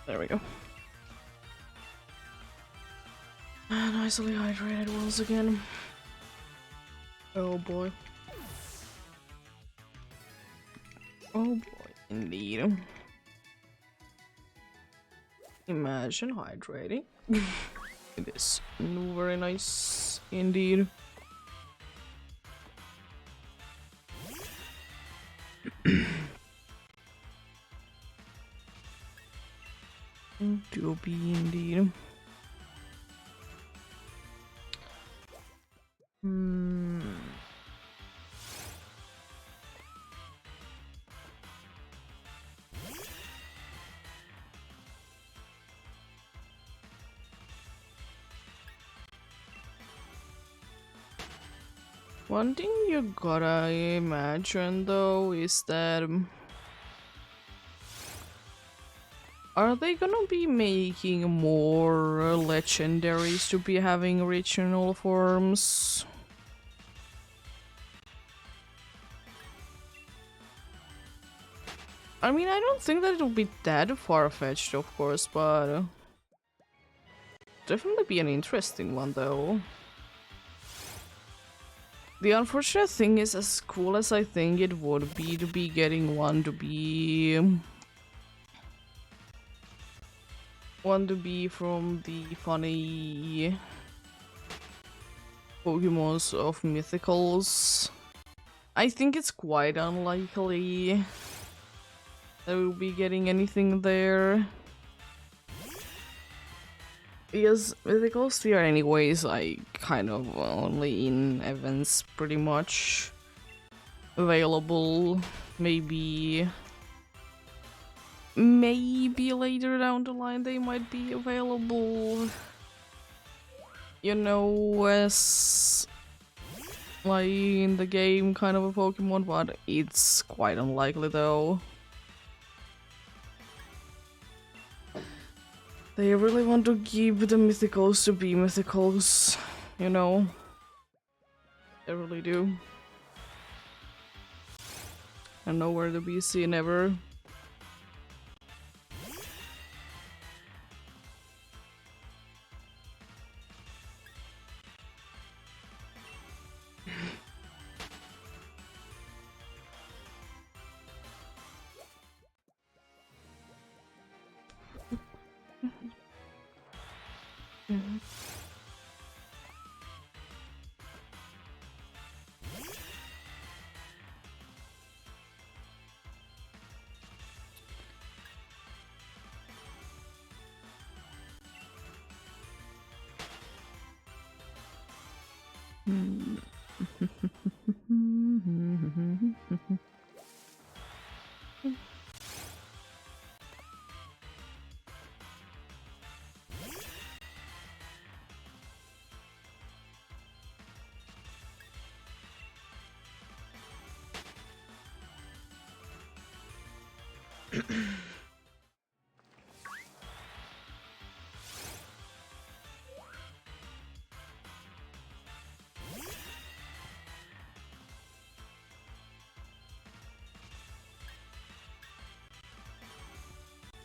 There we go. Nicely hydrated once again. Oh boy. Oh boy, indeed. Imagine hydrating. It is very nice indeed. Do be indeed. One thing you gotta imagine though is that are they gonna be making more legendaries to be having original forms? I mean, I don't think that it'll be that far-fetched, of course, but definitely be an interesting one though. The unfortunate thing is, as cool as I think it would be to be getting one to be from the funny Pokemons of mythicals. I think it's quite unlikely that we'll be getting anything there. Because mythicals they are anyways like kind of only in events pretty much available. Maybe later down the line they might be available, you know, as like in the game kind of a Pokemon, but it's quite unlikely though. They really want to keep the mythicals to be mythicals, you know? They really do. And nowhere to be seen ever.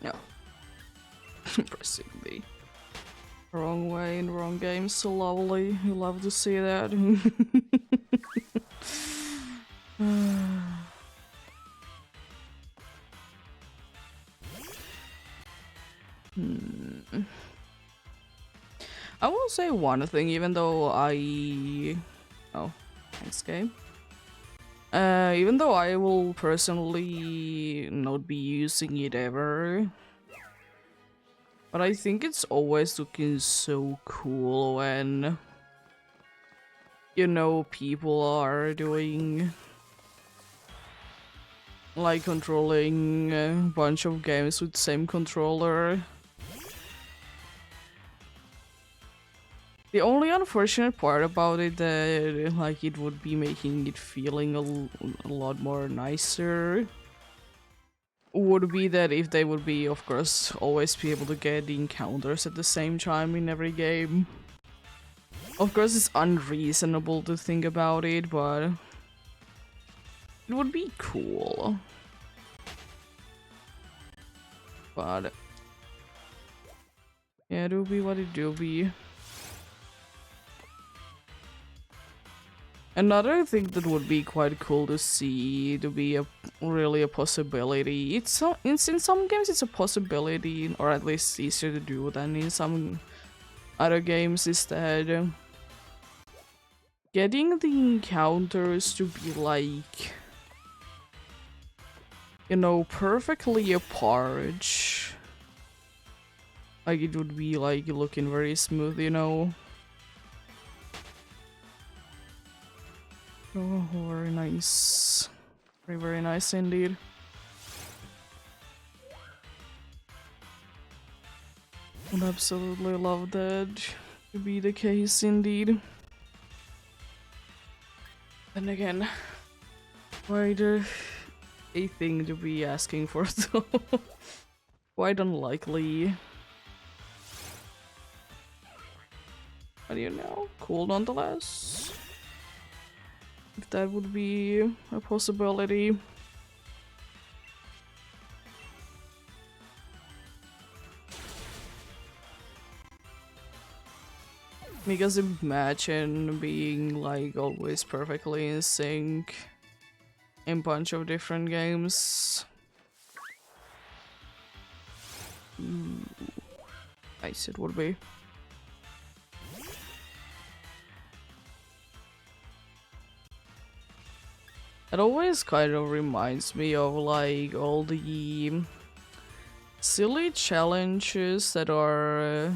No. Pressing the wrong way in the wrong game, so lovely. You love to see that. I will say one thing, even though oh, thanks game. Even though I will personally not be using it ever, but I think it's always looking so cool when, you know, people are doing like controlling a bunch of games with the same controller. The only unfortunate part about it that like it would be making it feeling a lot more nicer would be that if they would be, of course, always be able to get the encounters at the same time in every game. Of course, it's unreasonable to think about it, but it would be cool. But yeah, it will be what it do be. Another thing that would be quite cool to see, to be really a possibility. In some games it's a possibility, or at least easier to do than in some other games, is that getting the encounters to be like, you know, perfectly apart. Like it would be like looking very smooth, you know. Oh, very nice. Very, very nice indeed. Would absolutely love that to be the case indeed. Then again, quite a thing to be asking for though. Quite unlikely. But you know, cool nonetheless. If that would be a possibility. Because imagine being like always perfectly in sync in a bunch of different games. Nice it would be. It always kind of reminds me of like all the silly challenges that are,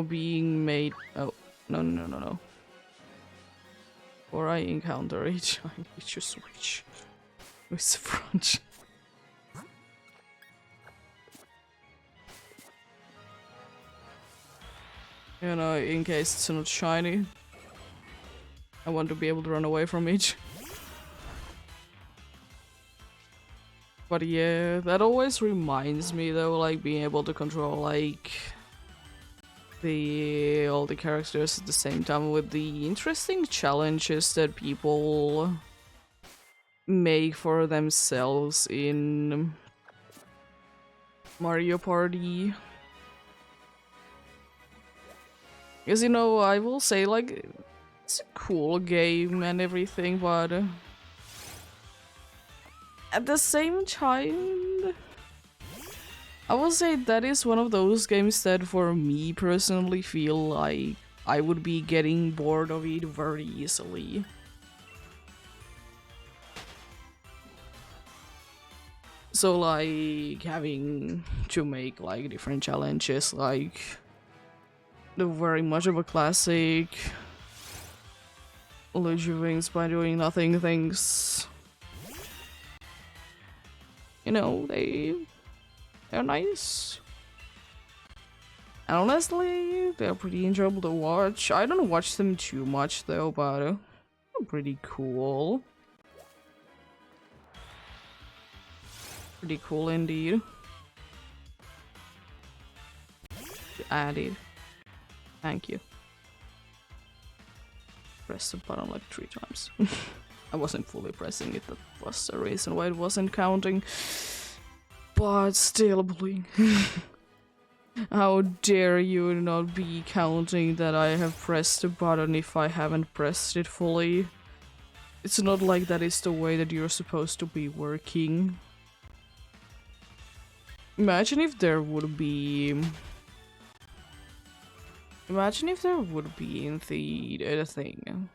being made. Oh, no. Or I encounter it, I need to switch with the front. In case it's not shiny. I want to be able to run away from it. But yeah, that always reminds me though, like being able to control like all the characters at the same time with the interesting challenges that people make for themselves in Mario Party. Because I will say like it's a cool game and everything, but at the same time, I will say that is one of those games that for me personally feel like I would be getting bored of it very easily. So like having to make like different challenges, like the very much of a classic Luigi wins by doing nothing things. They're nice. And honestly, they're pretty enjoyable to watch. I don't watch them too much though, but they're pretty cool. Pretty cool indeed. Added. Thank you. Press the button like 3 times. I wasn't fully pressing it, that was the reason why it wasn't counting. But still bullying. How dare you not be counting that I have pressed the button if I haven't pressed it fully? It's not like that is the way that you're supposed to be working. Imagine if there would be in the thing.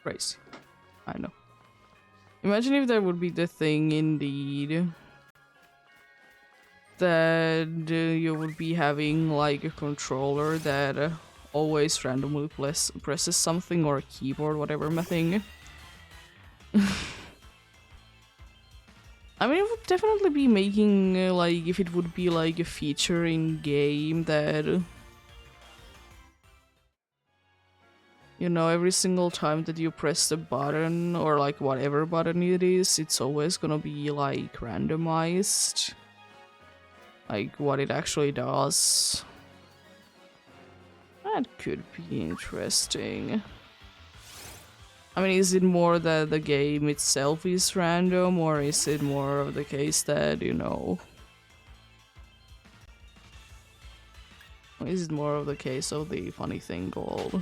Crazy. I know. Imagine if there would be the thing indeed that you would be having like a controller that always randomly presses something, or a keyboard, whatever my thing. I mean, it would definitely be making like if it would be like a feature in game that every single time that you press the button, or like whatever button it is, it's always gonna be like randomized. Like what it actually does. That could be interesting. I mean, is it more that the game itself is random, or is it more of the case that, is it more of the case of the funny thing called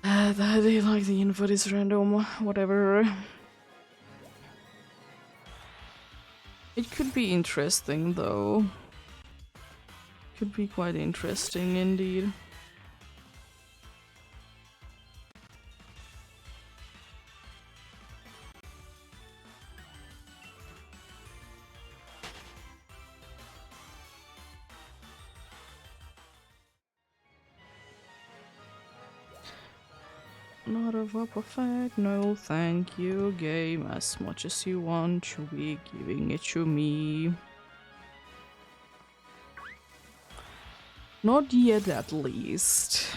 that they like the input is random, whatever. It could be interesting though. Could be quite interesting indeed. Not a perfect, no thank you game. As much as you want to be giving it to me. Not yet, at least.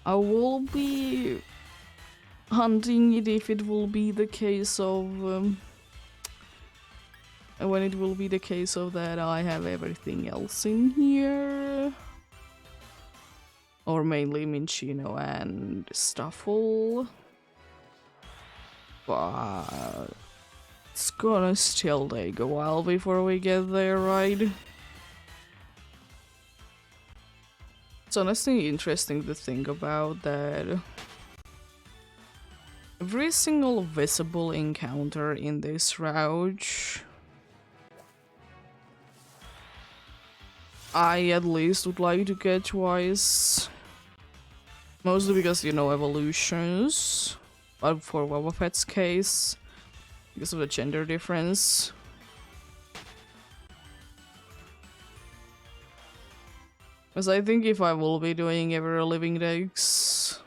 I will be hunting it if it will be the case of when it will be the case of that I have everything else in here. Or mainly Minchino and Stuffle. But it's gonna still take a while before we get there, right? It's honestly interesting to think about that every single visible encounter in this route I at least would like to get twice. Mostly because, you know, evolutions. But for Wobbuffet's case, because of the gender difference. Because I think if I will be doing ever living decks,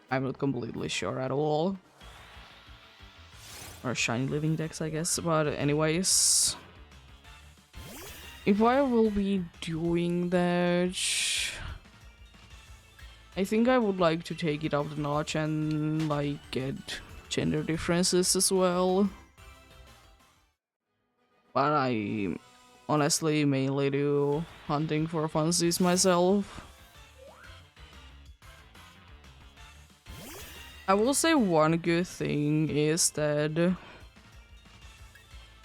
I'm not completely sure at all. Or shiny living decks, I guess. But anyways, if I will be doing that, I think I would like to take it up the notch and like get gender differences as well. But I honestly mainly do hunting for funsies myself. I will say one good thing is that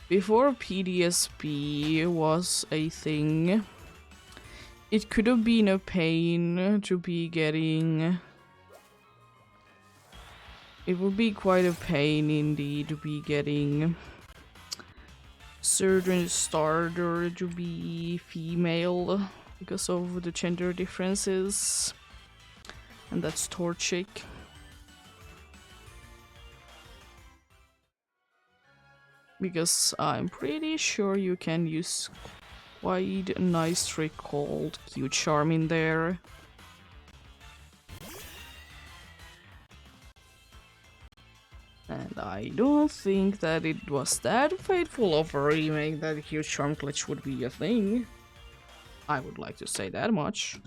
before PDSP was a thing, it could have been a pain to be getting. It would be quite a pain indeed to be getting certain starter to be female because of the gender differences. And that's Torchic. Because I'm pretty sure you can use quite a nice trick called Q-Charm in there. And I don't think that it was that fateful of a remake that Q-Charm glitch would be a thing. I would like to say that much.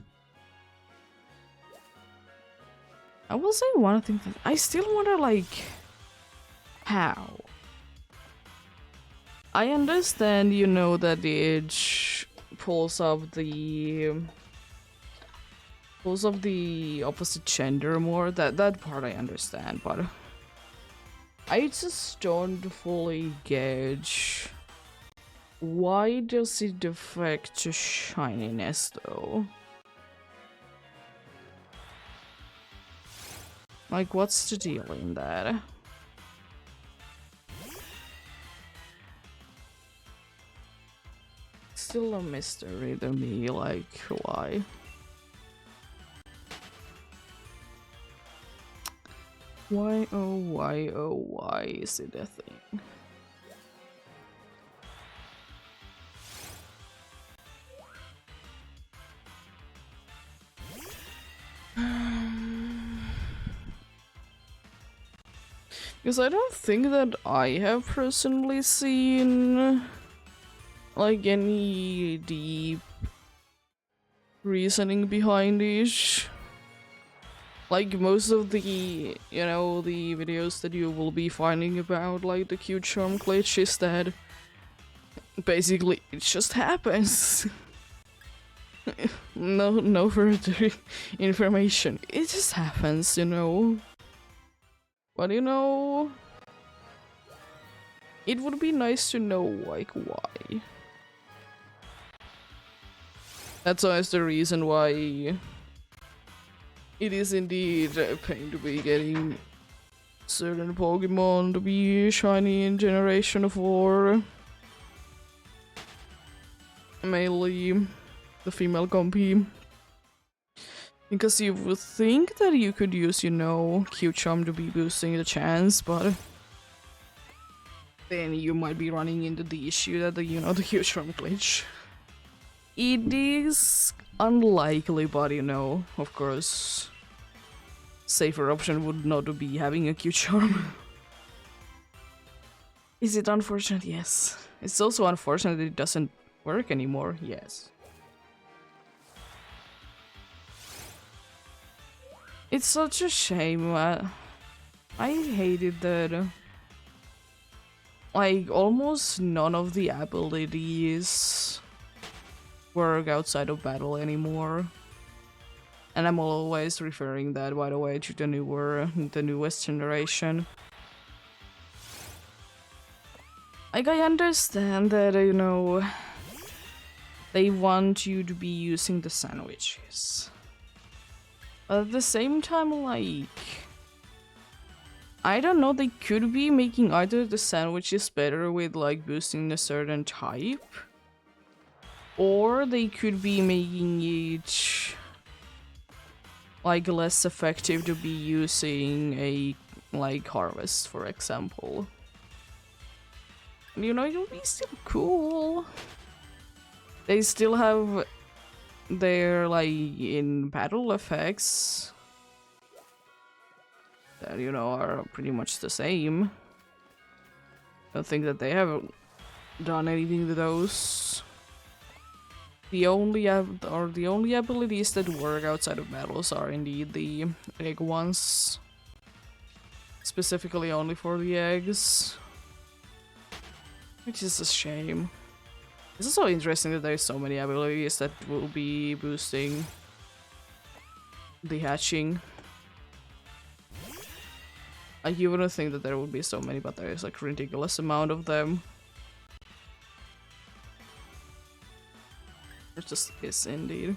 I will say one thing that I still wonder, like, how? I understand, you know, that the edge pulls up the opposite gender more. That part I understand, but I just don't fully gauge why does it affect shininess though? Like, what's the deal in that? Still a mystery to me, like, why? Why, oh, why is it a thing? Because I don't think that I have personally seen like any deep reasoning behind it. Like most of the, you know, the videos that you will be finding about like the cute charm glitch is that basically it just happens. No further information. It just happens, you know. But you know, it would be nice to know like why. That's always the reason why it is indeed a pain to be getting certain Pokemon to be shiny in Generation 4. Mainly the female compy. Because you would think that you could use, you know, Q-Charm to be boosting the chance, but then you might be running into the issue that the, you know, the Q-Charm glitch. It is unlikely, but you know, of course, safer option would not be having a Q-Charm. Is it unfortunate? Yes. It's also unfortunate that it doesn't work anymore. Yes. It's such a shame. I hated that. Like, almost none of the abilities work outside of battle anymore. And I'm always referring that, by the way, to the newest generation. Like, I understand that, you know, they want you to be using the sandwiches. But at the same time, like, I don't know, they could be making either the sandwiches better with, like, boosting a certain type, or they could be making it like less effective to be using a like harvest, for example. And you know, it'll be still cool. They still have their like in battle effects that, you know, are pretty much the same. I don't think that they have done anything to those. The only abilities that work outside of battles are indeed the egg ones. Specifically only for the eggs. Which is a shame. It's also interesting that there's so many abilities that will be boosting the hatching. Like, you wouldn't think that there would be so many, but there's like a ridiculous amount of them. It just is indeed.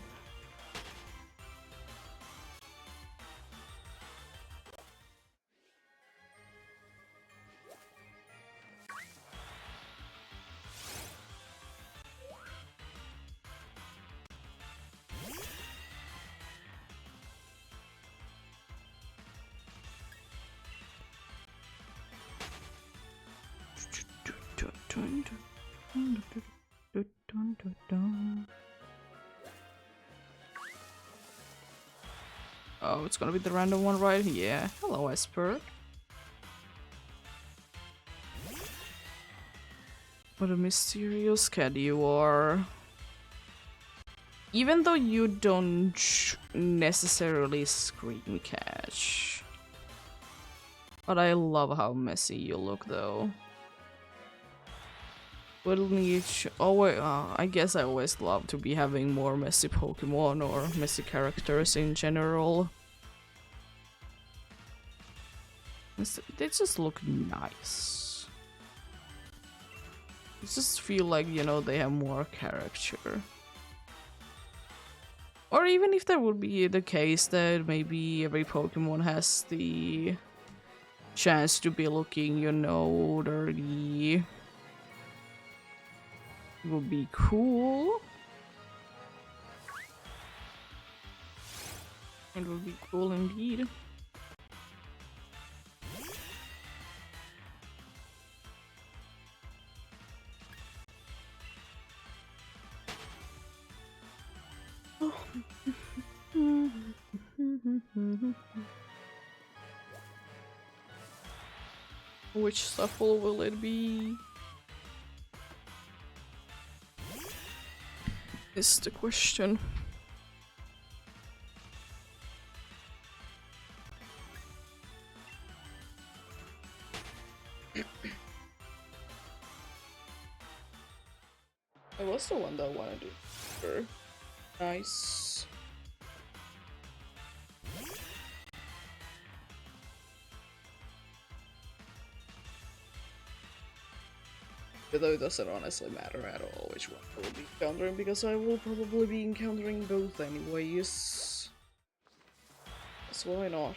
Oh, it's gonna be the random one, right? Yeah. Hello, Esper. What a mysterious cat you are. Even though you don't necessarily scream catch. But I love how messy you look, though. Will niche always, I guess I always love to be having more messy Pokemon or messy characters in general. They just look nice. I just feel like, you know, they have more character. Or even if that would be the case that maybe every Pokemon has the chance to be looking, you know, dirty. It would be cool. It would be cool indeed. Which shuffle will it be? Is the question. It was the one that I wanted to do. Nice. Though it doesn't honestly matter at all which one I will be encountering, because I will probably be encountering both anyways. So why not?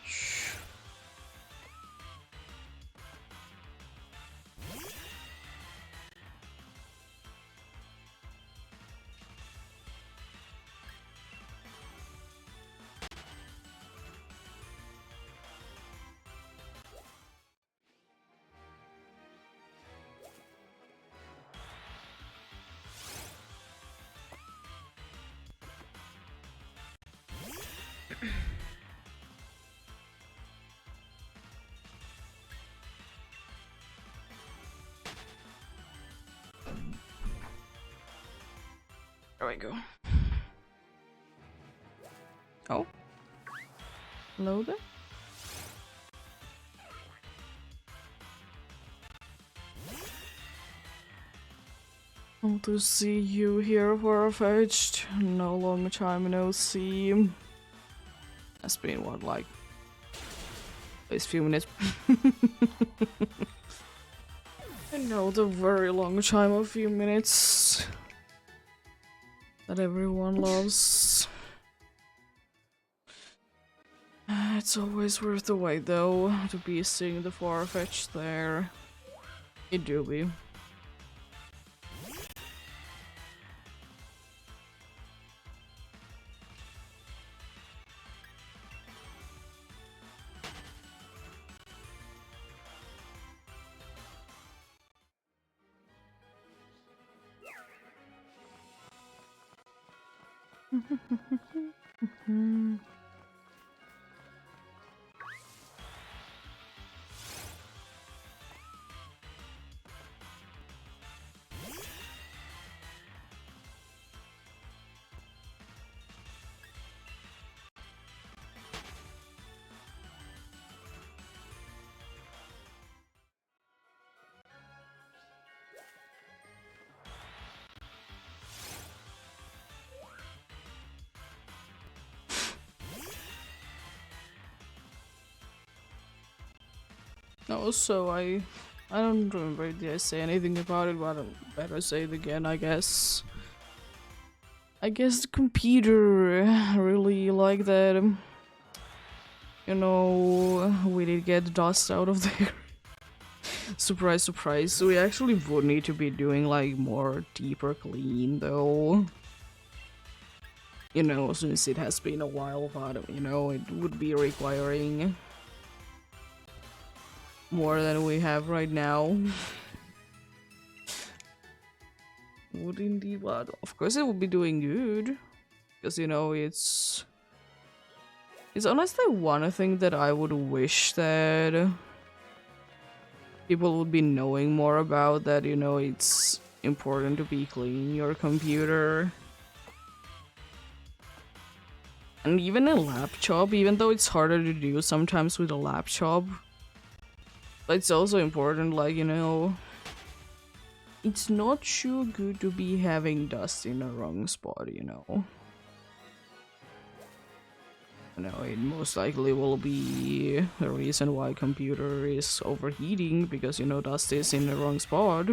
There we go. Oh. Hello there. Want to see you here for a fetched. No long time no see. It's been what, like at least a few minutes. I know, the very long time of few minutes that everyone loves. It's always worth the wait though, to be seeing the Farfetch'd there. It do be. Also, I don't remember did I say anything about it, but I better say it again, I guess. I guess the computer really like that. You know, we did get dust out of there. Surprise, surprise. So we actually would need to be doing like more deeper clean though. You know, since it has been a while, but you know, it would be requiring more than we have right now. Would indeed, but of course it would be doing good. Because, you know, it's honestly one thing that I would wish that people would be knowing more about, that, you know, it's important to be clean your computer. And even a laptop, even though it's harder to do sometimes with a laptop, but it's also important, like, you know, it's not too good to be having dust in the wrong spot, you know. You know, it most likely will be the reason why computer is overheating, because, you know, dust is in the wrong spot.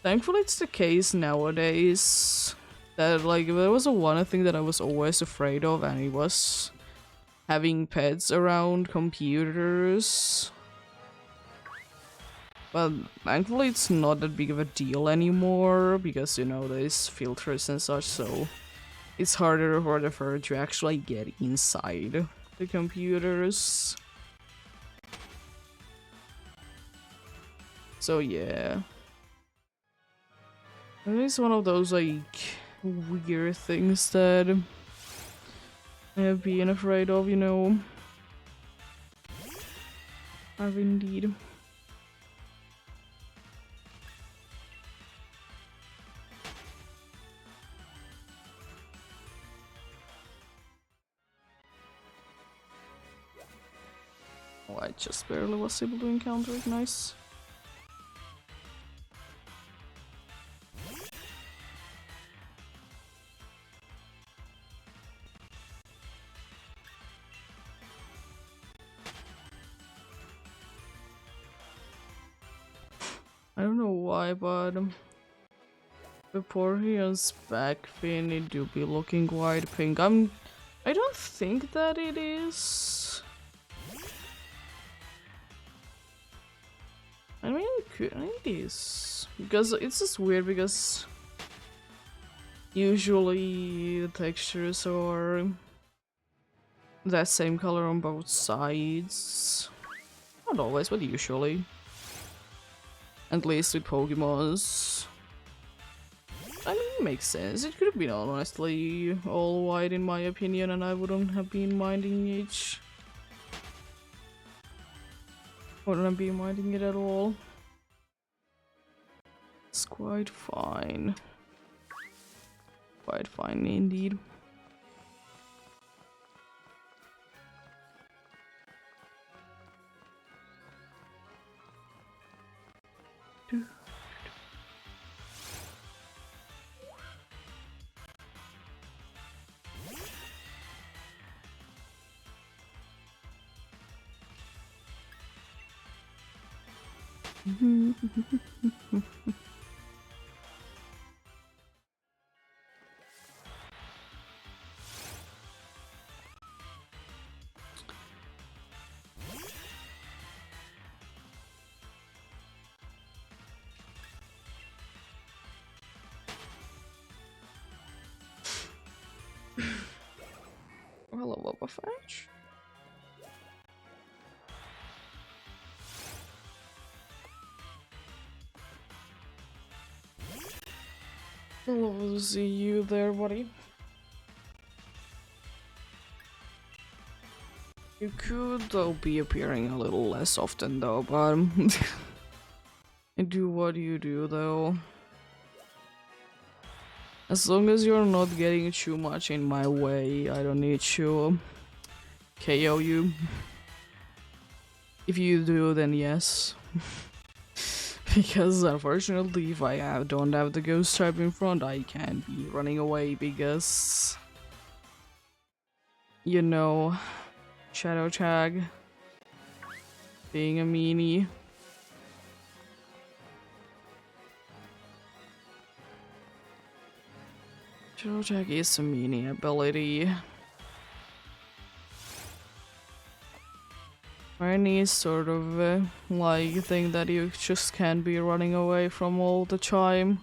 Thankfully it's the case nowadays that, like, there was one thing that I was always afraid of, and it was having pets around computers. But thankfully it's not that big of a deal anymore, because, you know, there's filters and such, so it's harder for the fur to actually get inside the computers. So yeah. And it's one of those, like, weird things that I have been afraid of, you know. I've indeed. Oh, I just barely was able to encounter it, nice. I don't know why, but Vaporeon's back fin, it do be looking quite pink. I don't think that it is. I mean, it is. Because it's just weird, because usually the textures are that same color on both sides. Not always, but usually. At least with Pokemons. I mean, it makes sense. It could have been honestly all white in my opinion, and I wouldn't have been minding it. Wouldn't have been minding it at all. It's quite fine. Quite fine indeed. Hello, Wobbuffetch. Love to see you there, buddy. You could, though, be appearing a little less often, though, but do what you do, though. As long as you're not getting too much in my way, I don't need to KO you. If you do, then yes. Because unfortunately, if I don't have the ghost type in front, I can't be running away because... You know, Shadow Tag being a meanie. Shadow Tag is a meanie ability. Or any sort of like thing that you just can't be running away from all the time.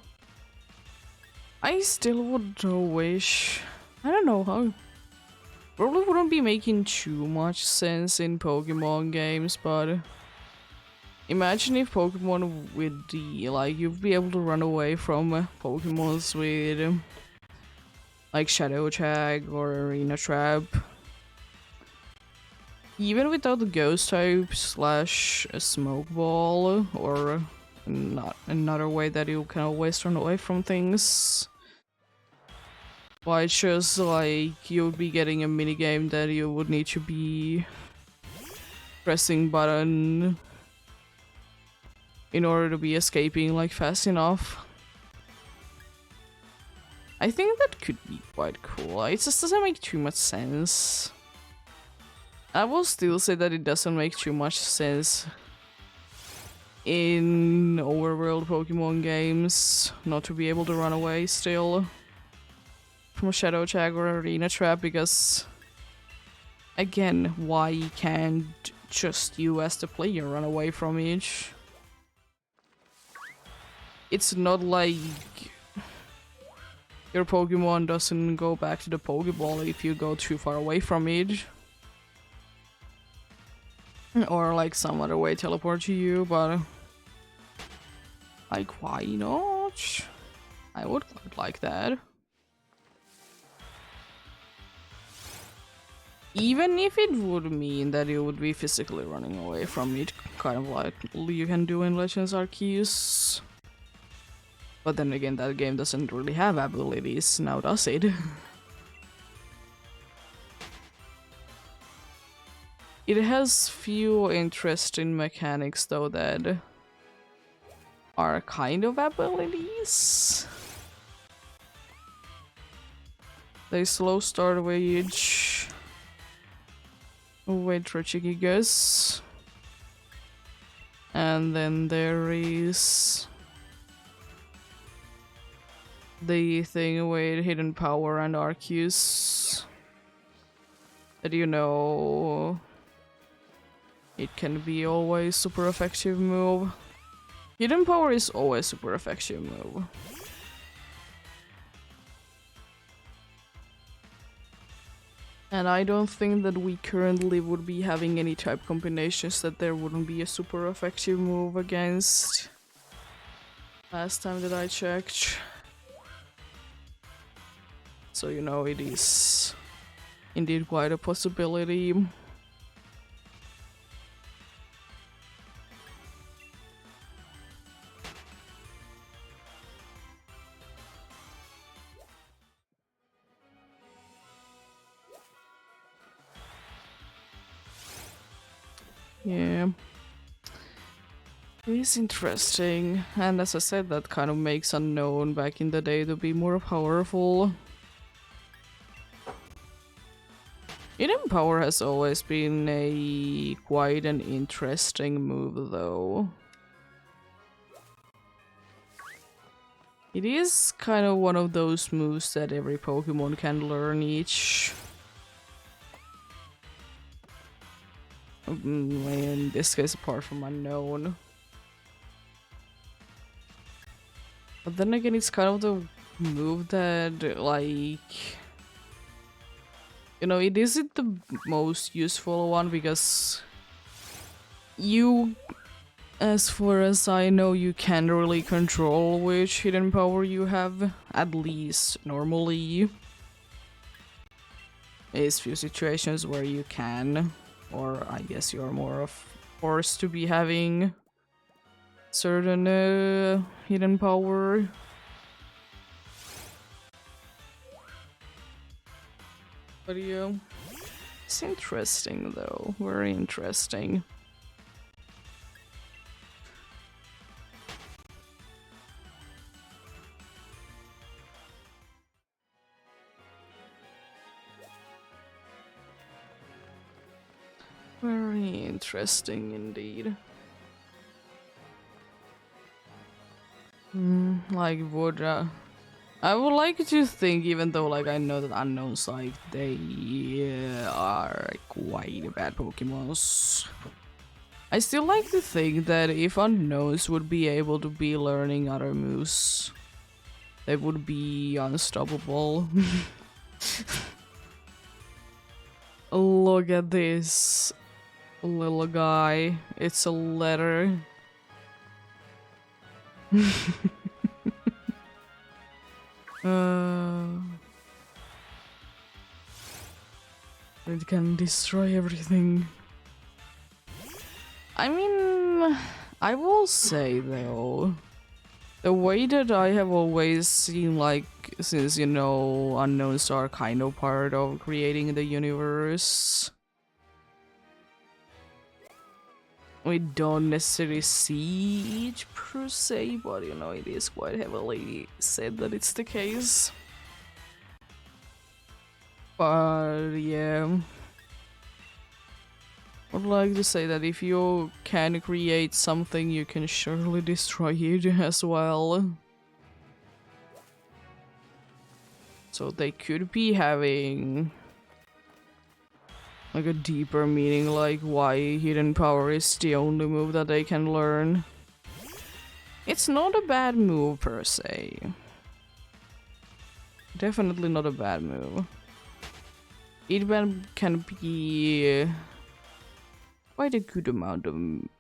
I still would wish... I don't know how... Probably wouldn't be making too much sense in Pokemon games, but... Imagine if Pokemon with the... Like, you'd be able to run away from Pokemons with... like Shadow Tag or Arena Trap. Even without the ghost type slash a smoke ball or not another way that you can always run away from things. Why just like you would be getting a minigame that you would need to be pressing button in order to be escaping like fast enough. I think that could be quite cool. It just doesn't make too much sense. I will still say that it doesn't make too much sense in overworld Pokemon games not to be able to run away still from a Shadow Tag or Arena Trap, because again, why can't just you as the player run away from each? It's not like your Pokemon doesn't go back to the Pokeball if you go too far away from it. Or like some other way teleport to you, but like why not? I would quite like that. Even if it would mean that you would be physically running away from it, kind of like you can do in Legends Arceus. But then again, that game doesn't really have abilities, now does it? It has few interesting mechanics though that are kind of abilities. They slow start wage. Wait for Cheeky Gus. And then there is the thing with Hidden Power and Arceus. That you know it can be always super effective move. Hidden Power is always super effective move. And I don't think that we currently would be having any type combinations that there wouldn't be a super effective move against. Last time that I checked. So you know it is indeed quite a possibility. Yeah. It is interesting, and as I said, that kind of makes Unknown back in the day to be more powerful. Hidden Power has always been a quite an interesting move though. It is kind of one of those moves that every Pokemon can learn each. In this case, apart from Unknown. But then again, it's kind of the move that, like... You know, it isn't the most useful one because you As far as I know, you can't really control which hidden power you have, at least normally. There's few situations where you can, or I guess you're more of forced to be having certain hidden power. But yeah, it's interesting though, very interesting. Very interesting indeed. Like I would like to think, even though like I know that unknowns like they are quite bad Pokemons. I still like to think that if unknowns would be able to be learning other moves, they would be unstoppable. Look at this little guy. It's a letter. It can destroy everything. I mean, I will say though, the way that I have always seen, like, since you know, unknowns are kind of part of creating the universe, we don't necessarily see it per se, but you know, it is quite heavily said that it's the case. But yeah, I'd like to say that if you can create something, you can surely destroy it as well. So they could be having like a deeper meaning, like why hidden power is the only move that they can learn. It's not a bad move per se. Definitely not a bad move. It can be quite a good amount of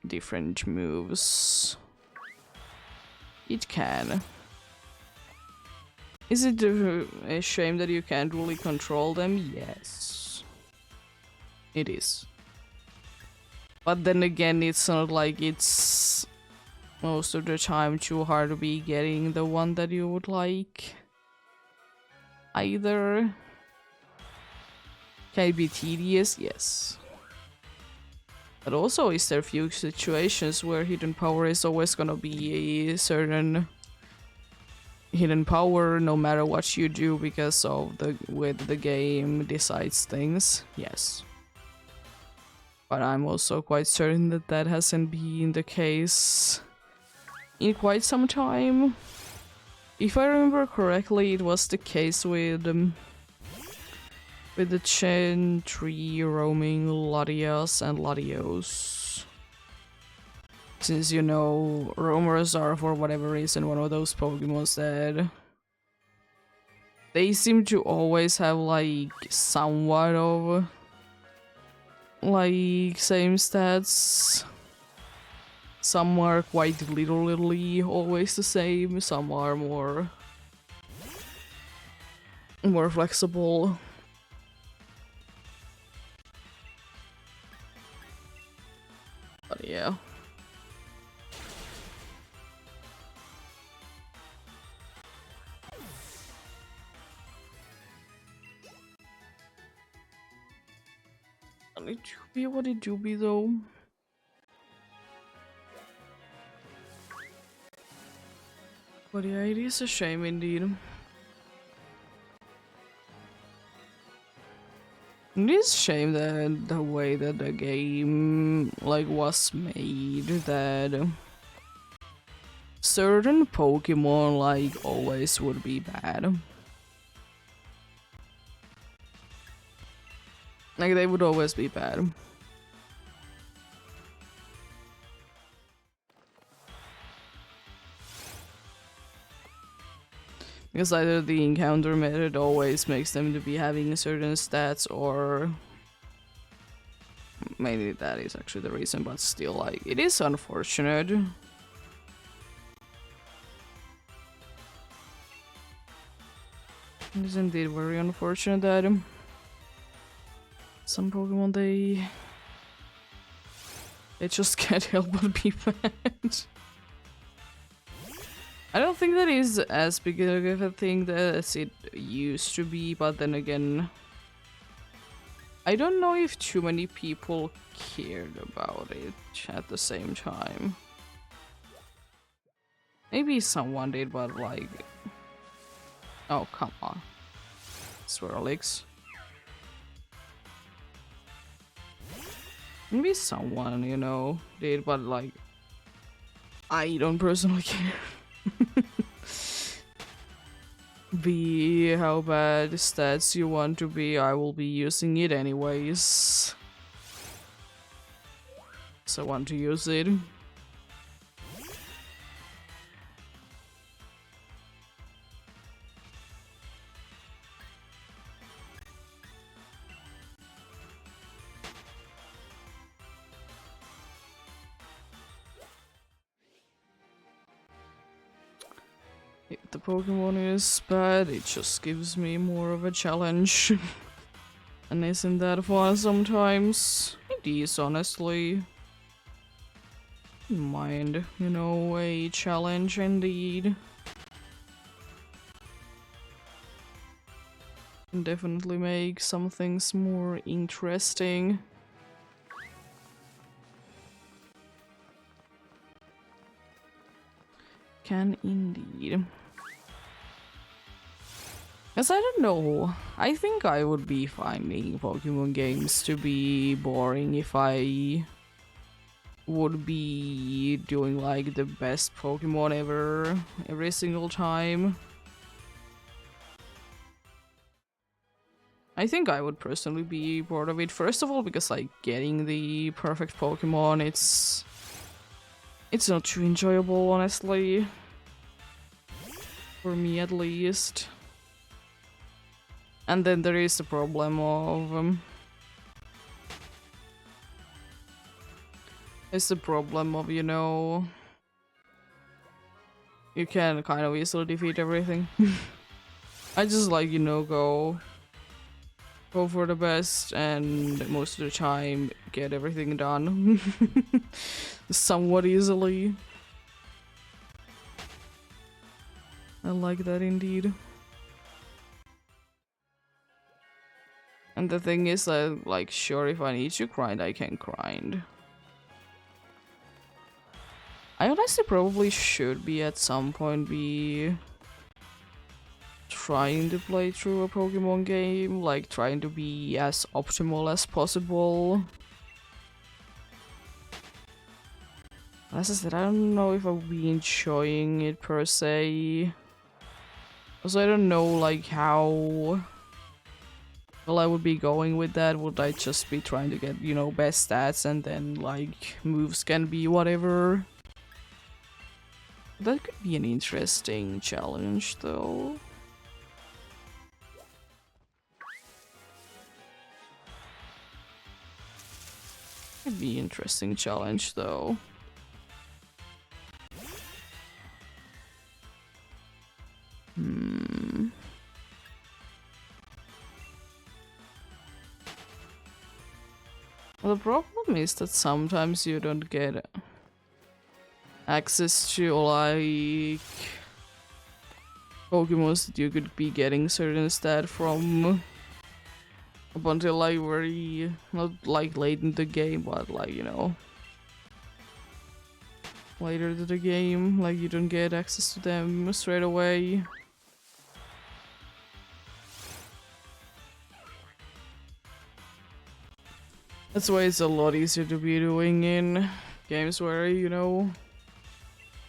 different moves. It can. Is it a shame that you can't really control them? Yes. It is. But then again, it's not like it's most of the time too hard to be getting the one that you would like. Either. Can it be tedious? Yes. But also, is there few situations where hidden power is always gonna be a certain hidden power no matter what you do because of the way the game decides things? Yes. But I'm also quite certain that that hasn't been the case in quite some time. If I remember correctly, it was the case with the Chen tree roaming Latias and Latios. Since you know, roamers are for whatever reason one of those Pokemons that they seem to always have like somewhat of like same stats. Some are quite literally always the same, some are more flexible. But yeah. It do be what it do be though. But yeah, it is a shame indeed. It is a shame that the way that the game like was made, that certain Pokemon like always would be bad. Like they would always be bad. Because either the encounter method always makes them to be having certain stats, or Maybe that is actually the reason, but still, like, it is unfortunate. It is indeed very unfortunate that some Pokemon they just can't help but be bad. I don't think that is as big of a thing as it used to be, but then again, I don't know if too many people cared about it at the same time. Maybe someone did, but like... Oh, come on. Swirlix. Maybe someone, you know, did, but like... I don't personally care. Be how bad stats you want to be, I will be using it anyways. So I want to use it. If the Pokemon is bad, it just gives me more of a challenge. And isn't that fun sometimes? It is, honestly. Mind, you know, a challenge indeed. Can definitely make some things more interesting. Can indeed. Because I don't know, I think I would be finding Pokemon games to be boring if I would be doing like the best Pokemon ever every single time. I think I would personally be bored of it. First of all, because like getting the perfect Pokemon, it's not too enjoyable, honestly. For me at least. And then there is the problem of it's the problem of, you know, you can kind of easily defeat everything. I just like, you know, go for the best and most of the time get everything done somewhat easily. I like that indeed. And the thing is that, like, sure, if I need to grind, I can grind. I honestly probably should be at some point be trying to play through a Pokemon game, like trying to be as optimal as possible. As I said, I don't know if I'll be enjoying it per se. Also, I don't know like how well I would be going with that. Would I just be trying to get, you know, best stats and then like moves can be whatever? That could be an interesting challenge though. Could be an interesting challenge though. Well, the problem is that sometimes you don't get access to like Pokemons that you could be getting certain stat from up until like very, not like late in the game, but like, you know, later to the game, like you don't get access to them straight away. That's why it's a lot easier to be doing in games where, you know,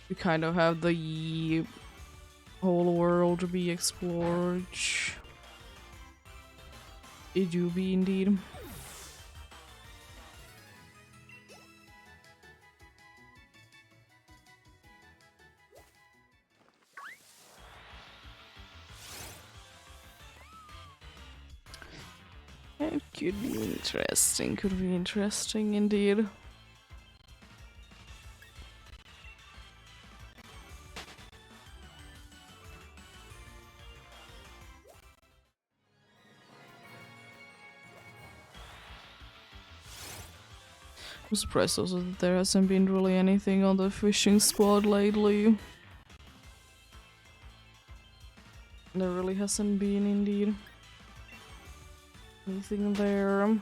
you kind of have the whole world to be explored. It do be indeed. It could be interesting indeed. I'm surprised also that there hasn't been really anything on the fishing spot lately. There really hasn't been indeed anything there.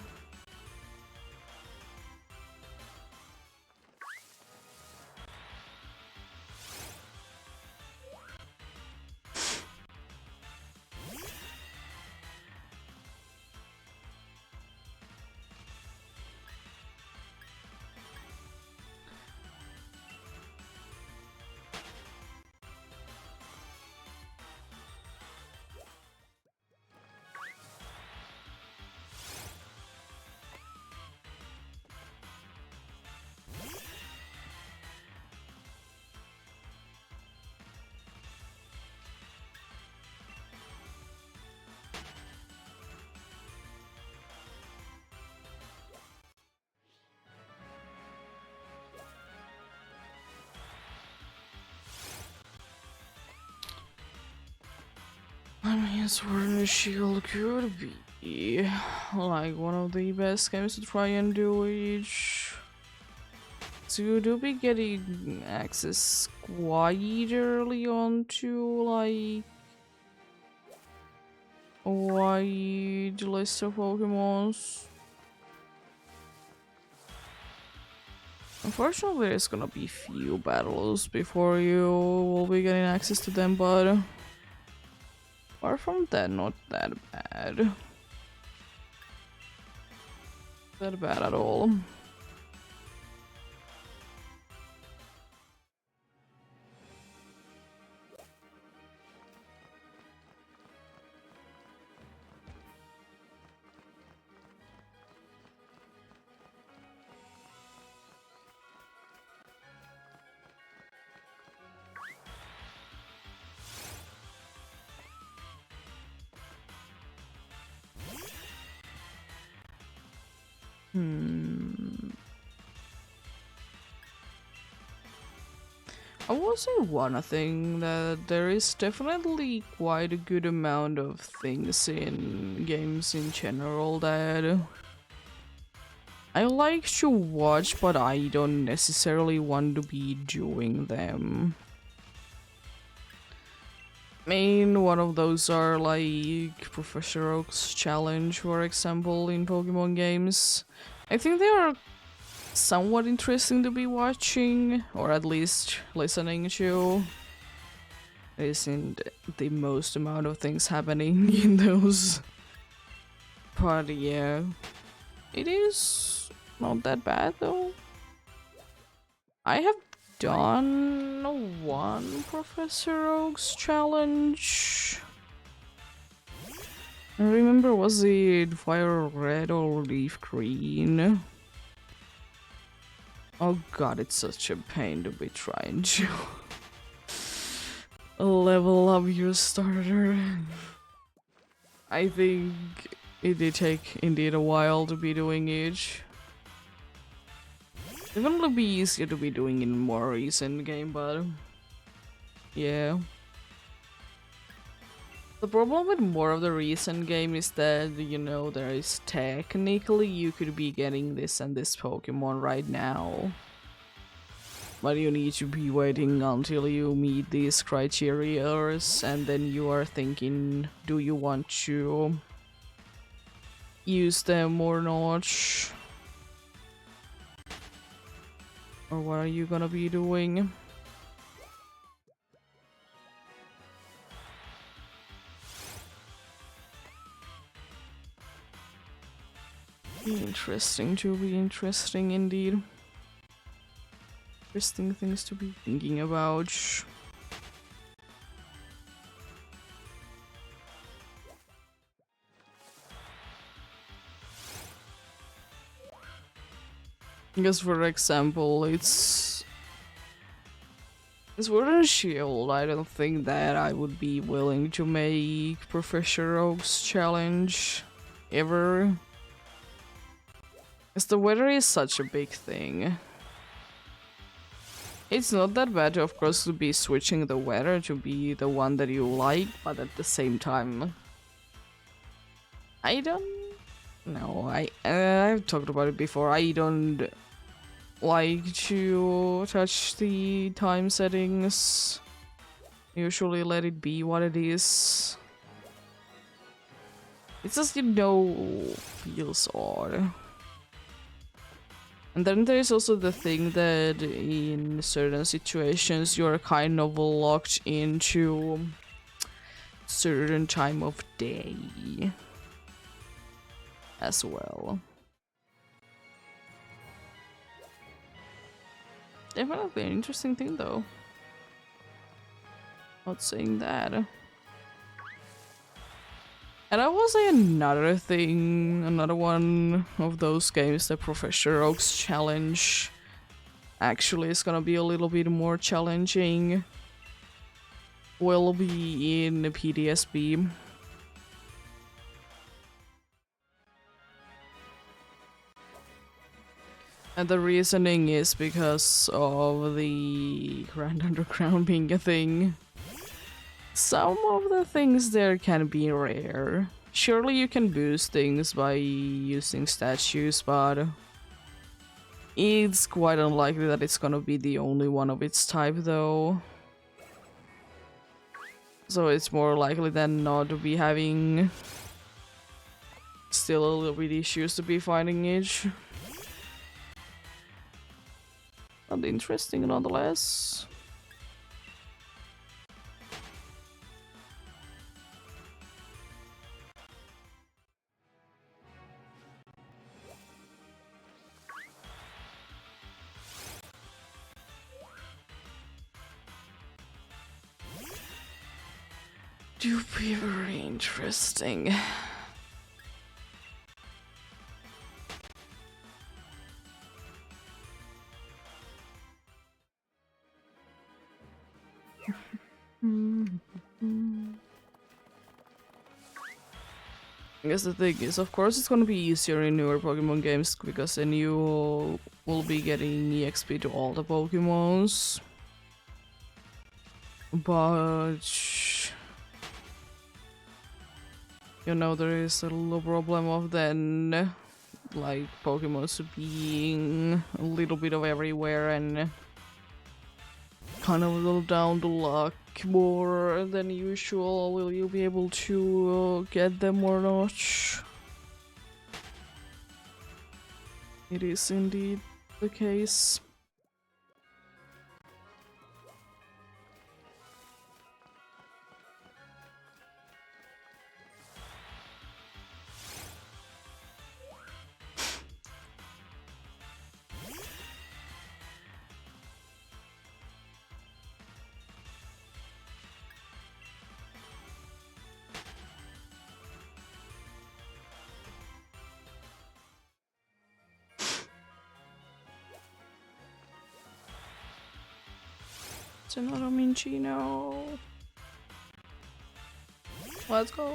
I mean, Sword and Shield could be like one of the best games to try and do each. So you do be getting access quite early on to like a wide list of Pokemons. Unfortunately, there's gonna be few battles before you will be getting access to them, but apart from that, not that bad. That bad at all. I will say one thing, that there is definitely quite a good amount of things in games in general that I like to watch, but I don't necessarily want to be doing them. I mean, one of those are like Professor Oak's challenge, for example, in Pokemon games. I think they are somewhat interesting to be watching, or at least listening to. There isn't the most amount of things happening in those. But yeah, it is not that bad though. I have done one Professor Oak's challenge. I remember, was it Fire Red or Leaf Green? Oh god, it's such a pain to be trying to level up your starter. I think it did take indeed a while to be doing it. It will be easier to be doing in more recent game, but yeah. The problem with more of the recent game is that, you know, there is technically you could be getting this and this Pokemon right now. But you need to be waiting until you meet these criteria, and then you are thinking, do you want to use them or not? Or what are you gonna be doing? Be interesting indeed. Interesting things to be thinking about. Because for example, it's Sword and Shield. I don't think that I would be willing to make Professor Oak's challenge ever. Because the weather is such a big thing. It's not that bad, of course, to be switching the weather to be the one that you like, but at the same time, I don't know. I've talked about it before. I don't like to touch the time settings. Usually let it be what it is. It's just, you know, feels odd. And then there's also the thing that in certain situations you're kind of locked into certain time of day as well. Definitely an interesting thing though. Not saying that. And I will say another thing, another one of those games, the Professor Oak's challenge, actually is gonna be a little bit more challenging. Will be in the PDSB. And the reasoning is because of the Grand Underground being a thing. Some of the things there can be rare. Surely you can boost things by using statues, but it's quite unlikely that it's gonna be the only one of its type though. So it's more likely than not to be having still a little bit issues to be finding each. But interesting nonetheless. Do be very interesting. I guess the thing is, of course, it's gonna be easier in newer Pokemon games because then you will be getting EXP to all the Pokemons. But you know, there is a little problem of then like Pokemons being a little bit of everywhere and kind of a little down to luck more than usual. Will you be able to get them or not? It is indeed the case. It's another Minchino. Let's go.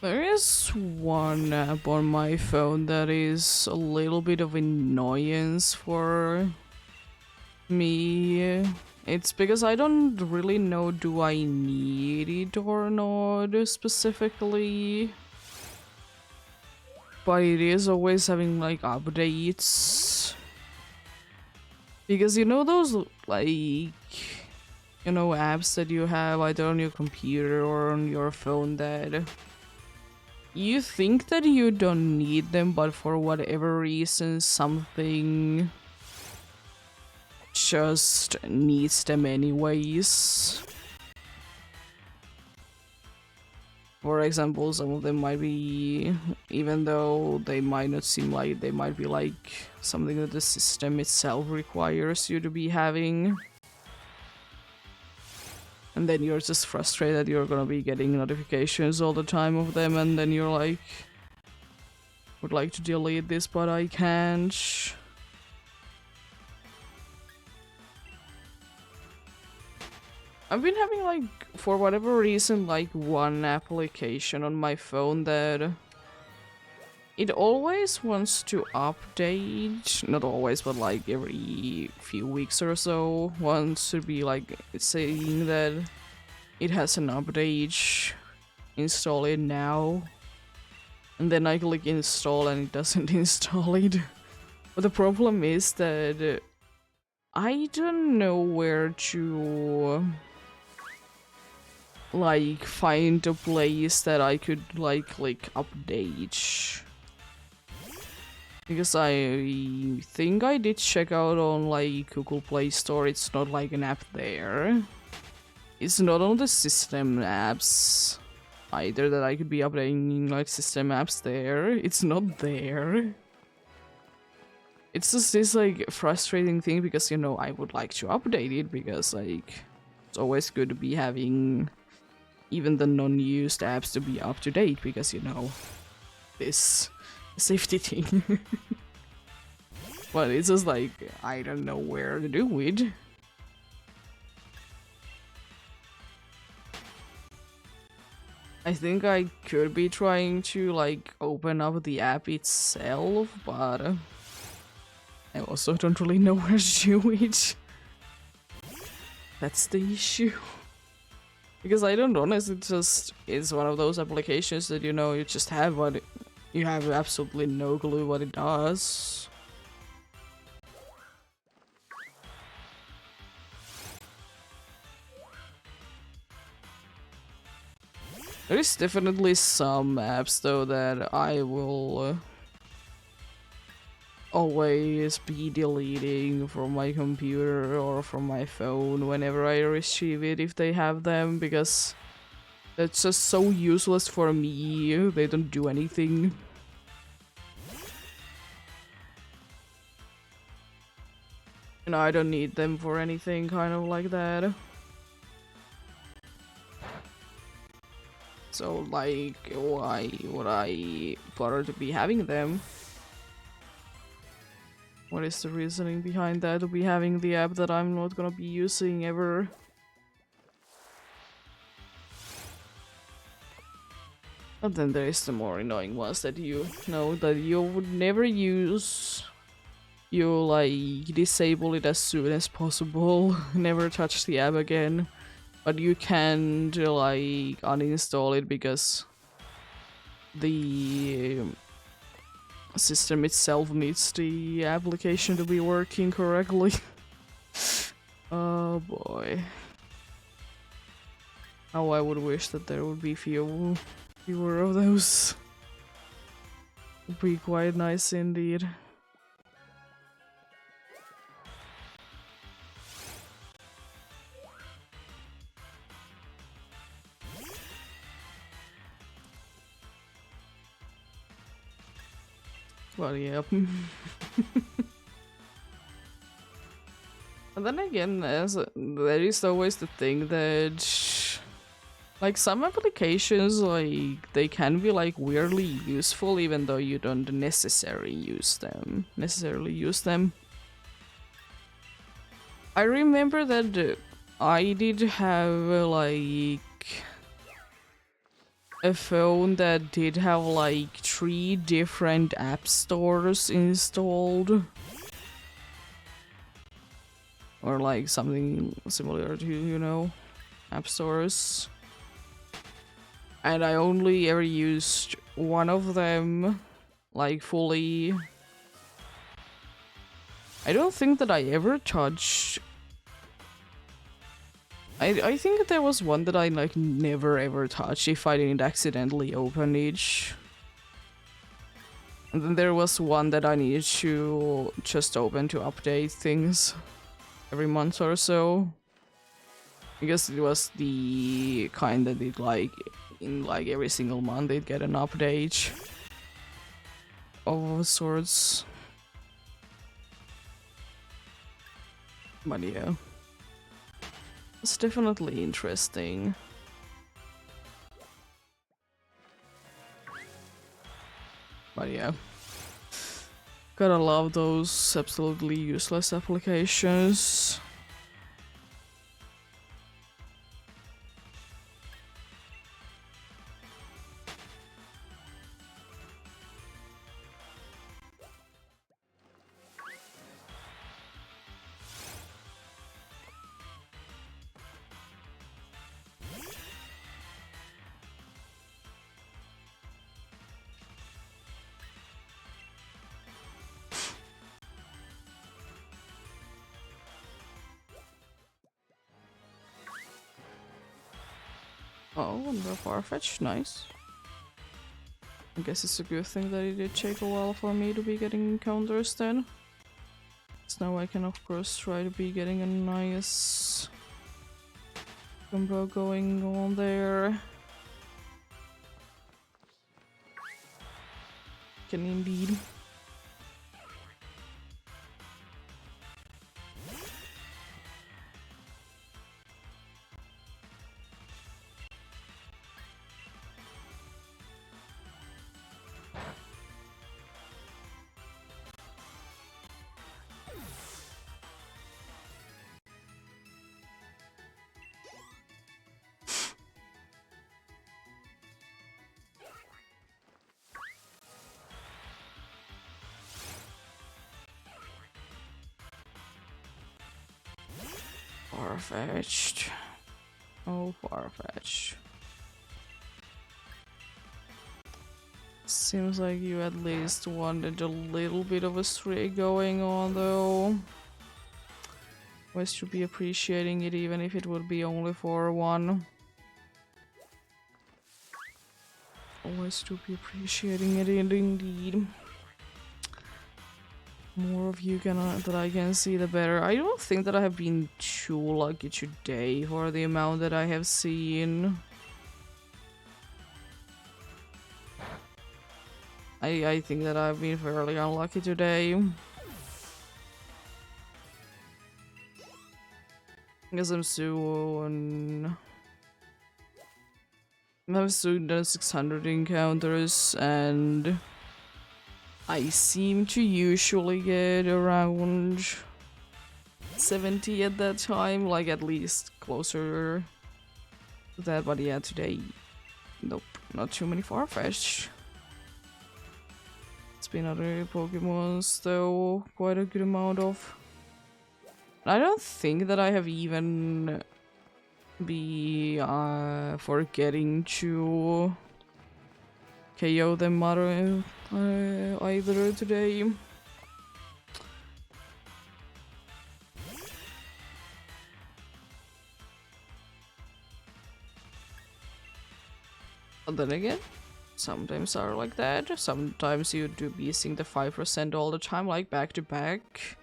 There is one app on my phone that is a little bit of annoyance for me. It's because I don't really know do I need it or not specifically. But it is always having like updates. Because you know those like, you know, apps that you have either on your computer or on your phone that You think that you don't need them, but for whatever reason, something just needs them anyways. For example, some of them might be, even though they might not seem like, they might be like something that the system itself requires you to be having. And then you're just frustrated you're gonna be getting notifications all the time of them, and then you're like, would like to delete this, but I can't. I've been having, like, for whatever reason, like, one application on my phone that it always wants to update. Not always, but like every few weeks or so, wants to be like saying that it has an update, install it now. And then I click install and it doesn't install it. But the problem is that I don't know where to like find a place that I could like click update. Because I think I did check out on like Google Play Store, it's not like an app there. It's not on the system apps either that I could be updating like system apps there. It's not there. It's just this like frustrating thing because, you know, I would like to update it because like it's always good to be having even the non-used apps to be up to date because, you know, this safety thing. But it's just like, I don't know where to do it. I think I could be trying to like open up the app itself, but I also don't really know where to do it. That's the issue. Because I don't honestly just, it's one of those applications that, you know, you just have, but you have absolutely no clue what it does. There is definitely some apps though that I will always be deleting from my computer or from my phone whenever I receive it if they have them, because that's just so useless for me. They don't do anything. And I don't need them for anything, kind of like that. So, like, why would I bother to be having them? What is the reasoning behind that, to be having the app that I'm not gonna be using ever? And then there is the more annoying ones that you know that you would never use. You, like, disable it as soon as possible, never touch the app again. But you can't, like, uninstall it because the system itself needs the application to be working correctly. Oh boy. How I would wish that there would be fewer of those. Would be quite nice indeed. Well, yep. And then again, there is always the thing that, like, some applications, like, they can be like weirdly useful even though you don't necessarily use them. I remember that I did have like a phone that did have like 3 different app stores installed. Or like something similar to, you know, app stores. And I only ever used one of them, like, fully. I don't think that I ever touched. I think there was one that I like never ever touched if I didn't accidentally open it. And then there was one that I needed to just open to update things every month or so. I guess it was the kind that it like in like every single month they'd get an update of sorts. But yeah, it's definitely interesting. But yeah, gotta love those absolutely useless applications. Oh, under Farfetch, nice. I guess it's a good thing that it did take a while for me to be getting encounters then. So now I can of course try to be getting a nice combo going on there. Can indeed. Farfetched. Oh, Farfetch. Seems like you at least wanted a little bit of a streak going on though. Always should be appreciating it even if it would be only for one. Always to be appreciating it indeed. More of you that I can see, the better. I don't think that I have been too lucky today for the amount that I have seen. I think that I've been fairly unlucky today. Because I'm soon... I've soon done 600 encounters and... I seem to usually get around 70 at that time, like at least closer to that, but yeah, today, nope, not too many Farfetch. It's been other Pokemons though, quite a good amount of. I don't think that I have even be forgetting to KO them either today. But then again, sometimes are like that. Sometimes you do be seeing the 5% all the time, like back to back.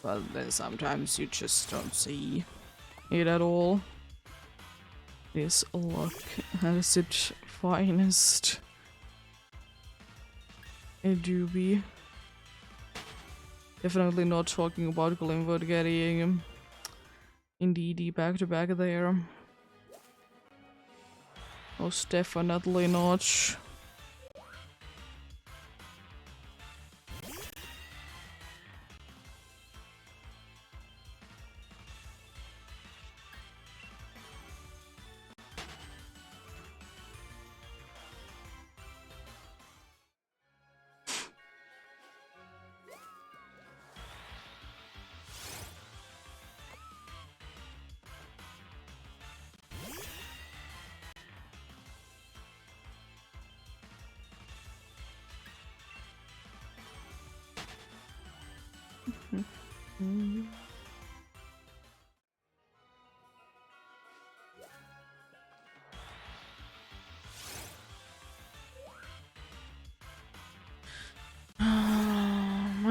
But then sometimes you just don't see it at all. It is luck at its finest. It do be. Definitely not talking about Glimwood getting indeed back to back there. Most definitely not.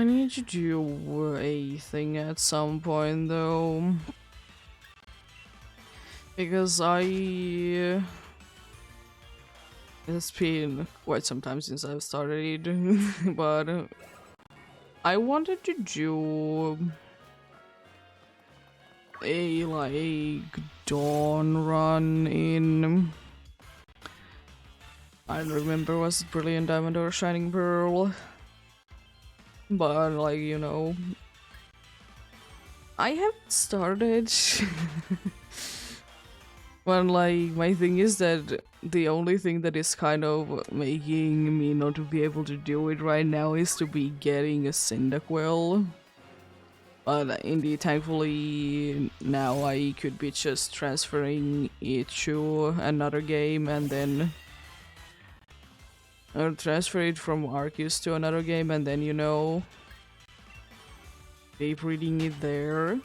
need to do a thing at some point though. Because it's been quite some time since I've started, but I wanted to do a like dawn run in, I don't remember, was it Brilliant Diamond or Shining Pearl, but like, you know, I haven't started. Well, like, my thing is that the only thing that is kind of making me not to be able to do it right now is to be getting a Cyndaquil. But indeed, thankfully, now I could be just transferring it to another game and then transfer it from Arceus to another game and then, you know, keep reading it there.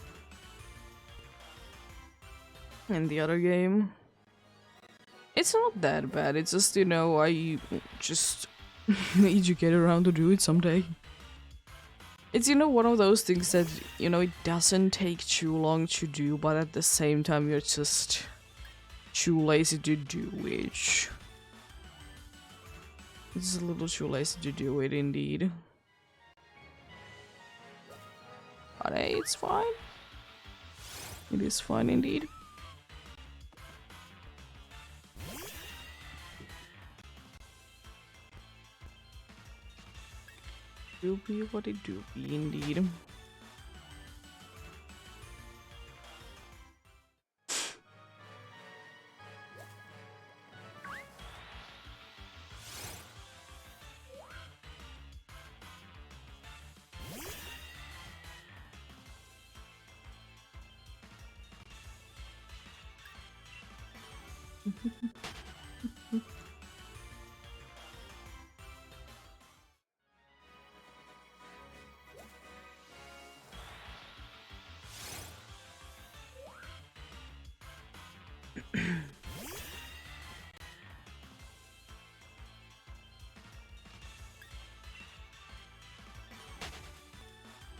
In the other game. It's not that bad, it's just, you know, I just need to get around to do it someday. It's, you know, one of those things that, you know, it doesn't take too long to do, but at the same time you're just too lazy to do it. It's a little too lazy to do it, indeed. But hey, it's fine. It is fine, indeed. Doopy, what it doopy, indeed.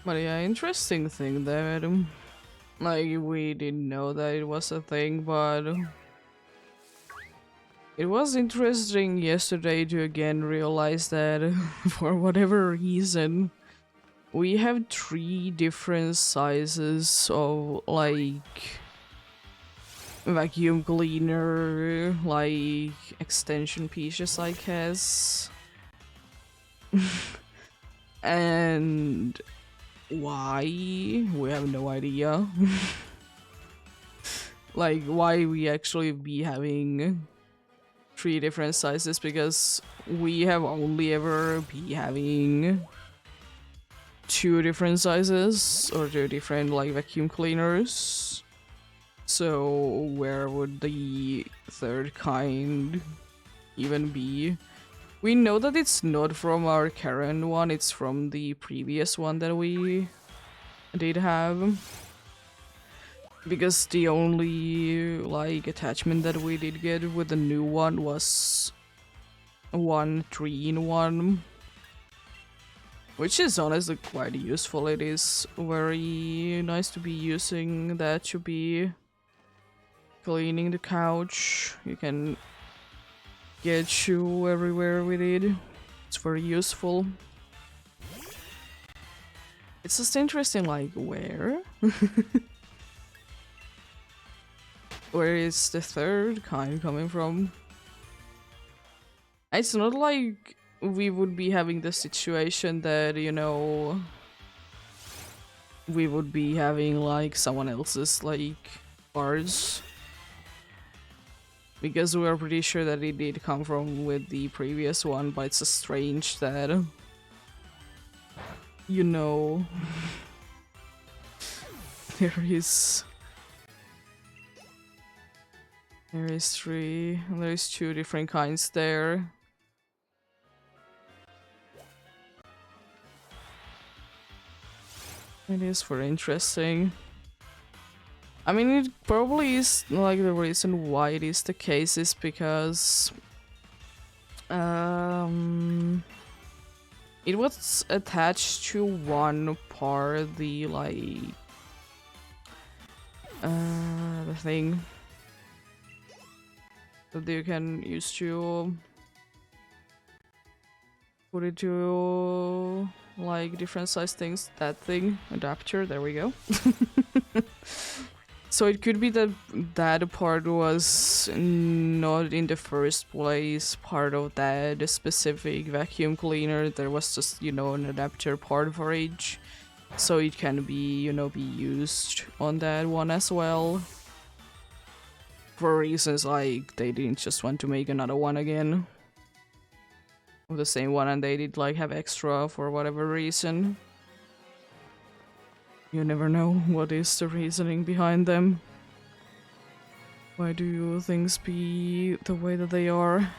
But yeah, interesting thing that, like, we didn't know that it was a thing, but it was interesting yesterday to again realize that for whatever reason, we have 3 different sizes of, like, vacuum cleaner, like, extension pieces, I guess. And why? We have no idea. Like, why we actually be having 3 different sizes, because we have only ever be having 2 different sizes, or 2 different, like, vacuum cleaners. So where would the 3rd kind even be? We know that it's not from our current one, it's from the previous one that we did have. Because the only, like, attachment that we did get with the new one was 1 3-in-1. Which is honestly quite useful. It is very nice to be using that to be cleaning the couch. You can get shoe everywhere with it. It's very useful. It's just interesting, like, where? Where is the 3rd kind coming from? It's not like we would be having the situation that, you know, we would be having, like, someone else's, like, cards. Because we are pretty sure that it did come from with the previous one, but it's just strange that, you know, there is 3, and there is 2 different kinds there. It is very interesting. I mean, it probably is, like, the reason why it is the case is because It was attached to one part, the like the thing that you can use to put it to like different size things. That thing, adapter, there we go. So it could be that that part was not in the first place part of that specific vacuum cleaner. There was just, you know, an adapter part for each. So it can be, you know, be used on that one as well. For reasons like they didn't just want to make another one again. Of the same one, and they did like have extra for whatever reason. You never know what is the reasoning behind them. Why do things be the way that they are?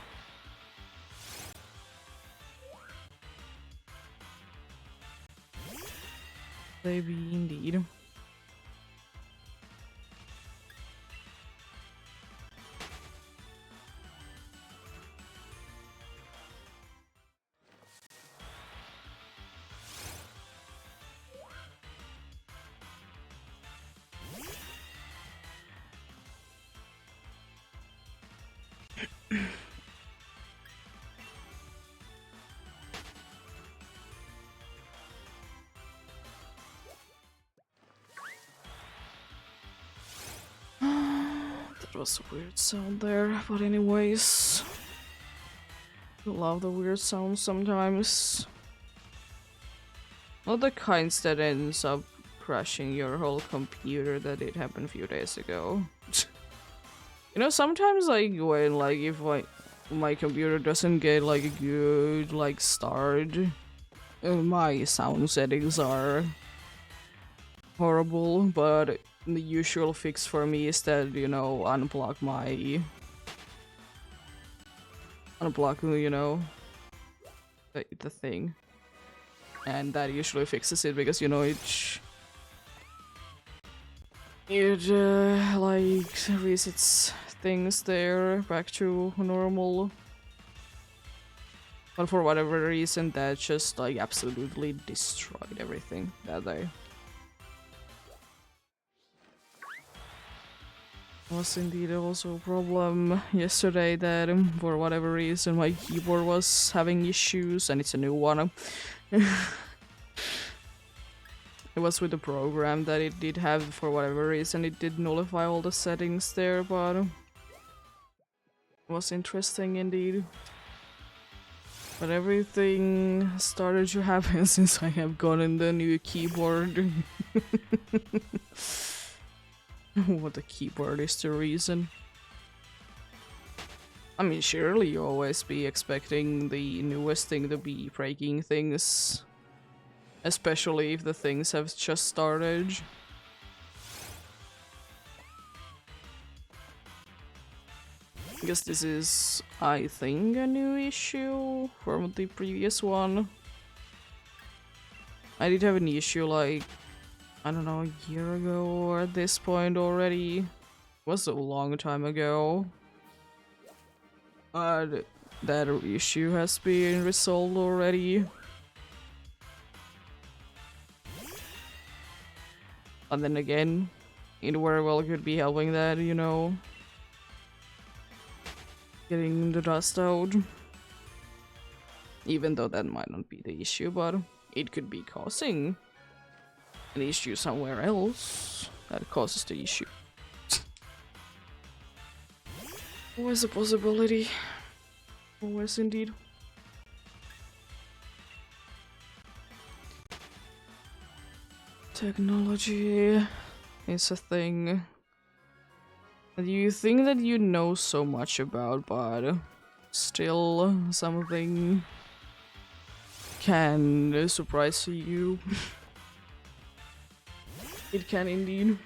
They be indeed. That was a weird sound there, but anyways. I love the weird sounds sometimes. Not the kinds that ends up crashing your whole computer that did happen a few days ago. You know, sometimes like when like if like my computer doesn't get like a good like start, my sound settings are horrible, but the usual fix for me is that, you know, unplug, you know, the thing. And that usually fixes it because, you know, it like resets things there back to normal. But for whatever reason, that just like absolutely destroyed everything that day. Was indeed also a problem yesterday that for whatever reason my keyboard was having issues, and it's a new one. It was with the program that it did have, for whatever reason, it did nullify all the settings there, but it was interesting indeed. But everything started to happen since I have gotten the new keyboard. What the keyboard is the reason. I mean, surely you always be expecting the newest thing to be breaking things. Especially if the things have just started. I guess this is, I think, a new issue from the previous one. I did have an issue like, I don't know, a year ago or at this point already. It was a long time ago. That issue has been resolved already. And then again, it very well could be helping that, you know, getting the dust out. Even though that might not be the issue, but it could be causing an issue somewhere else that causes the issue. Always a possibility. Always indeed. Technology is a thing that you think that you know so much about, but still something can surprise you. It can indeed.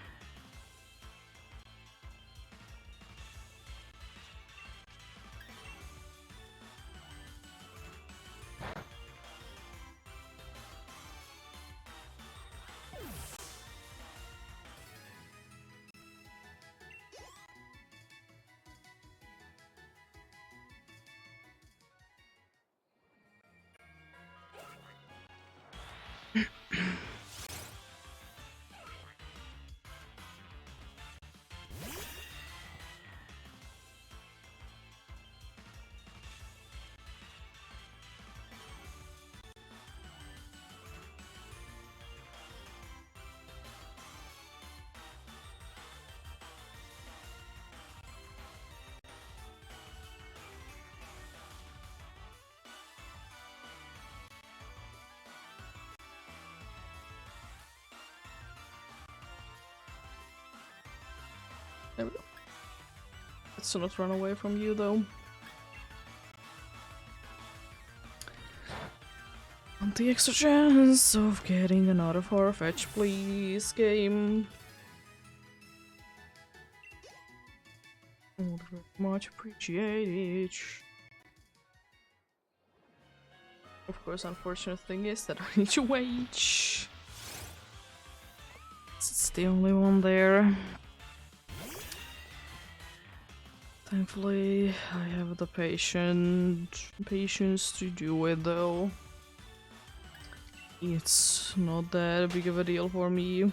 There we go. Let's not run away from you though. Want the extra chance of getting another Farfetch, please, game. Oh, very much appreciated. Of course, unfortunate thing is that I need to wait. It's the only one there. Thankfully, I have the patience to do it though. It's not that big of a deal for me.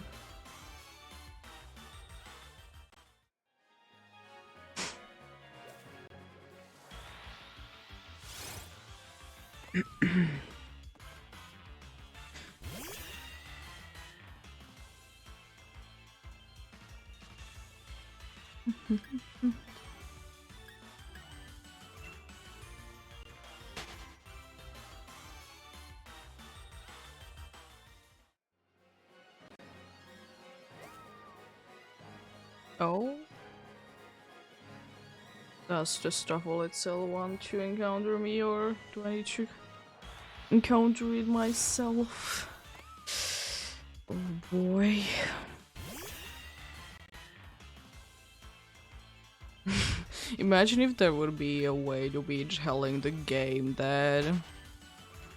Oh? Does the Stuffle itself want to encounter me, or do I need to encounter it myself? Oh boy. Imagine if there would be a way to be telling the game that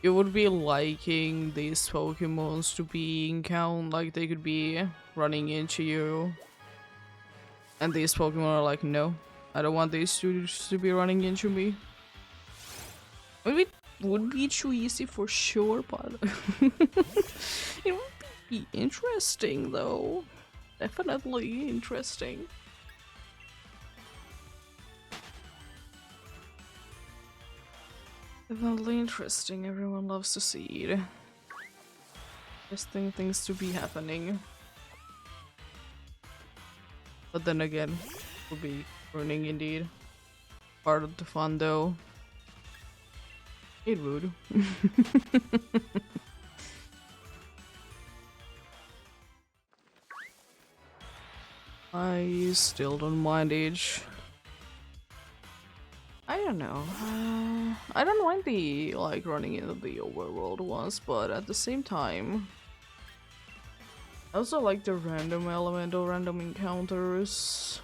you would be liking these Pokemons to be encountered, like they could be running into you. And these Pokemon are like, no, I don't want these to be running into me. I mean, it would be too easy for sure, but it would be interesting though. Definitely interesting. Definitely interesting. Everyone loves to see it. Interesting things to be happening. But then again, it would be ruining indeed. Part of the fun though. It would. I still don't mind age. I don't know. I don't mind the like running into the overworld ones, but at the same time, I also like the random element or random encounters.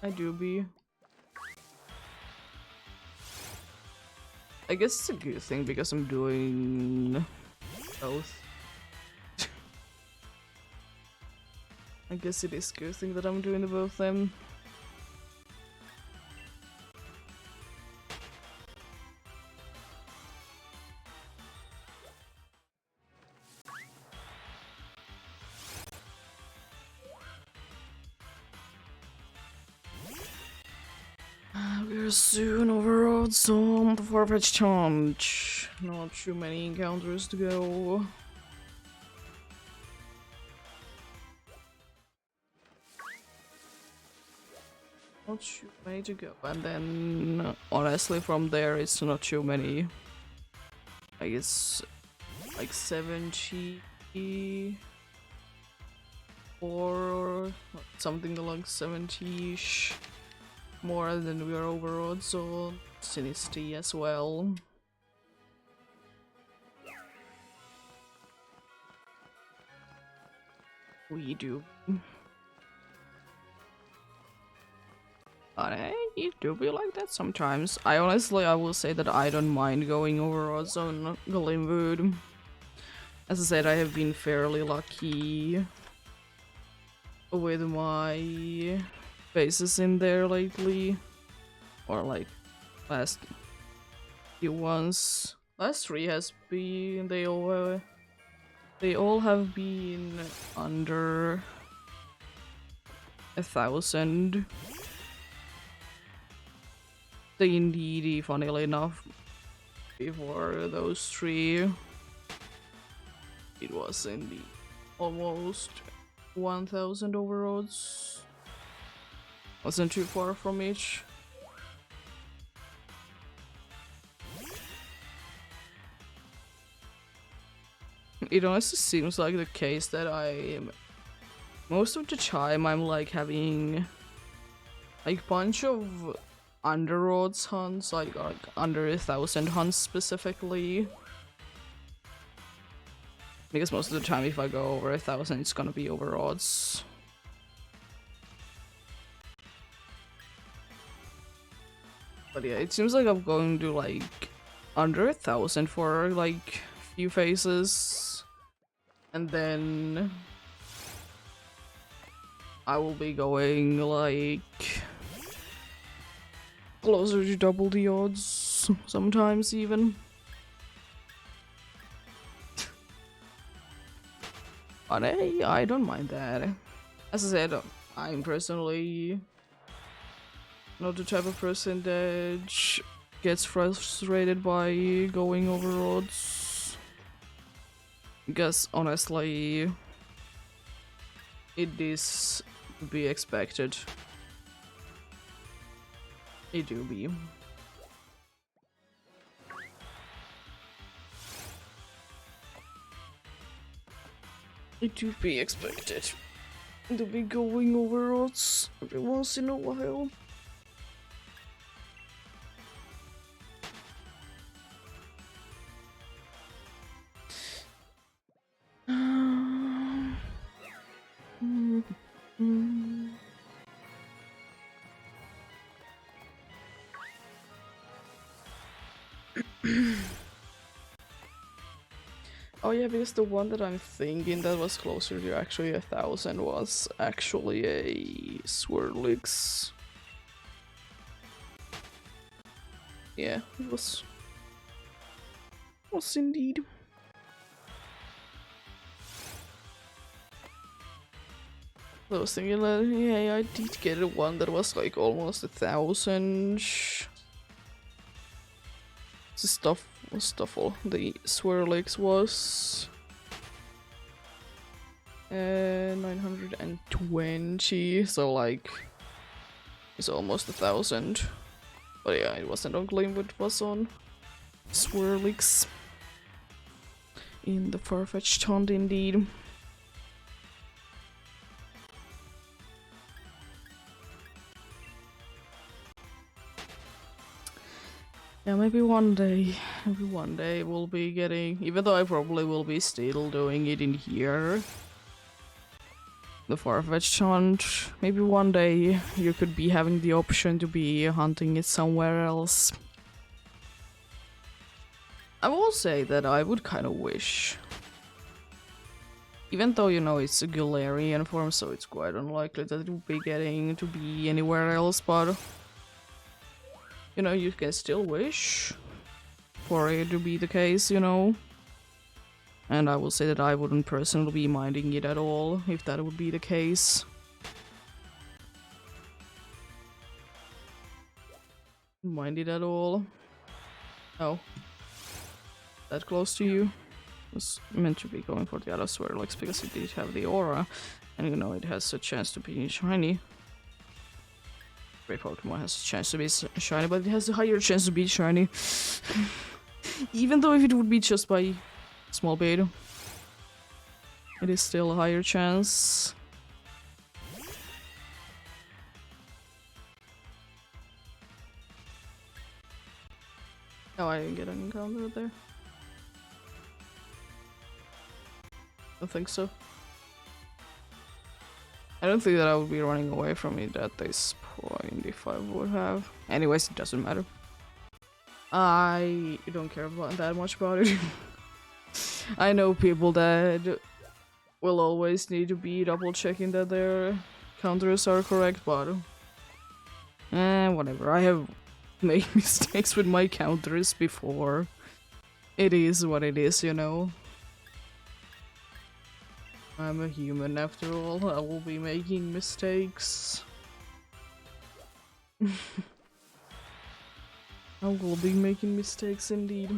I do be. I guess it's a good thing because I'm doing both. I guess it is a good thing that I'm doing the both of them. We're soon over some the Farfetch challenge. Not too many encounters to go. Not too many to go, and then honestly from there it's not too many. I guess like 70 or something like 70-ish more than we are overall, so Sinisty as well. We do. But it do be like that sometimes. I will say that I don't mind going overroads on Glimwood. As I said, I have been fairly lucky with my bases in there lately. Or like last few ones. Last three has been they all have been under 1,000. The Indeedee, funnily enough, before those three, it was in the almost 1,000 overroads. Wasn't too far from each. It honestly seems like the case that I am most of the time I'm like having like bunch of under odds hunts, like under 1,000 hunts specifically. Because most of the time if I go over 1,000 it's gonna be over odds. But yeah, it seems like I'm going to like under 1,000 for like few phases. And then I will be going like closer to double the odds, sometimes even. But hey, I don't mind that. As I said, I'm personally not the type of person that gets frustrated by going over odds. Because honestly, it is to be expected. It do be. It do be expected to be going over odds every once in a while. Oh yeah, because the one that I'm thinking that was closer to actually 1,000 was actually a Swirlix. Yeah, it was indeed. I was thinking that, yeah, I did get a one that was like almost 1,000. The stuffle. The Swirlix was 920, so like it's almost 1,000. But yeah, it wasn't on Gleam, but it was on Swirlix in the Farfetch'd hunt indeed. Yeah, maybe one day we'll be getting, even though I probably will be still doing it in here, the Farfetch'd hunt, maybe one day you could be having the option to be hunting it somewhere else. I will say that I would kind of wish, even though, you know, it's a Galarian form, so it's quite unlikely that it will be getting to be anywhere else, but you know, you can still wish for it to be the case, you know. And I will say that I wouldn't personally be minding it at all if that would be the case. Mind it at all. Oh. That close to you? Was meant to be going for the other Swirlix because it did have the aura. And you know, it has a chance to be shiny. Great Pokemon has a chance to be shiny, but it has a higher chance to be shiny. Even though if it would be just by small bait, it is still a higher chance. Oh, I didn't get an encounter there. I don't think so. I don't think that I would be running away from it at this point if I would have. Anyways, it doesn't matter. I don't care about that much about it. I know people that will always need to be double checking that their counters are correct, but whatever. I have made mistakes with my counters before. It is what it is, you know. I'm a human after all. I will be making mistakes. I will be making mistakes indeed.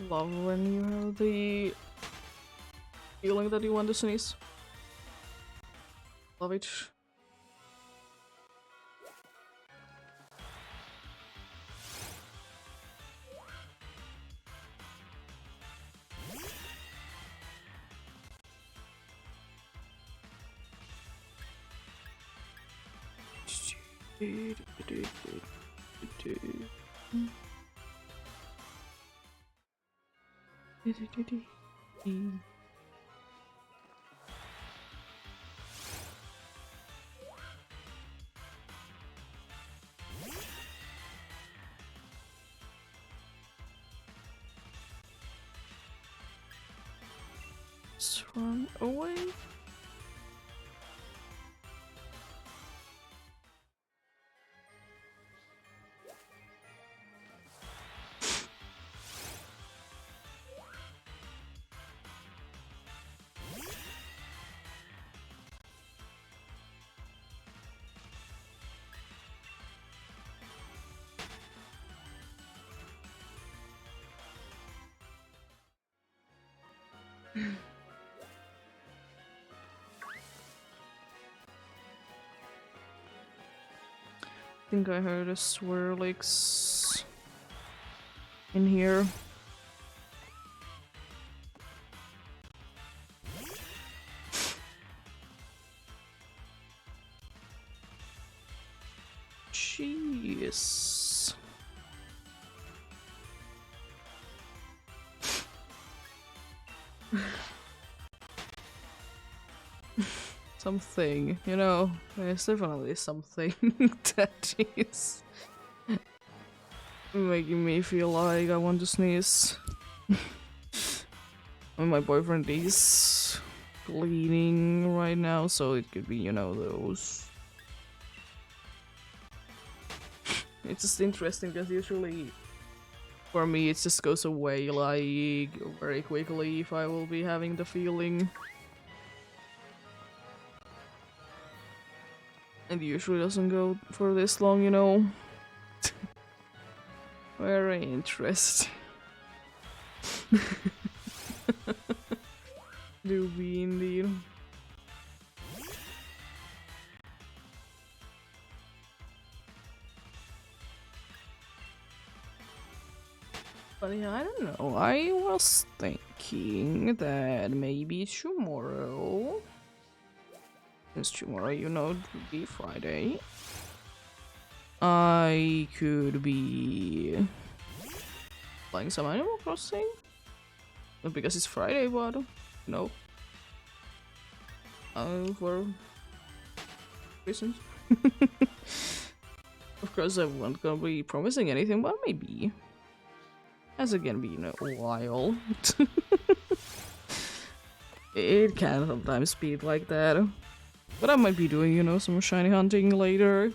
Love when you have the feeling that you want to sneeze. Love it. Let's run away. I think I heard a Swirlix in here. Jeez. Something, you know, there's definitely something that is making me feel like I want to sneeze. And my boyfriend is cleaning right now, so it could be, you know, those. It's just interesting because usually for me it just goes away like very quickly if I will be having the feeling. It usually doesn't go for this long, you know. Very interesting. Do be indeed. But yeah, I don't know. I was thinking that maybe tomorrow, since tomorrow, you know, it would be Friday, I could be playing some Animal Crossing. Not because it's Friday, but no. For reasons. Of course, I won't gonna be promising anything, but maybe. Has again been a while. It can sometimes be like that. But I might be doing, you know, some shiny hunting later.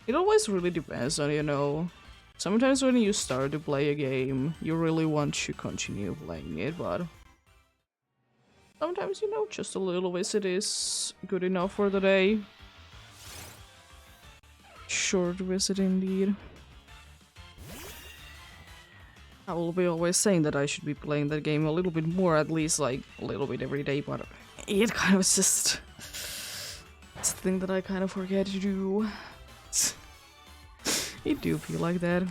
It always really depends on, you know. Sometimes when you start to play a game, you really want to continue playing it, but sometimes, you know, just a little visit is good enough for the day. Short visit indeed. I will be always saying that I should be playing that game a little bit more, at least like a little bit every day, but it kind of just... it's a thing that I kind of forget to do. It do feel like that.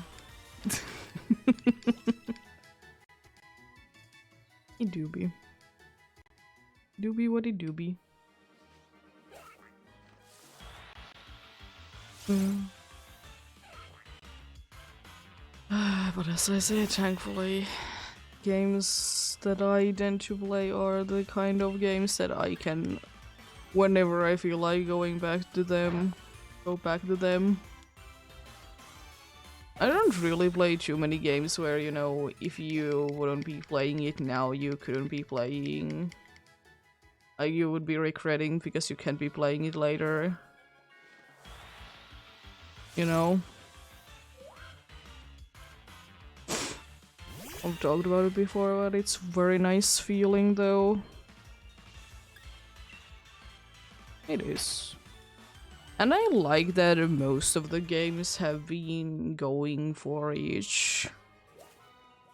It do be. Do be what it do be. But as I said, thankfully, games that I tend to play are the kind of games that I can, whenever I feel like going back to them, go back to them. I don't really play too many games where, you know, if you wouldn't be playing it now, you couldn't be playing. Like, you would be regretting because you can't be playing it later. You know? I've talked about it before, but it's very nice feeling though. It is. And I like that most of the games have been going for each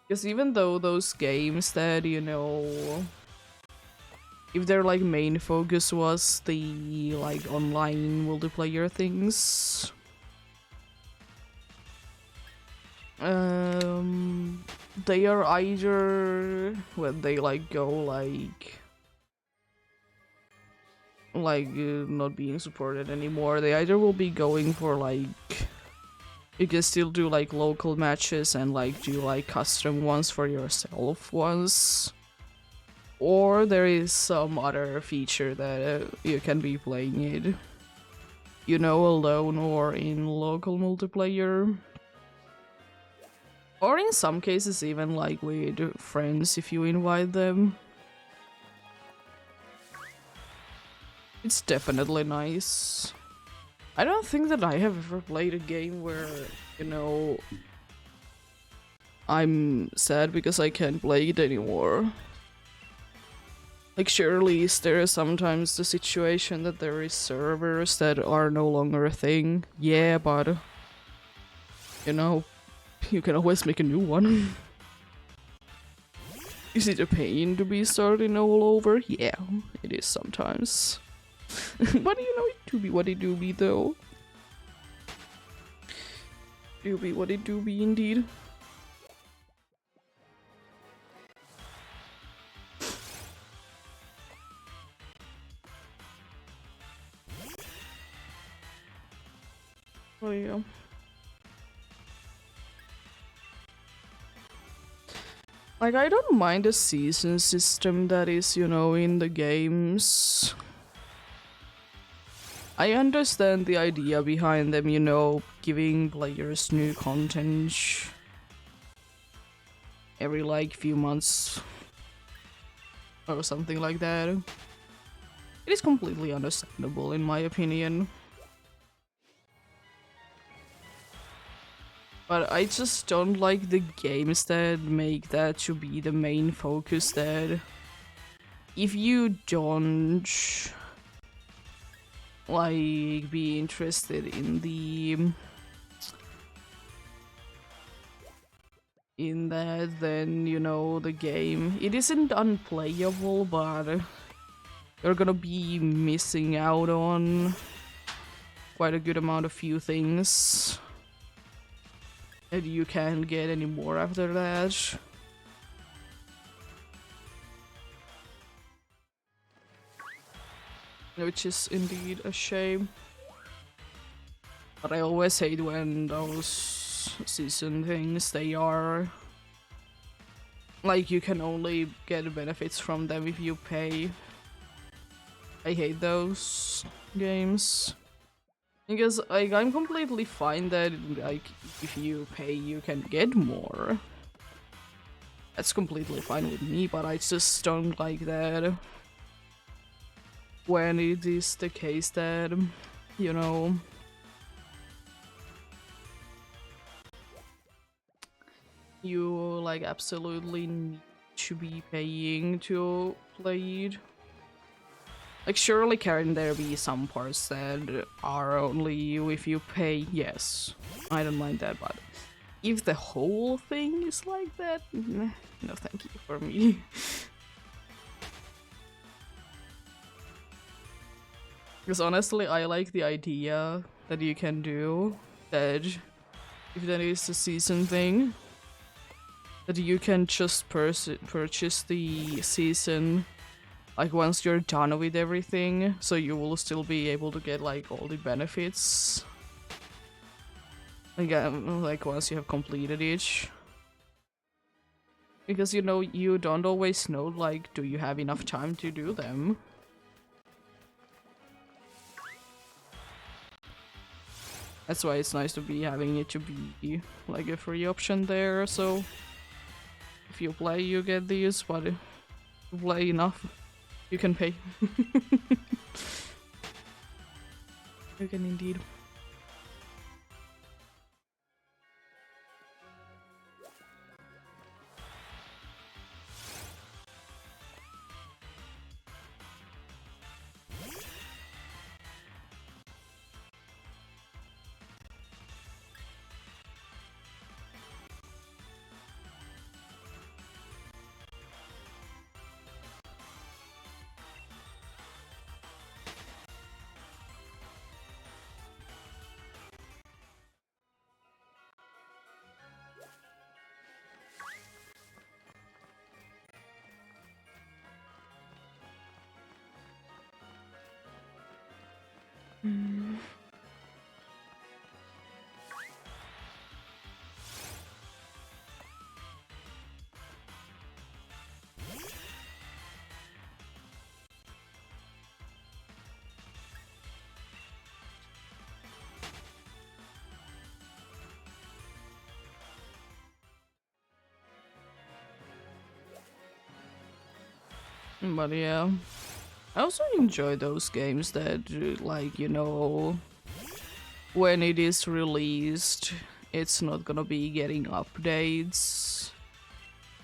Because even though those games that, you know, if their like main focus was the like online multiplayer things, they are either when they like go not being supported anymore, they either will be going for like you can still do like local matches and like do like custom ones for yourself once, or there is some other feature that you can be playing it, you know, alone or in local multiplayer. Or in some cases even like with friends if you invite them. It's definitely nice. I don't think that I have ever played a game where, you know, I'm sad because I can't play it anymore. Like surely is there sometimes the situation that there is servers that are no longer a thing? Yeah, but you know, you can always make a new one. Is it a pain to be starting all over? Yeah, it is sometimes. But you know, it do be what it do be though. Do be what it do be indeed. Oh yeah. Like, I don't mind the season system that is, you know, in the games. I understand the idea behind them, you know, giving players new content every like few months or something like that. It is completely understandable in my opinion. But I just don't like the games that make that to be the main focus, that if you don't like be interested in that, then you know the game, it isn't unplayable, but you're gonna be missing out on quite a good amount of few things that you can't get anymore after that. Which is indeed a shame. But I always hate when those season things, they are like you can only get benefits from them if you pay. I hate those games. Because like I'm completely fine that like if you pay you can get more. That's completely fine with me, but I just don't like that when it is the case that, you know, you like absolutely need to be paying to play it. Like surely can there be some parts that are only you if you pay? Yes, I don't mind that, but if the whole thing is like that, no thank you for me. Because honestly, I like the idea that you can do that if that is a season thing, that you can just purchase the season like once you're done with everything, so you will still be able to get like all the benefits. Again, like once you have completed each. Because you know, you don't always know like do you have enough time to do them. That's why it's nice to be having it to be like a free option there, so if you play you get these, but if you play enough you can pay. You can indeed. But yeah, I also enjoy those games that, like, you know, when it is released, it's not gonna be getting updates.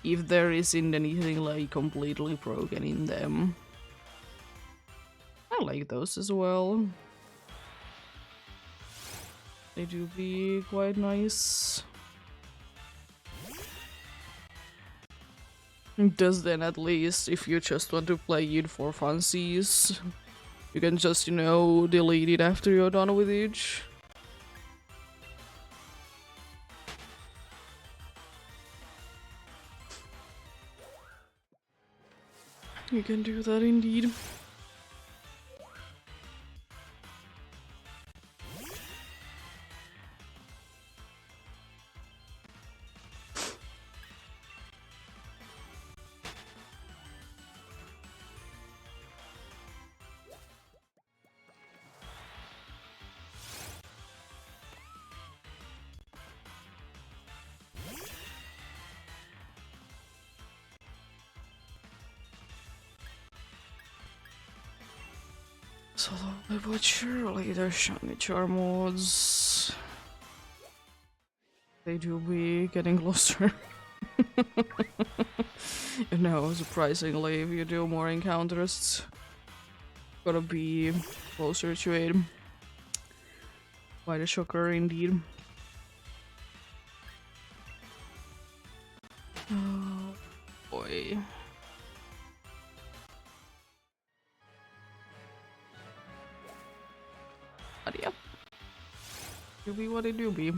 If there isn't anything like completely broken in them. I like those as well. They do be quite nice. Because then at least if you just want to play it for funsies, you can just, you know, delete it after you're done with it. You can do that indeed. So but surely the shiny char mods, they do be getting closer. You know, surprisingly, if you do more encounters, gotta be closer to it. Quite a shocker indeed. Oh boy. But yeah. Do be what it do be.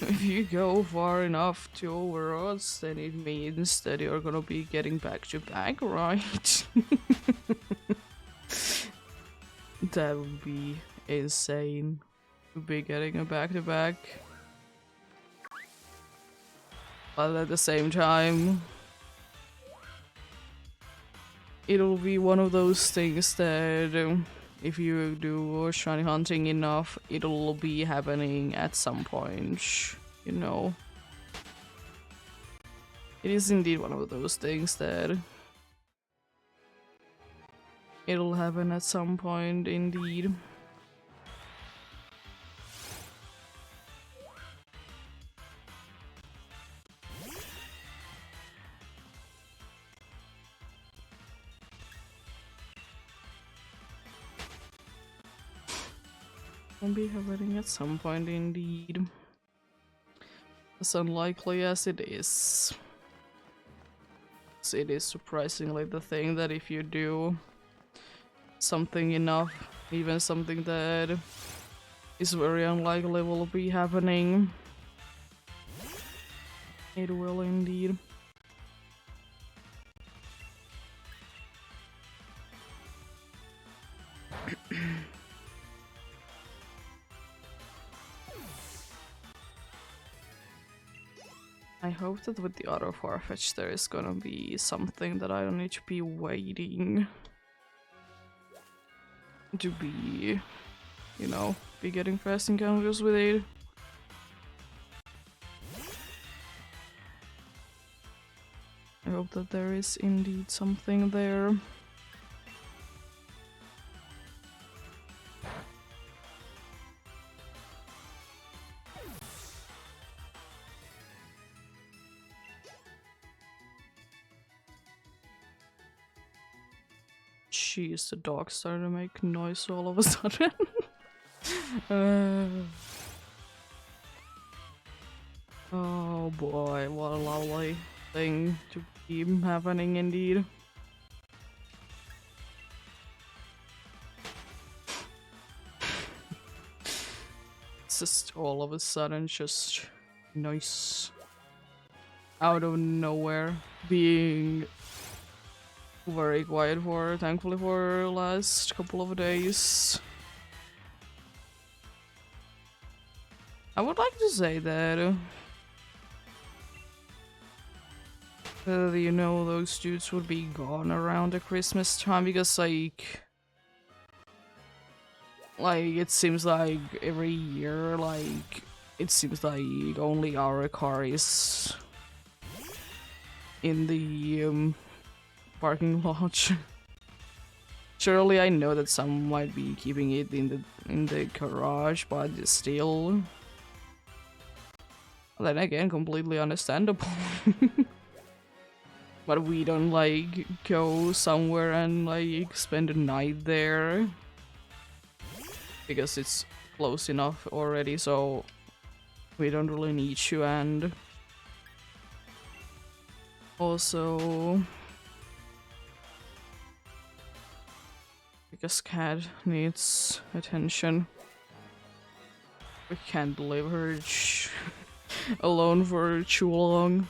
If you go far enough to overrods, then it means that you're gonna be getting back to back, right? That would be insane to be getting a back to back. But at the same time, it'll be one of those things that if you do shiny hunting enough, it'll be happening at some point, you know. It is indeed one of those things that it'll happen at some point indeed. Will be happening at some point indeed. As unlikely as it is. It is surprisingly the thing that if you do something enough, even something that is very unlikely will be happening. It will indeed. I hope that with the auto farfetch there is gonna be something that I don't need to be waiting to be, you know, be getting fast encounters with it. I hope that there is indeed something there. Jeez, the dog started to make noise all of a sudden. Oh boy, what a lovely thing to keep happening indeed. It's just all of a sudden just nice. Out of nowhere, being very quiet for, thankfully, for last couple of days. I would like to say that, you know, those dudes would be gone around the Christmas time because, like, it seems like every year, like, it seems like only our car is in the parking lot. Surely I know that some might be keeping it in the garage, but still. Then again, completely understandable. But we don't like go somewhere and like spend the night there because it's close enough already, so we don't really need you. And also because cat needs attention, we can't leave her alone for too long.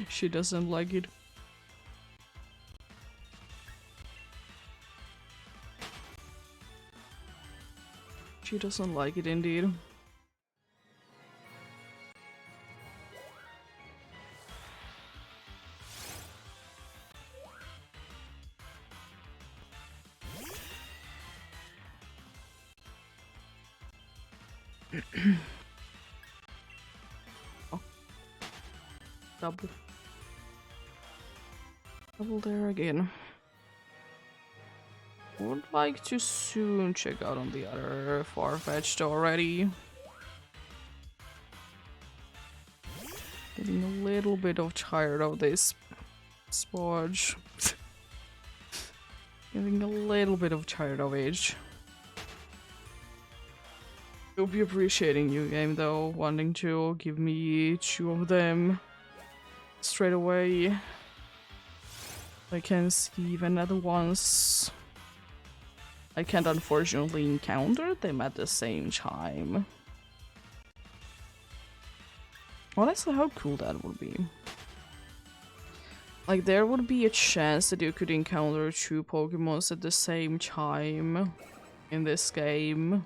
She doesn't like it. She doesn't like it indeed. Oh. Double. Double there again. Would like to soon check out on the other Farfetch'd already. Getting a little bit of tired of this Spodge. Getting a little bit of tired of it. Hope you're appreciating new game though, wanting to give me 2 of them straight away. I can see even other ones. I can't unfortunately encounter them at the same time. Honestly, how cool that would be. Like, there would be a chance that you could encounter 2 Pokemons at the same time in this game.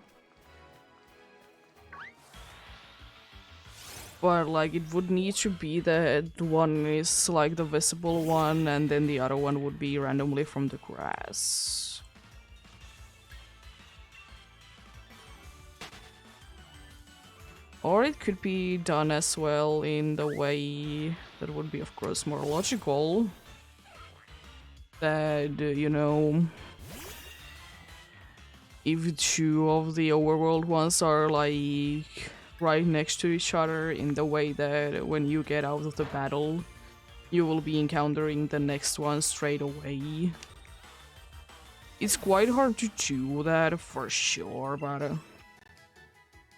But, like, it would need to be that one is, like, the visible one, and then the other one would be randomly from the grass. Or it could be done as well in the way that would be, of course, more logical. That, you know, if 2 of the overworld ones are, like, right next to each other, in the way that when you get out of the battle, you will be encountering the next one straight away. It's quite hard to do that for sure, but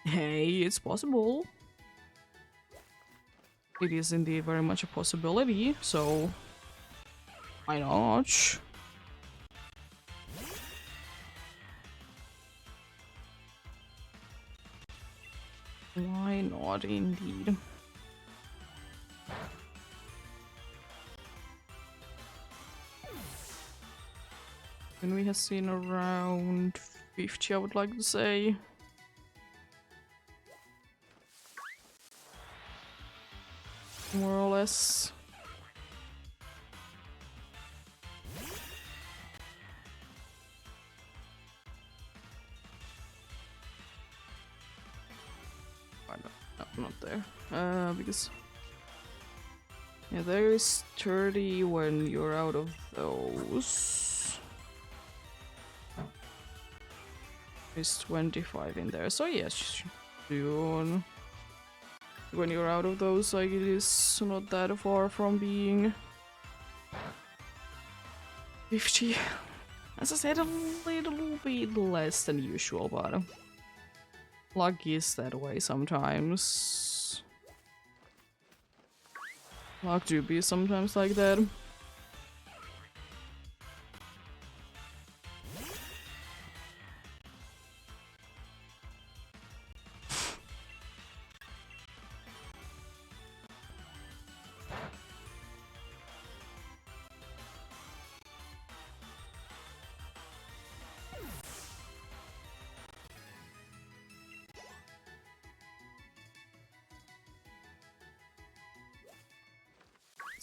hey, it's possible. It is indeed very much a possibility, so why not? Why not, indeed? And we have seen around 50, I would like to say. More or less. No, not there. Because yeah, there is 30 when you're out of those. There's 25 in there, so yes, June. When you're out of those, like, it is not that far from being 50. As I said, a little bit less than usual, but luck is that way sometimes. Luck do be sometimes like that.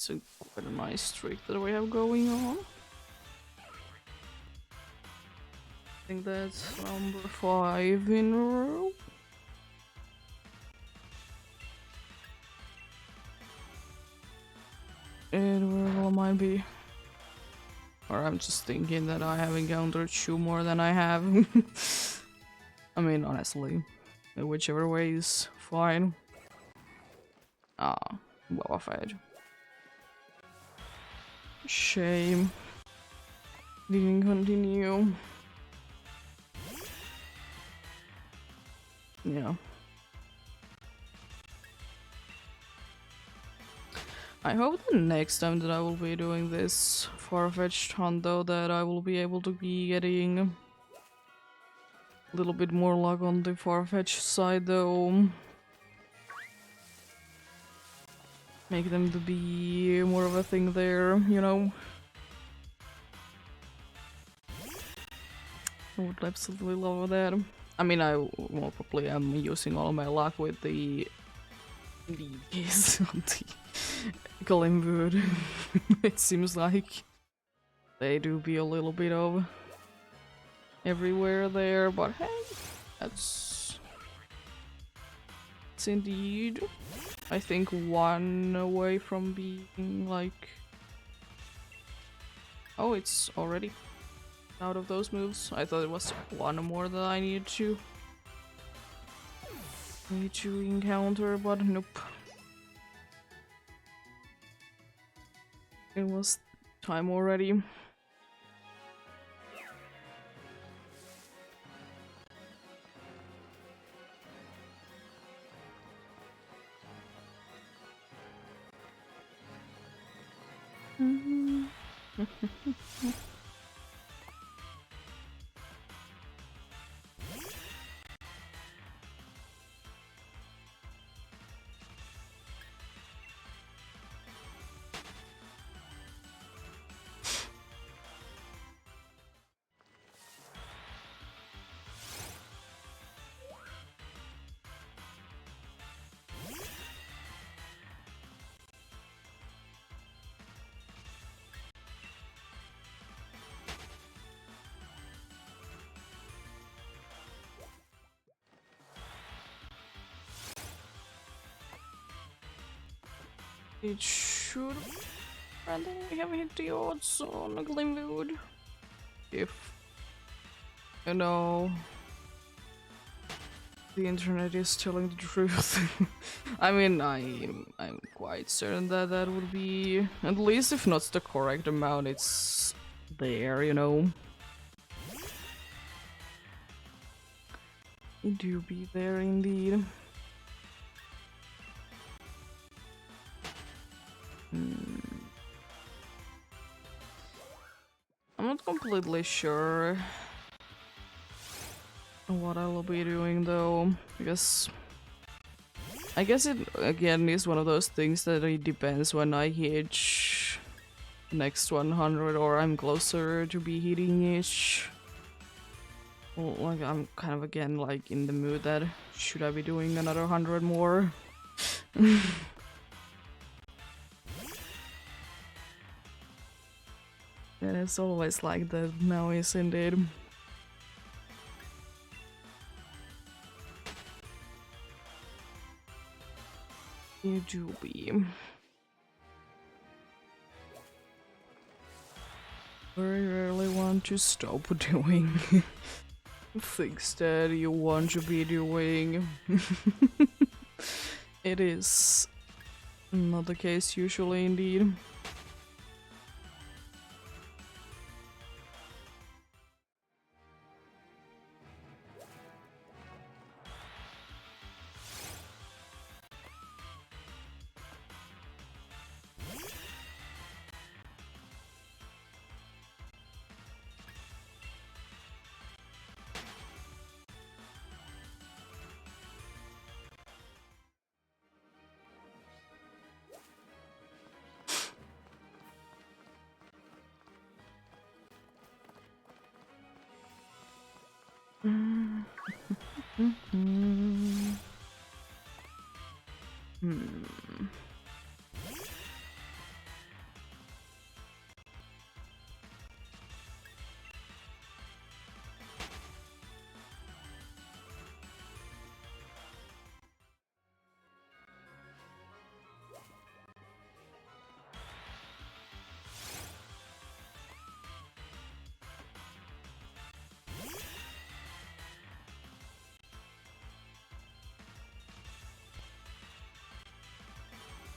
It's a quite a nice streak that we have going on. I think that's number 5 in a row. And where will mine be? Or I'm just thinking that I have encountered 2 more than I have. I mean, honestly, whichever way is fine. Ah, Boba Fett. Shame. Didn't continue. Yeah. I hope the next time that I will be doing this far-fetched hunt though that I will be able to be getting a little bit more luck on the far-fetched side though. Make them to be more of a thing there, you know? I would absolutely love that. I mean, I well, probably am using all my luck with the keys on the Glimwood. It seems like they do be a little bit of everywhere there, but hey, it's indeed, I think, 1 away from being like, oh, it's already out of those moves. I thought it was 1 more that I need to encounter, but nope. It was time already. It should randomly have hit the odds on a Glimwood. If, you know, the internet is telling the truth. I mean, I'm quite certain that that would be, at least if not the correct amount, it's there, you know. It do be there indeed. I'm not completely sure what I will be doing though, because I guess it again is one of those things that it depends when I hit next 100 or I'm closer to be hitting each. Well, like I'm kind of again like in the mood that should I be doing another 100 more? And it's always like that now, is indeed. You do be. Very rarely want to stop doing things that you want to be doing. It is not the case usually indeed.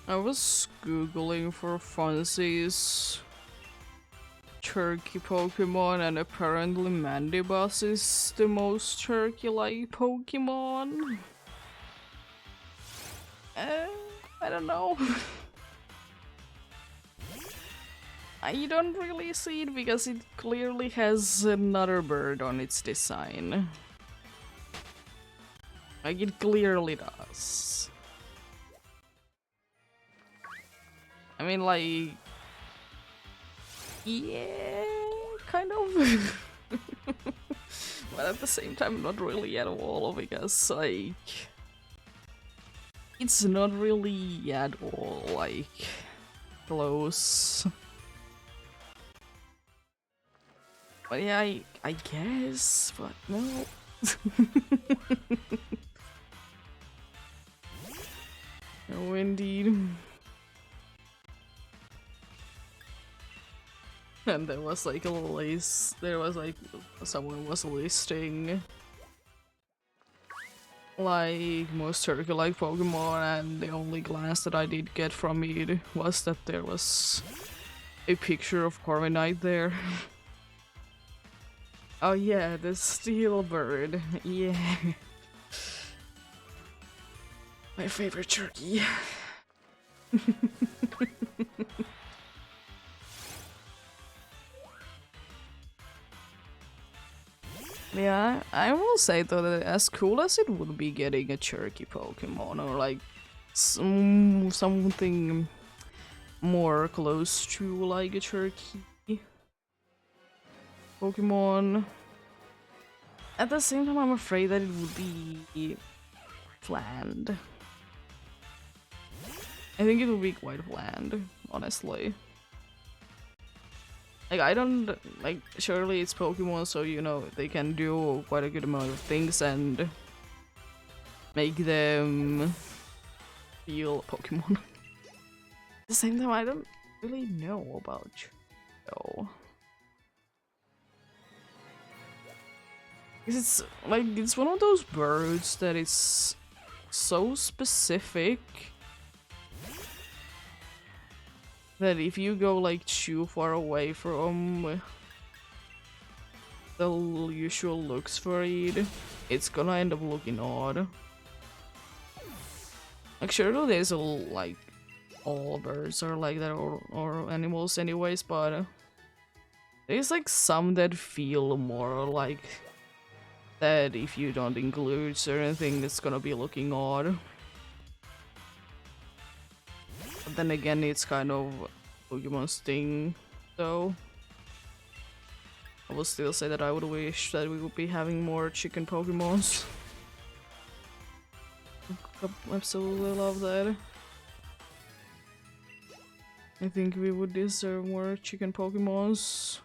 I was googling for Fonzie's turkey Pokemon, and apparently Mandibuzz is the most turkey-like Pokemon. I don't know. I don't really see it because it clearly has another bird on its design. Like, it clearly does. I mean, like... yeah, kind of. But at the same time, not really at all, because, like... it's not really at all, like... close. But yeah, I guess, but no. No, indeed. And there was like a list, there was like, someone was listing like most turkey-like Pokemon, and the only glance that I did get from it was that there was a picture of Corviknight there. Oh yeah, the steel bird, yeah. My favorite turkey. Yeah, I will say though that as cool as it would be getting a turkey Pokemon, or like something more close to like a turkey Pokemon, at the same time I'm afraid that it would be bland. I think it would be quite bland, honestly. Like, I don't, like, surely it's Pokemon, so, you know, they can do quite a good amount of things and make them feel Pokemon. At the same time, I don't really know about Joe. Because it's, like, it's one of those birds that is so specific that if you go like too far away from the usual looks for it, it's gonna end up looking odd. Like, sure, there's a like all birds are like that, or animals anyways, but there's like some that feel more like that if you don't include certain things, it's gonna be looking odd. But then again, it's kind of Pokemon's thing, though. I will still say that I would wish that we would be having more chicken Pokemons. Absolutely love that. I think we would deserve more chicken Pokemons.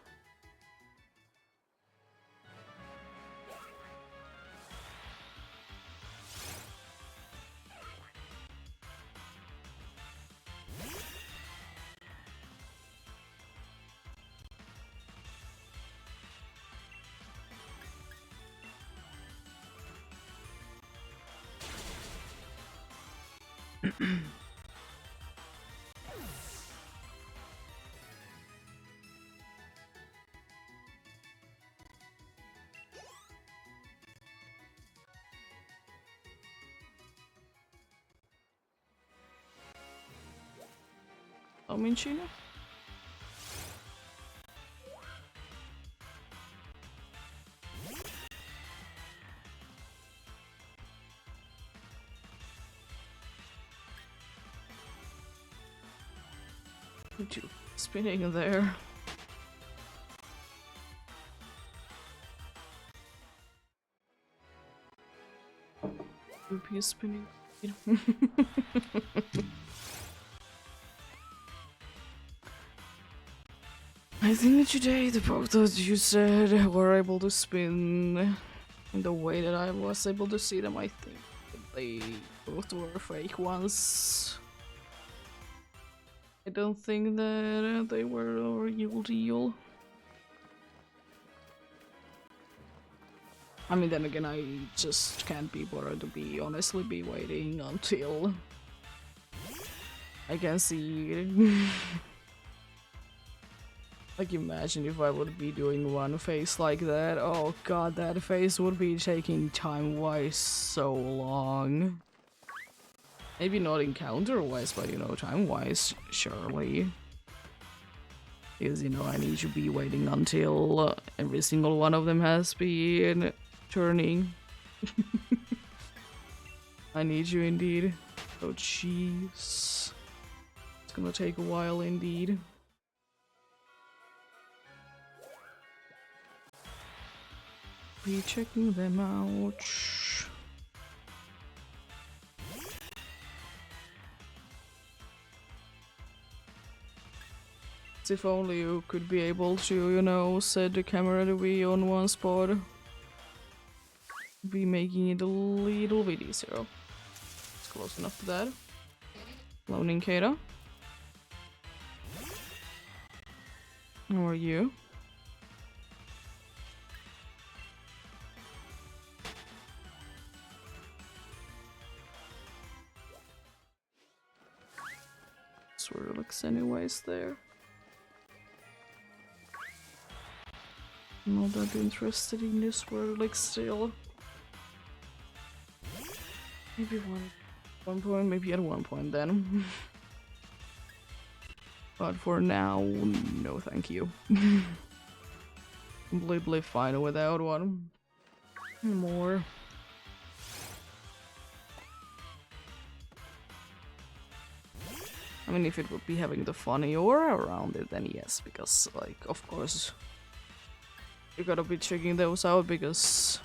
Minchino? What you spinning there? Ruby is spinning. I think today the both that you said were able to spin in the way that I was able to see them. I think they both were fake ones. I don't think that they were a real deal. I mean, then again, I just can't be bothered to be honestly be waiting until I can see. Like, imagine if I would be doing one face like that. Oh god, that face would be taking time-wise so long. Maybe not encounter-wise, but you know, time-wise, surely. Because, you know, I need to be waiting until every single one of them has been turning. I need you indeed. Oh jeez. It's gonna take a while indeed. Be checking them out. If only you could be able to, you know, set the camera to be on one spot. Be making it a little bit easier. It's close enough to that. Loaning Kata. How are you? Sort of looks anyways there. I'm not that interested in this world, like, still. Maybe one point, maybe at one point then. But for now, no thank you. Completely fine without one. More. I mean, if it would be having the funny aura around it, then yes, because, like, of course, you gotta be checking those out, because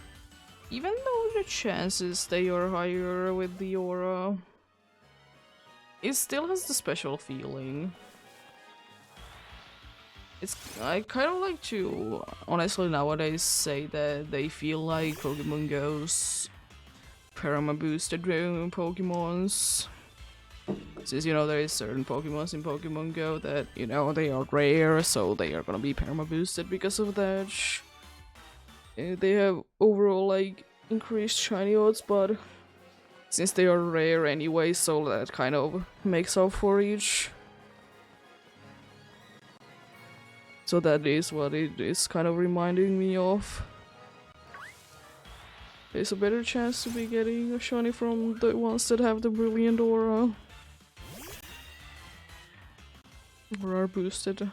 even though the chances they are higher with the aura, it still has the special feeling. I kind of like to, honestly, nowadays say that they feel like Pokemon Go's perma-boosted Pokemons. Since, you know, there is certain Pokemons in Pokemon Go that, you know, they are rare, so they are gonna be perma-boosted because of that. They have overall, like, increased shiny odds, but since they are rare anyway, so that kind of makes up for each. So that is what it is kind of reminding me of. There's a better chance to be getting a shiny from the ones that have the brilliant aura. Or are boosted.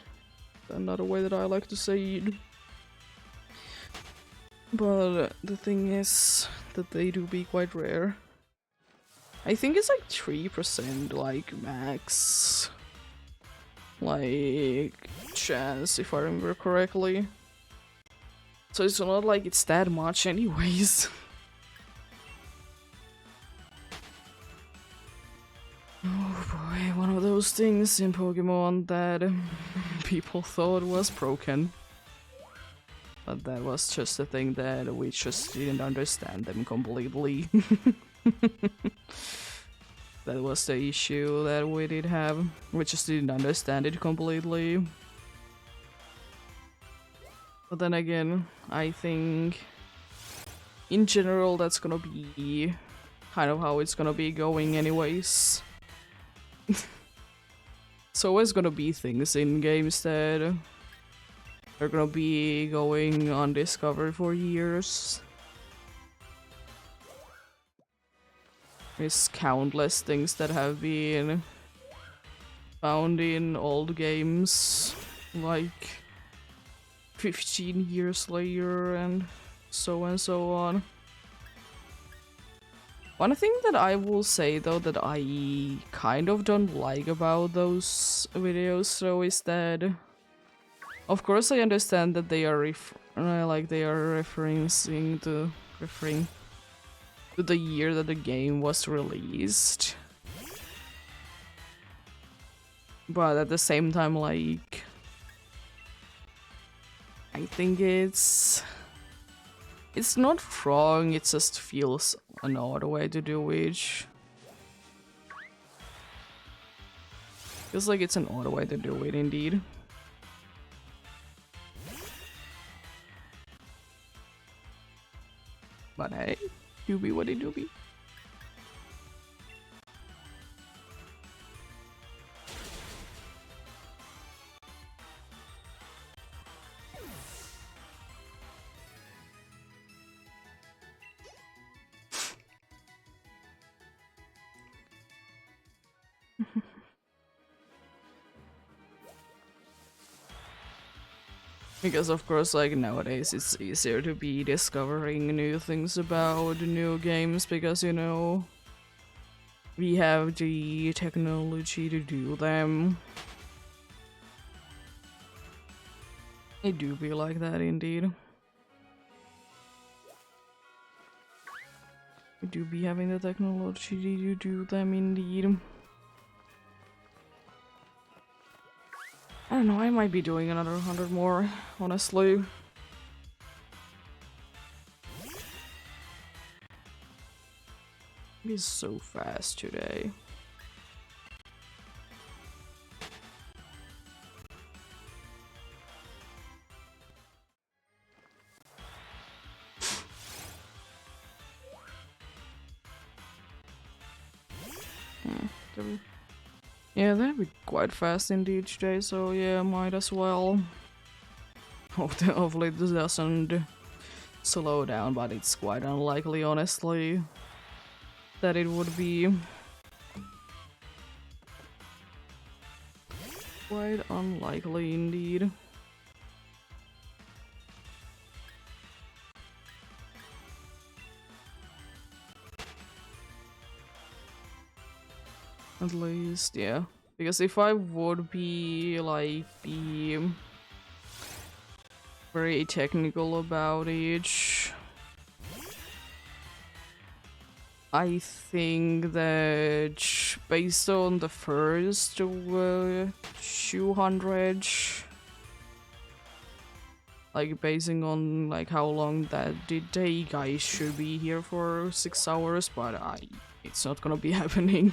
Another way that I like to say it. But the thing is that they do be quite rare. I think it's like 3%, like, max. Like, chance, if I remember correctly. So it's not like it's that much anyways. Oh boy, one of those things in Pokemon that people thought was broken. But that was just a thing that we just didn't understand them completely. That was the issue that we did have. We just didn't understand it completely. But then again, I think in general that's gonna be kind of how it's gonna be going anyways. It's always gonna be things in games that are gonna be going undiscovered for years. There's countless things that have been found in old games, like 15 years later and so on. One thing that I will say though that I kind of don't like about those videos though is that, of course I understand that they are referring to the year that the game was released. But at the same time, like, I think it's not wrong, it just feels an odd way to do it. Feels like it's an odd way to do it indeed. But hey, do be what it do be. Because of course, like nowadays it's easier to be discovering new things about new games because, you know, we have the technology to do them. It do be like that indeed. We do be having the technology to do them indeed. I don't know, I might be doing another 100 more, honestly. He's so fast today. Yeah, that'd be quite fast indeed today, so yeah, might as well. Hopefully this doesn't slow down, but it's quite unlikely, honestly, that it would be. Quite unlikely indeed. At least, yeah. Because if I would be, like, be very technical about it, I think that based on the first 200, like basing on like how long that did take, I should be here for 6 hours, but it's not gonna be happening.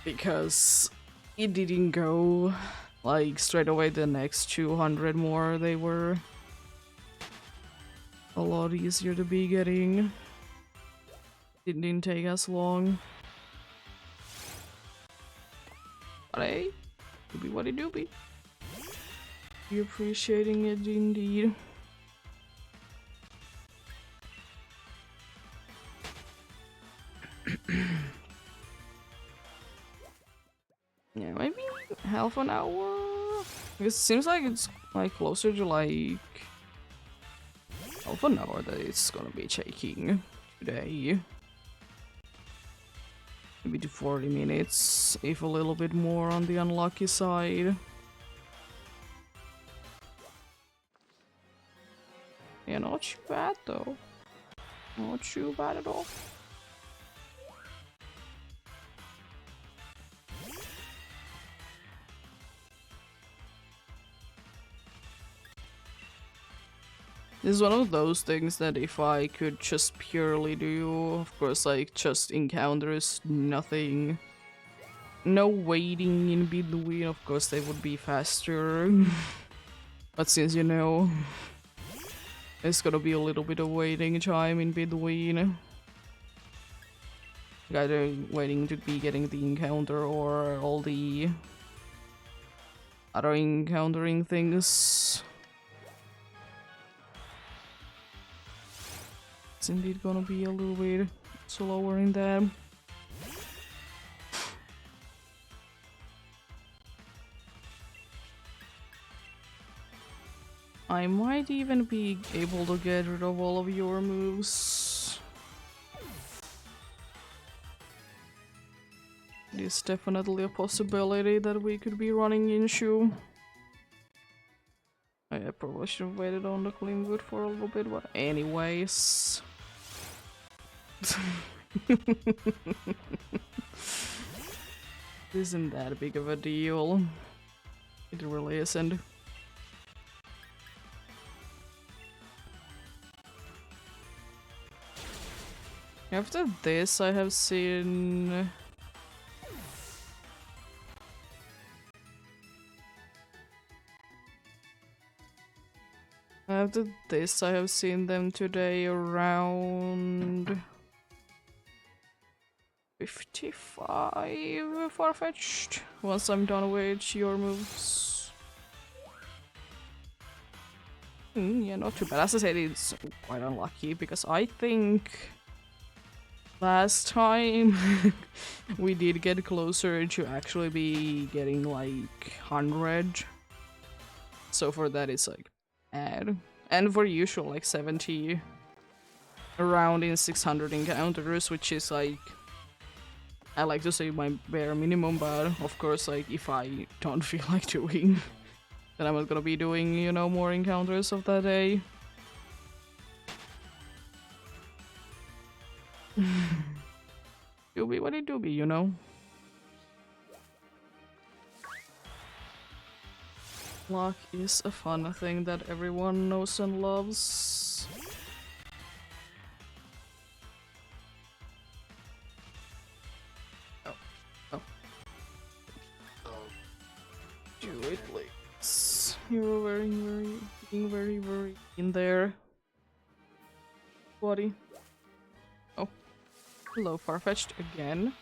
Because it didn't go like straight away the next 200 more. They were a lot easier to be getting. It didn't take as long. But hey, doobie what it doobie. Be appreciating it indeed. Yeah, maybe half an hour? Because it seems like it's like closer to like half an hour that it's gonna be taking today. Maybe to 40 minutes, if a little bit more on the unlucky side. Yeah, not too bad though. Not too bad at all. This is one of those things that if I could just purely do, of course, like just encounters, nothing, no waiting in between, of course they would be faster. But since, you know, there's gonna be a little bit of waiting time in between. Either waiting to be getting the encounter or all the other encountering things. It's indeed gonna be a little bit slower in that. I might even be able to get rid of all of your moves. It is definitely a possibility that we could be running into. I probably should have waited on the clean wood for a little bit, but anyways. Isn't that big of a deal? It really isn't. After this, I have seen... After this, I have seen them today around... 55 far-fetched, once I'm done with your moves. Yeah, not too bad. As I said, it's quite unlucky, because I think... last time we did get closer to actually be getting like 100. So for that it's like bad. And for usual, like 70 around in 600 encounters, which is like, I like to say my bare minimum, but of course, like, if I don't feel like doing, then I'm not gonna be doing, you know, more encounters of that day. Do be what it do be, you know? Luck is a fun thing that everyone knows and loves. Oh. Do it, please. You're being very in there. Buddy. Oh. Hello, Farfetch'd again.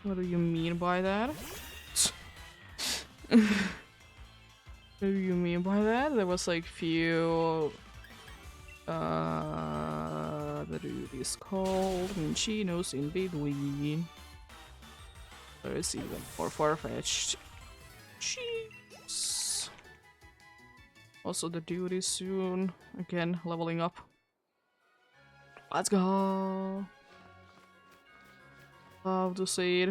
What do you mean by that? What do you mean by that? There was like few the dude is called Minchinos in between. There is even more far-fetched. Jeez. Also the dude is soon again leveling up. Let's go. Love to see it.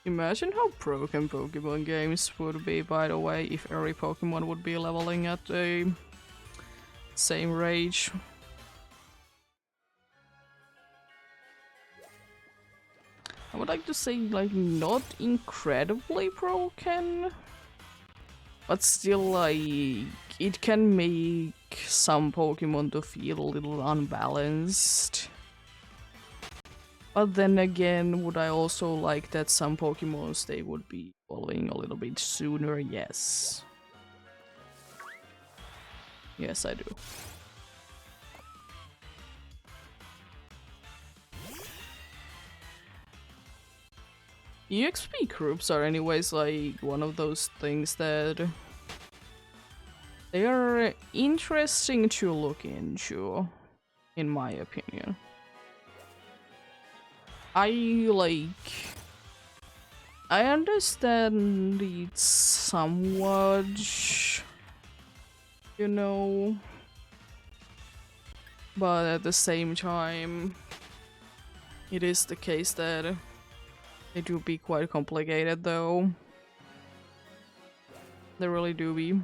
Imagine how broken Pokemon games would be, by the way, if every Pokemon would be leveling at the same rate. I would like to say, like, not incredibly broken, but still, like, it can make some Pokemon to feel a little unbalanced. But then again, would I also like that some Pokemons they would be evolving a little bit sooner? Yes. Yes, I do. EXP groups are anyways like one of those things that they are interesting to look into, in my opinion. I understand it's somewhat, you know, but at the same time, it is the case that they do be quite complicated though. They really do be.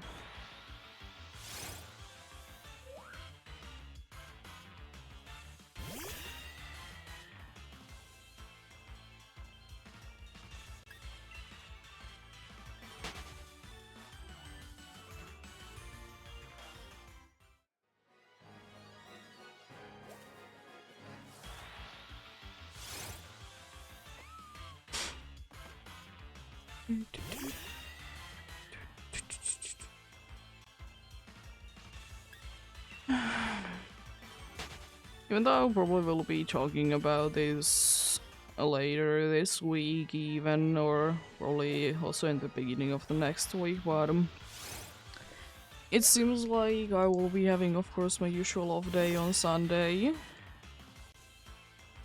Even though I probably will be talking about this later this week even, or probably also in the beginning of the next week, but it seems like I will be having, of course, my usual off day on Sunday,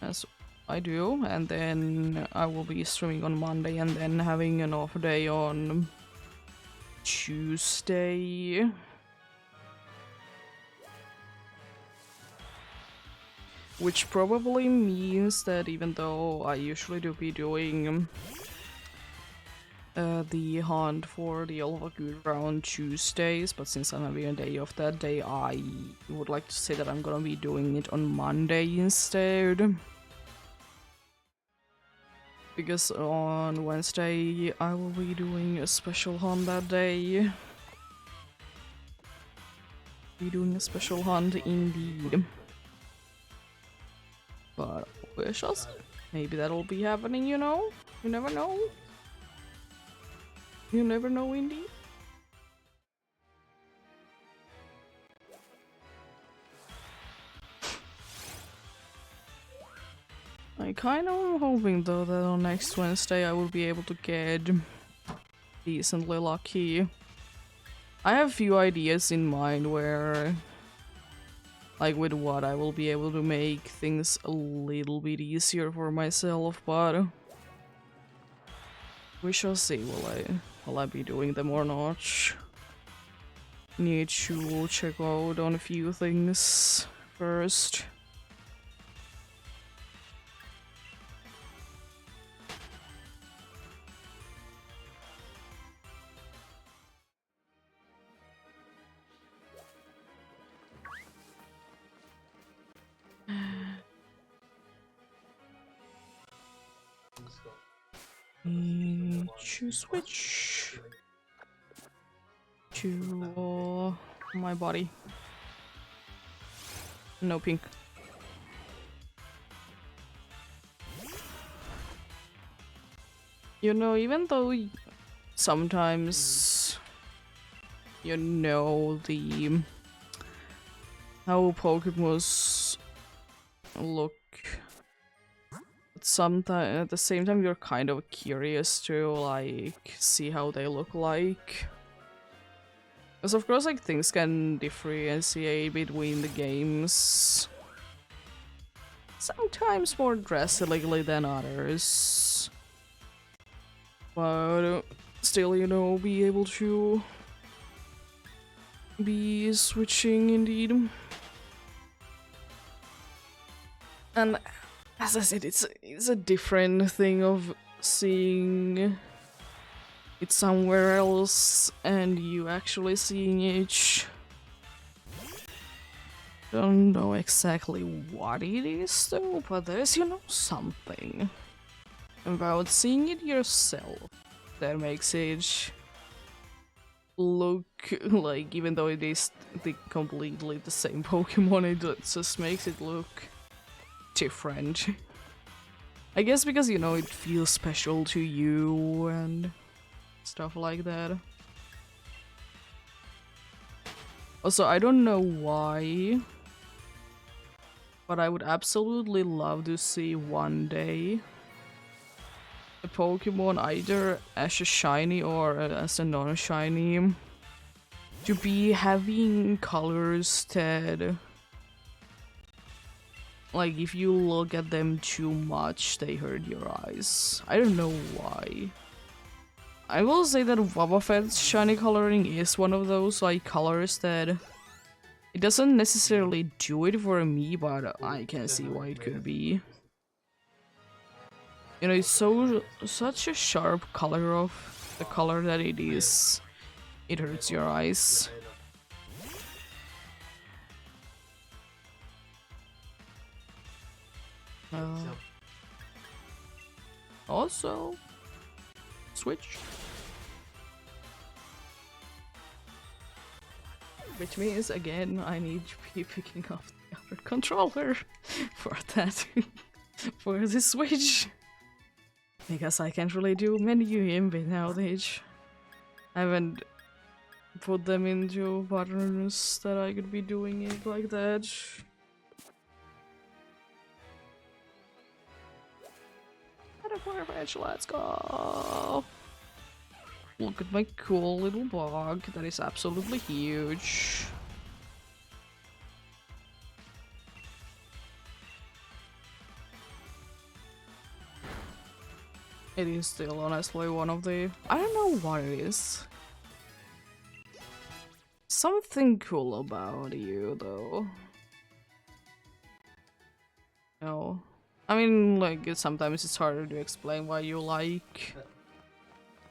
as I do, and then I will be streaming on Monday and then having an off day on Tuesday. Which probably means that even though I usually do be doing the hunt for the Alvagur on Tuesdays, but since I'm having a day off that day, I would like to say that I'm gonna be doing it on Monday instead. Because on Wednesday I will be doing a special hunt that day. Be doing a special hunt indeed. But we shall see. Maybe that'll be happening, you know? You never know. You never know, indeed. I kind of am hoping though that on next Wednesday I will be able to get decently lucky. I have a few ideas in mind where like with what I will be able to make things a little bit easier for myself, but we shall see. Will I be doing them or not? Need to check out on a few things first. Need to switch to my body. No pink. You know, even though sometimes you know the how Pokémon look, sometimes at the same time you're kind of curious to like see how they look like. Because of course like things can differentiate between the games. Sometimes more drastically than others. But still, you know, be able to be switching indeed. And as I said, it's a different thing of seeing it somewhere else and you actually seeing it. Don't know exactly what it is though, but there's, you know, something about seeing it yourself that makes it look like, even though it is completely the same Pokemon, it just makes it look different. I guess because, you know, it feels special to you and stuff like that. Also, I don't know why, but I would absolutely love to see one day a Pokemon either as a shiny or as a non-shiny to be having colors that, like, if you look at them too much, they hurt your eyes. I don't know why. I will say that Wobbuffet's shiny coloring is one of those, like, colors that it doesn't necessarily do it for me, but I can see why it could be. You know, it's such a sharp color of the color that it is. It hurts your eyes. Also, switch. Which means, again, I need to be picking up the other controller for that, for the switch. Because I can't really do menu input nowadays. I haven't put them into buttons that I could be doing it like that. Let's go! Look at my cool little bug that is absolutely huge. It is still honestly one of the... I don't know what it is. Something cool about you, though. No. I mean, like, sometimes it's harder to explain why you like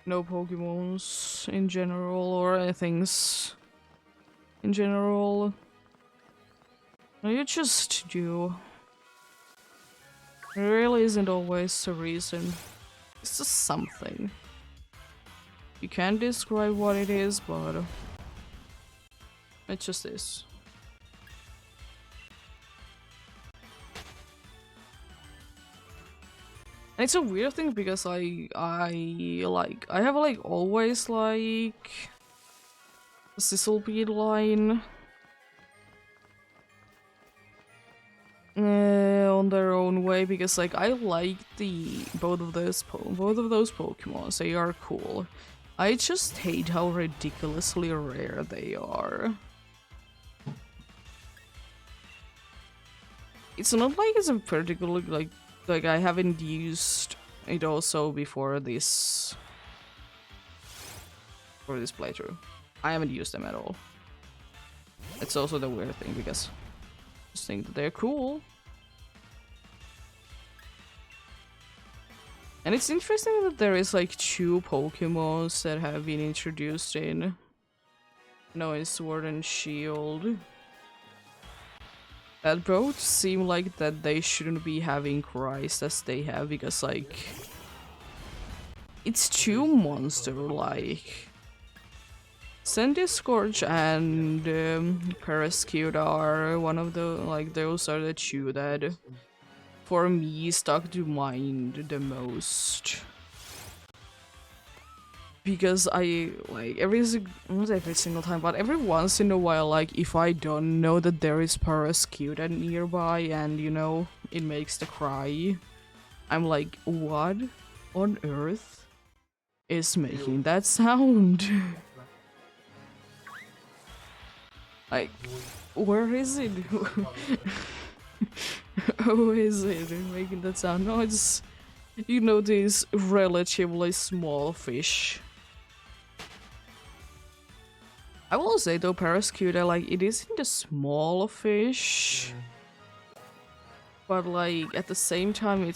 no Pokemons in general, or things in general. No, you just do. There really isn't always a reason. It's just something. You can't describe what it is, but it just is. And it's a weird thing because I have like always like a Sizzlebead line on their own way, because like I like both of those Pokemon. They are cool. I just hate how ridiculously rare they are. It's not like it's a particular like I haven't used it also before this for this playthrough. I haven't used them at all. It's also the weird thing because I just think that they're cool. And it's interesting that there is like 2 Pokemons that have been introduced in in Sword and Shield. That both seem like that they shouldn't be having Christ as they have because like it's too monster-like. Scorch and Parascute are one of the those are the 2 that for me stuck to mind the most. Because I not every single time, but every once in a while, like if I don't know that there is Parascute nearby and it makes the cry, I'm like, what on earth is making that sound? Like, where is it? How is it making that sound? No, it's these relatively small fish. I will say though, Parascute, like it isn't a small fish, but like at the same time,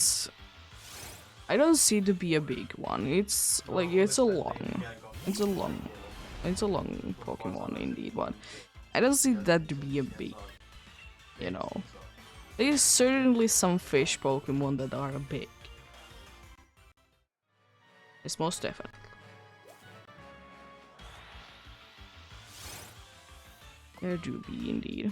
I don't see it to be a big one. It's like it's a long Pokemon indeed, but I don't see that to be a big, There's certainly some fish Pokemon that are big. It's most definitely. There do be indeed.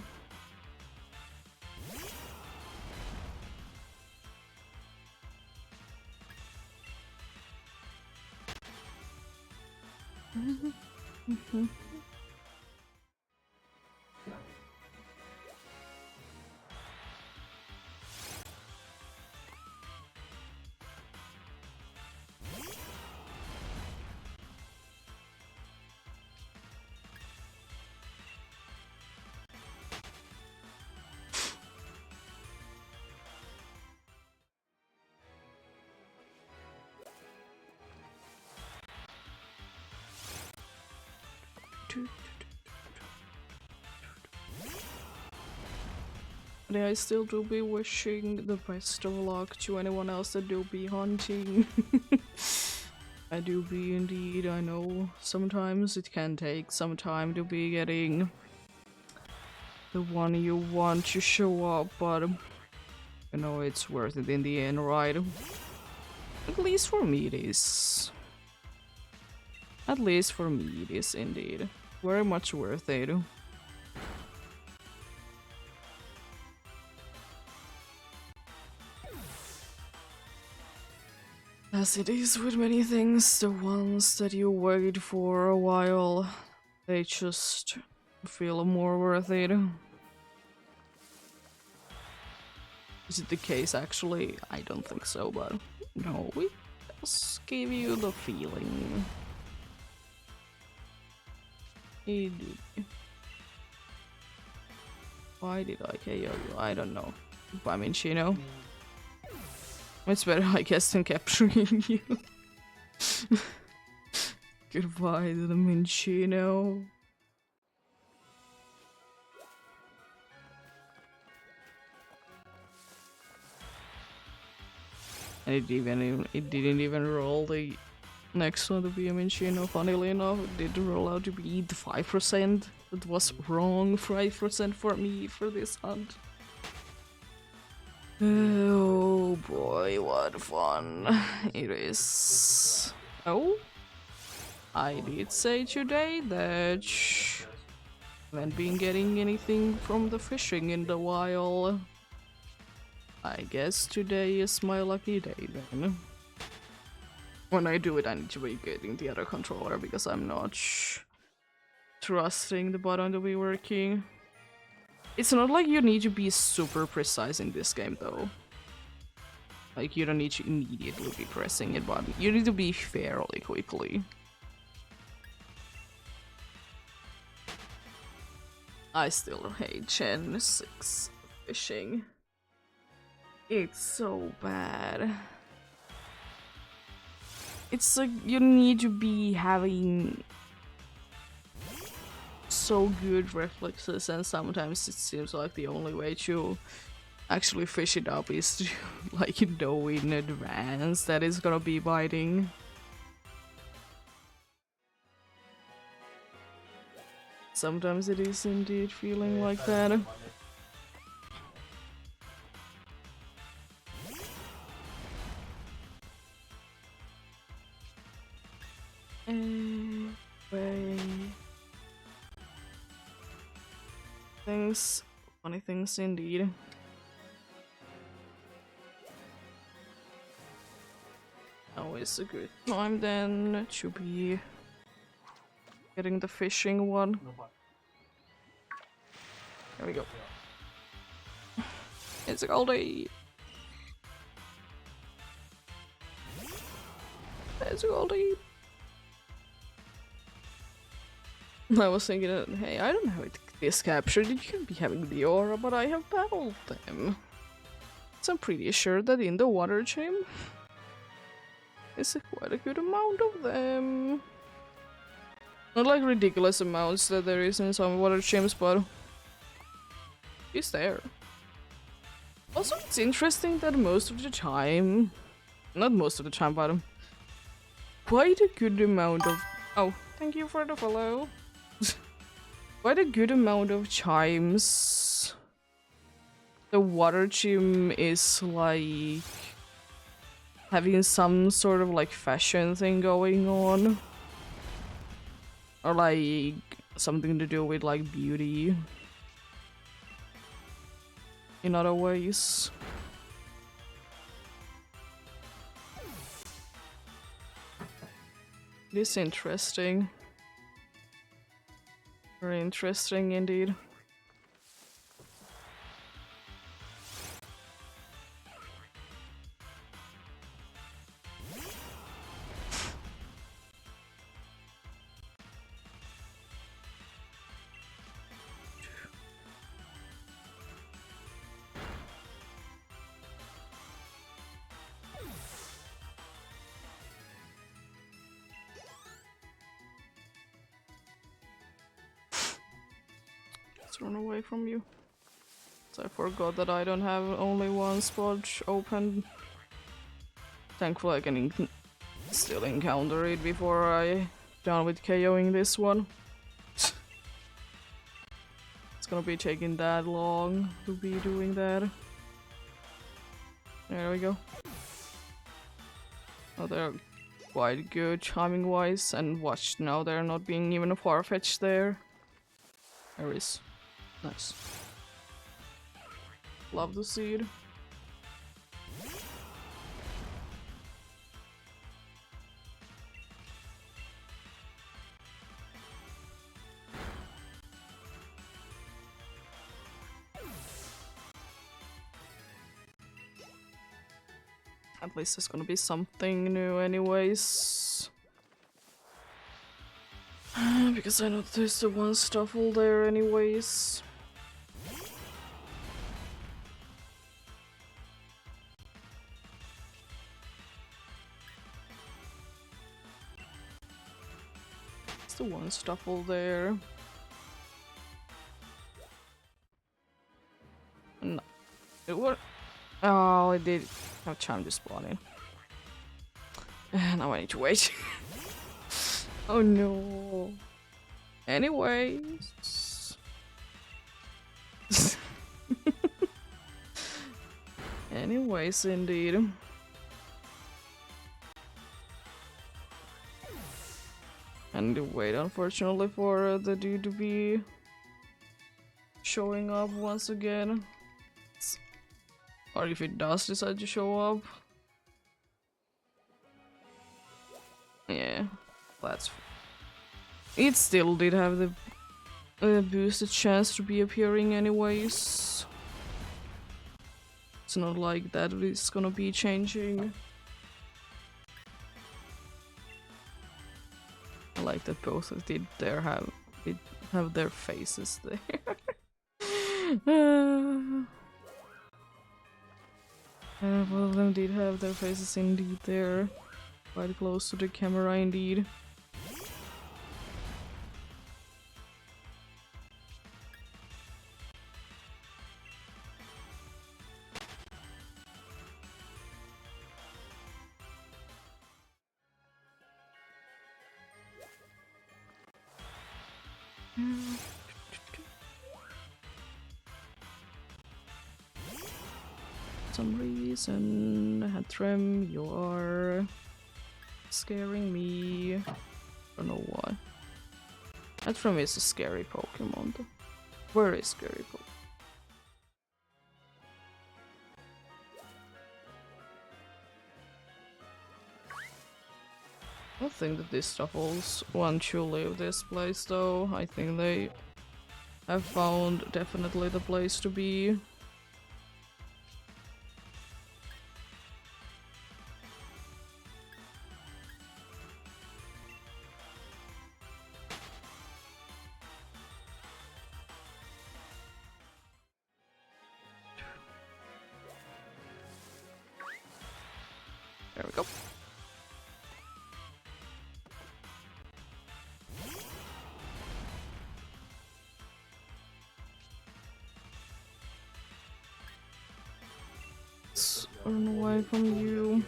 And I still do be wishing the best of luck to anyone else that do be hunting. I do be indeed. I know sometimes it can take some time to be getting the one you want to show up, but it's worth it in the end, right? At least for me it is. At least for me it is indeed. Very much worth it. As it is with many things, the ones that you wait for a while, they just feel more worth it. Is it the case actually? I don't think so, but no, it does give you the feeling. It did. Why did I KO you? I don't know. I mean, it's better, I guess, than capturing you. Goodbye to the Minchino. And it didn't even roll the next one to be a Minchino. Funnily enough, it did roll out to be the 5%. That was wrong 5% for me for this hunt. Oh boy, what fun it is. Oh, I did say today that I haven't been getting anything from the fishing in a while. I guess today is my lucky day then. When I do it, I need to be getting the other controller because I'm not trusting the button to be working. It's not like you need to be super precise in this game though. Like you don't need to immediately be pressing it, but you need to be fairly quickly. I still hate Gen 6 fishing. It's so bad. It's like you need to be having so good reflexes, and sometimes it seems like the only way to actually fish it up is to like know in advance that it's gonna be biting. Sometimes it is indeed feeling like that. Anyway, funny things indeed. Always a good time then to be getting the fishing one. There we go. It's a goldie. It's a goldie. I was thinking, hey, I don't have this captured. You can be having the aura, but I have battled them. So I'm pretty sure that in the water gym is quite a good amount of them. Not like ridiculous amounts that there is in some water gyms, but he's there. Also, it's interesting that most of the time, not most of the time, but quite a good amount of. Oh, thank you for the follow. Quite a good amount of times the water gym is like having some sort of like fashion thing going on, or like something to do with like beauty in other ways. It is interesting. Very interesting indeed. Run away from you. So I forgot that I don't have only one spot open. Thankfully I can still encounter it before I done with KOing this one. It's gonna be taking that long to be doing that. There we go. Oh, they're quite good timing wise, and watch now they're not being even far-fetched there. There is. Nice. Love the seed. At least there's gonna be something new anyways. Because I know there's the one stuffle there anyways. The one stuffle there. No. It would. Oh, it did have time to spawn in. Now I need to wait. Oh no. Anyways. Anyways, indeed. And wait, unfortunately, for the dude to be showing up once again. Or if it does decide to show up. Yeah, that's... It still did have the boosted chance to be appearing anyways. It's not like that is gonna be changing. I like that both of did have their faces there. Both of them did have their faces indeed there. Quite close to the camera indeed. Some reason, Hatrim, you are scaring me. I don't know why. Hatrim is a scary Pokemon though. Very scary Pokemon. I don't think that these truffles want to leave this place though. I think they have found definitely the place to be. There we go. Let's run away from you.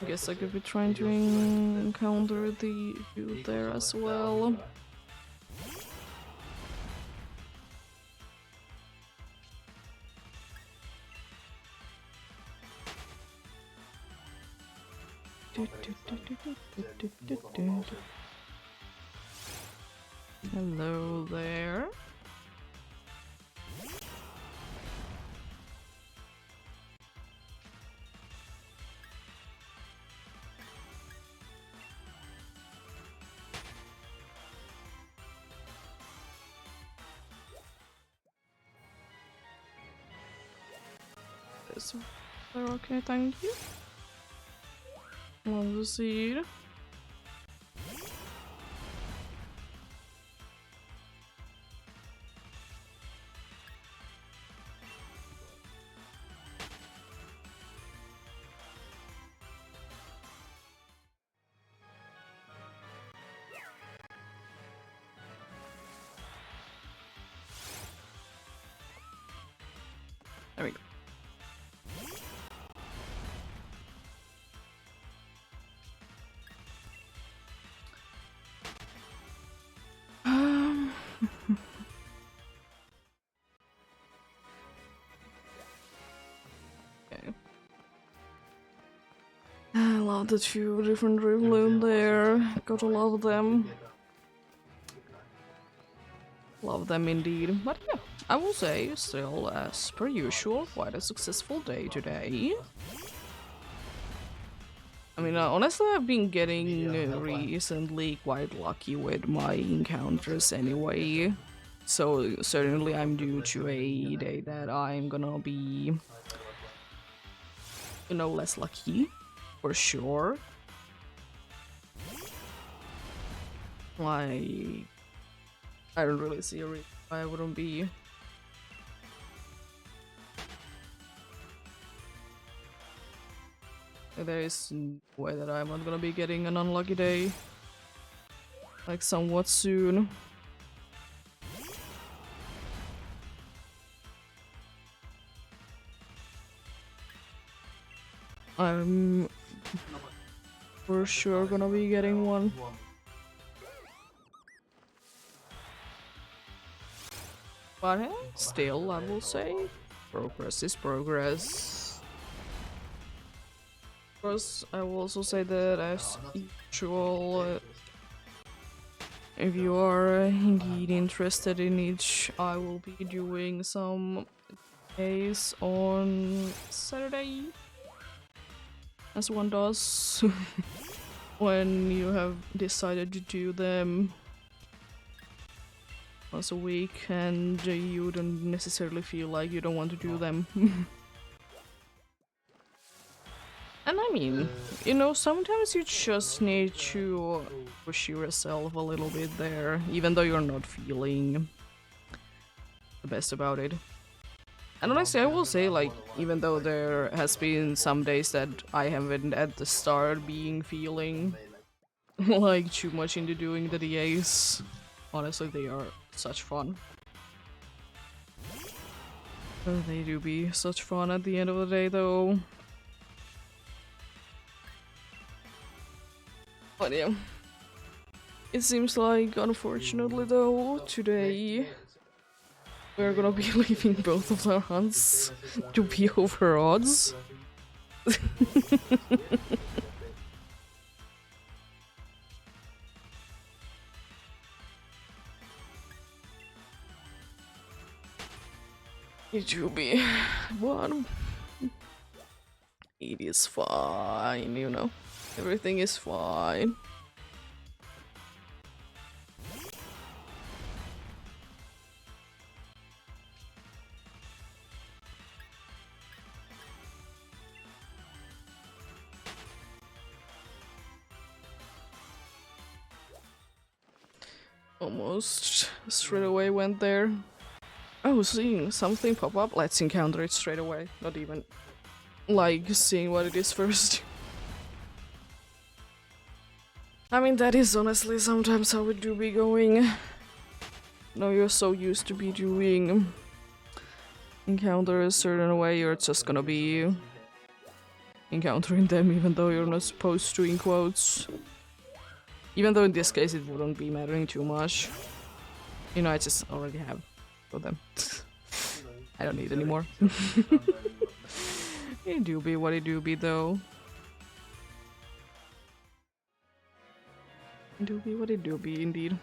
I guess I could be trying to encounter the dude there as well. Hello there. This okay, thank you. Love the seed. There we go. Okay. I love the two different Rivloon there. Gotta love them. Love them indeed. But yeah, I will say, still, as per usual, quite a successful day today. I mean, honestly, I've been getting recently quite lucky with my encounters anyway. So certainly I'm due to a day that I'm gonna be, you know, less lucky, for sure. Like, I don't really see a reason why I wouldn't be. There is no way that I'm not gonna be getting an unlucky day. Like, somewhat soon. I'm for sure gonna be getting one. But still, I will say, progress is progress. Of course, I will also say that as usual, if you are indeed interested in each, I will be doing some days on Saturday, as one does when you have decided to do them once a week and you don't necessarily feel like you don't want to do them. And I mean, you know, sometimes you just need to push yourself a little bit there, even though you're not feeling the best about it. And honestly, I will say, like, even though there has been some days that I haven't at the start being feeling like too much into doing the DAs, honestly, they are such fun. They do be such fun at the end of the day, though. But yeah. It seems like, unfortunately though, today we're gonna be leaving both of our hunts to be over odds. It will be one. It is fine, you know. Everything is fine. Almost straight away went there. Oh, seeing something pop up, let's encounter it straight away. Not even like seeing what it is first. I mean, that is honestly sometimes how it do be going. No, you're so used to be doing encounter a certain way, you're just gonna be encountering them even though you're not supposed to, in quotes. Even though in this case it wouldn't be mattering too much. You know, I just already have for them. I don't need any more. It do be what it do be though. It do be what it do be indeed.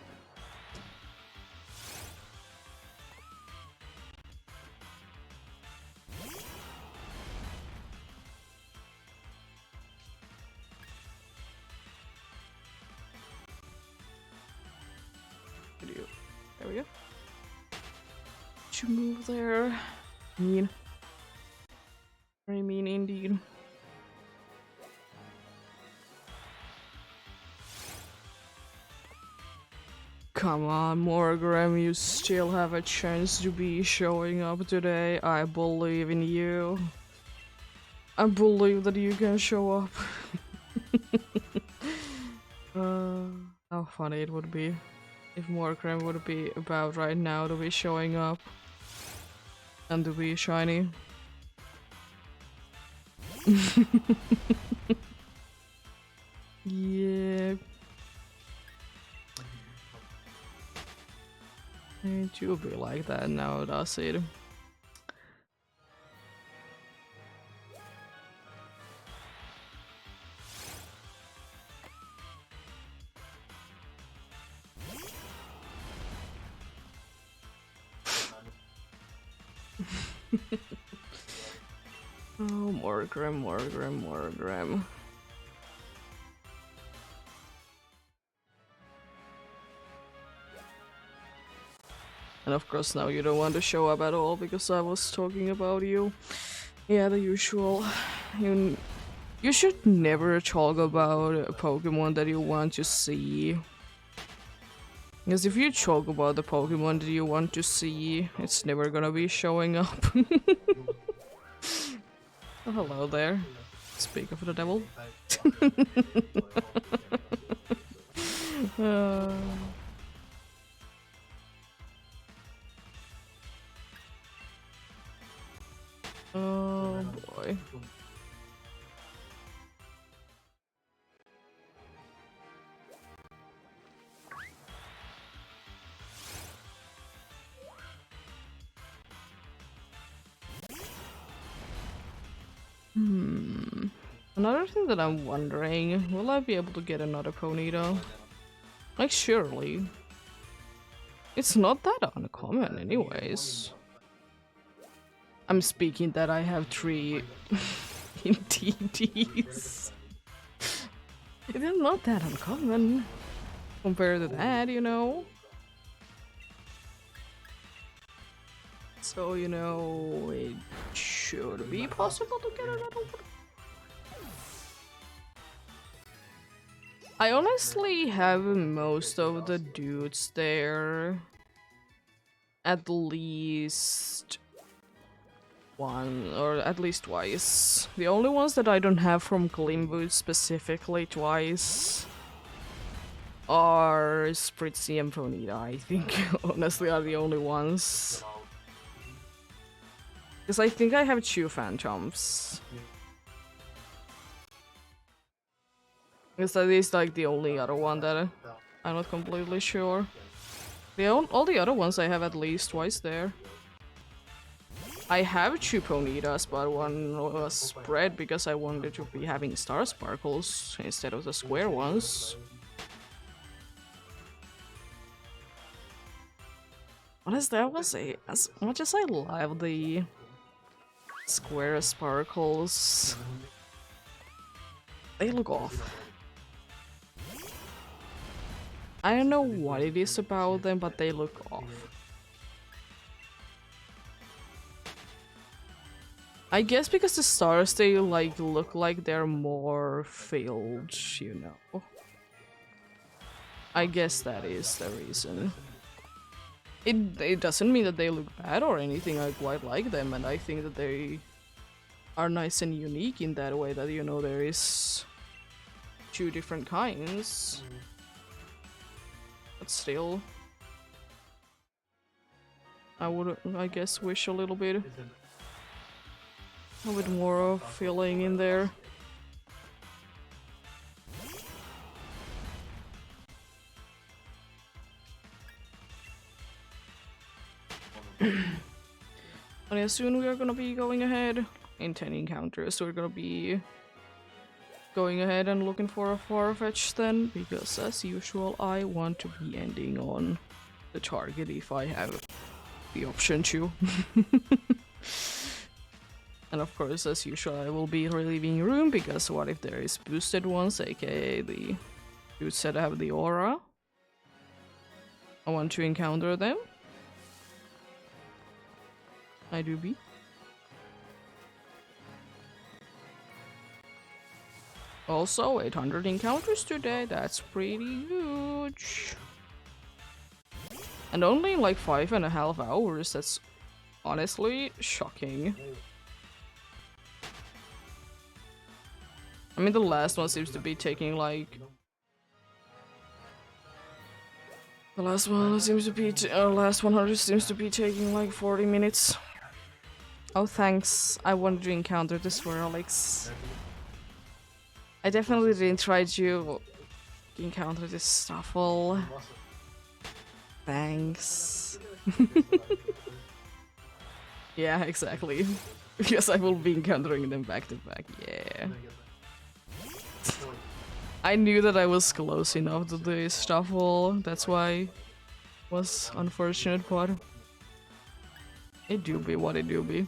There we go. To move there. Mean. Very mean indeed. Come on, Morgram, you still have a chance to be showing up today. I believe in you. I believe that you can show up. How funny it would be if Morgram would be about right now to be showing up and to be shiny. Yeah. It do be like that now, does it? Oh, Morgram, Morgram, Morgram. And of course now you don't want to show up at all because I was talking about you. Yeah, the usual. You should never talk about a Pokemon that you want to see. Because if you talk about the Pokemon that you want to see, it's never gonna be showing up. Oh, hello there. Speak of the devil. Oh boy. Another thing that I'm wondering, will I be able to get another Ponyta? Like, surely. It's not that uncommon anyways. I'm speaking that I have 3 in TDs. It is not that uncommon compared to that, you know? So, you know, it should be possible to get another one. I honestly have most of the dudes there. At least one, or at least twice. The only ones that I don't have from Glimwood specifically twice are Spritzy and Ponita, I think. Honestly, are the only ones. Because I think I have 2 Phantoms. Because that is like the only other one that I'm not completely sure. All the other ones I have at least twice there. I have 2 Ponitas, but one was spread because I wanted to be having star sparkles instead of the square ones. Honestly, I will say, as much as I love the square sparkles, they look off. I don't know what it is about them, but they look off. I guess because the stars, they like look like they're more filled, you know. I guess that is the reason. It doesn't mean that they look bad or anything. I quite like them, and I think that they are nice and unique in that way that, you know, there is 2 different kinds. But still, I would, I guess, wish a little bit more of filling in there. But yeah, soon we are gonna be going ahead in 10 encounters. We're gonna be going ahead and looking for a Farfetch then, because as usual I want to be ending on the target if I have the option to. And of course, as usual, I will be relieving room, because what if there is boosted ones, aka the dudes that have the aura? I want to encounter them. I do be. Also, 800 encounters today, that's pretty huge. And only in like 5.5 hours, that's honestly shocking. I mean, the last one seems to be taking like... The last one seems to be... last 100 seems to be taking like 40 minutes. Oh, thanks. I wanted to encounter the Swirlix. I definitely didn't try to encounter this Stuffle. Thanks. Yeah, exactly. Because I will be encountering them back to back, yeah. I knew that I was close enough to the Stuffle, that's why it was unfortunate, but it do be what it do be.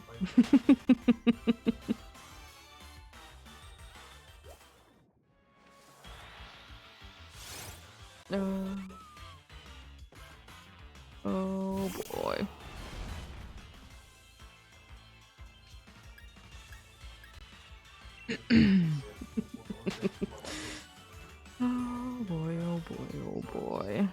Oh boy. Oh boy, oh boy, oh boy.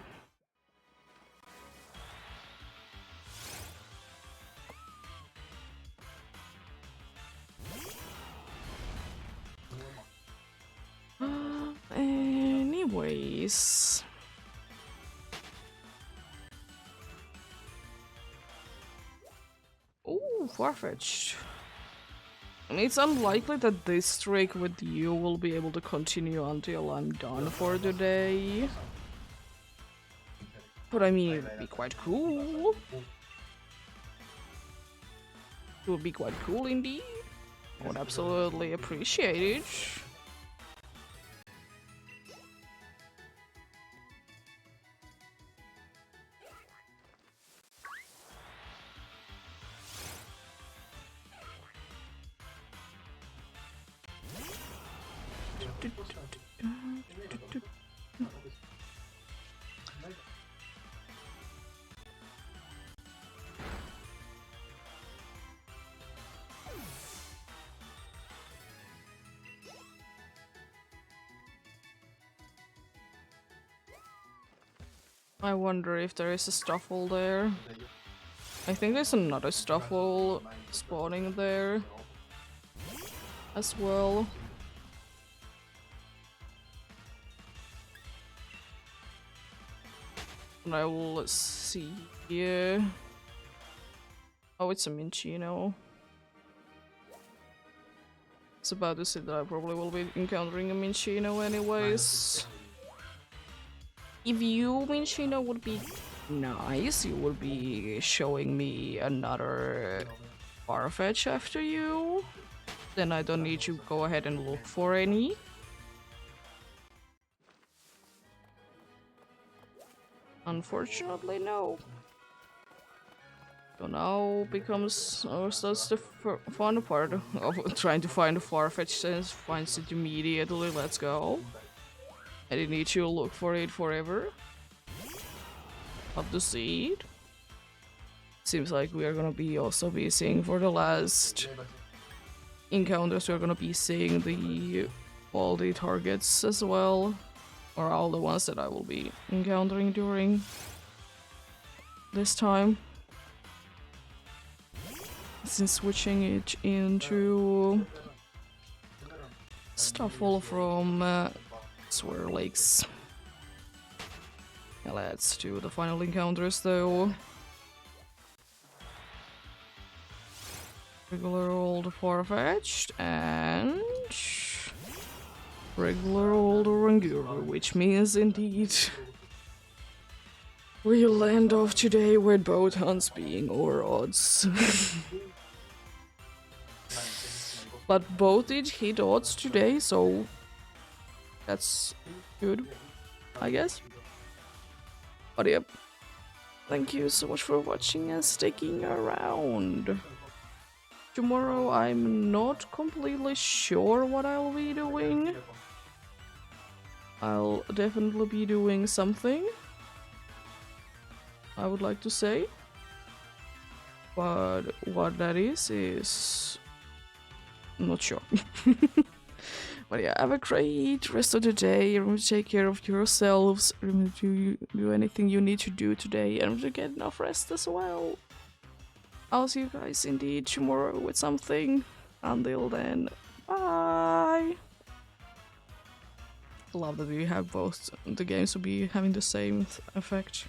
Anyways. Ooh, Farfetch'd. I mean, it's unlikely that this streak with you will be able to continue until I'm done for the day. But I mean, it would be quite cool. It would be quite cool indeed. I would absolutely appreciate it. I wonder if there is a Stuffle there. I think there's another Stuffle spawning there as well. And I will see. Oh, it's a Minchino. It's about to say that I probably will be encountering a Minchino anyways. If you, Minchino, would be nice, you would be showing me another Farfetch after you. Then I don't need to go ahead and look for any. Unfortunately, no. So now becomes that's the fun part of trying to find a Farfetch, since finds it immediately. Let's go. I didn't need to look for it forever. Up to see it. Seems like we are gonna be also be seeing for the last encounters. We're gonna be seeing all the targets as well, or all the ones that I will be encountering during this time. Since switching it into Stuffle from Swirlix. Let's do the final encounters though. Regular old Farfetch'd and regular old Oranguru, which means indeed we'll end off today with both hunts being over odds. But both did hit odds today, so that's good, I guess. But yep, thank you so much for watching and sticking around. Tomorrow I'm not completely sure what I'll be doing. I'll definitely be doing something, I would like to say. But what that is I'm not sure. But yeah, have a great rest of the day. Remember to take care of yourselves. Remember to do anything you need to do today, and to get enough rest as well. I'll see you guys indeed tomorrow with something. Until then, bye! Love that we have both the games will be having the same effect.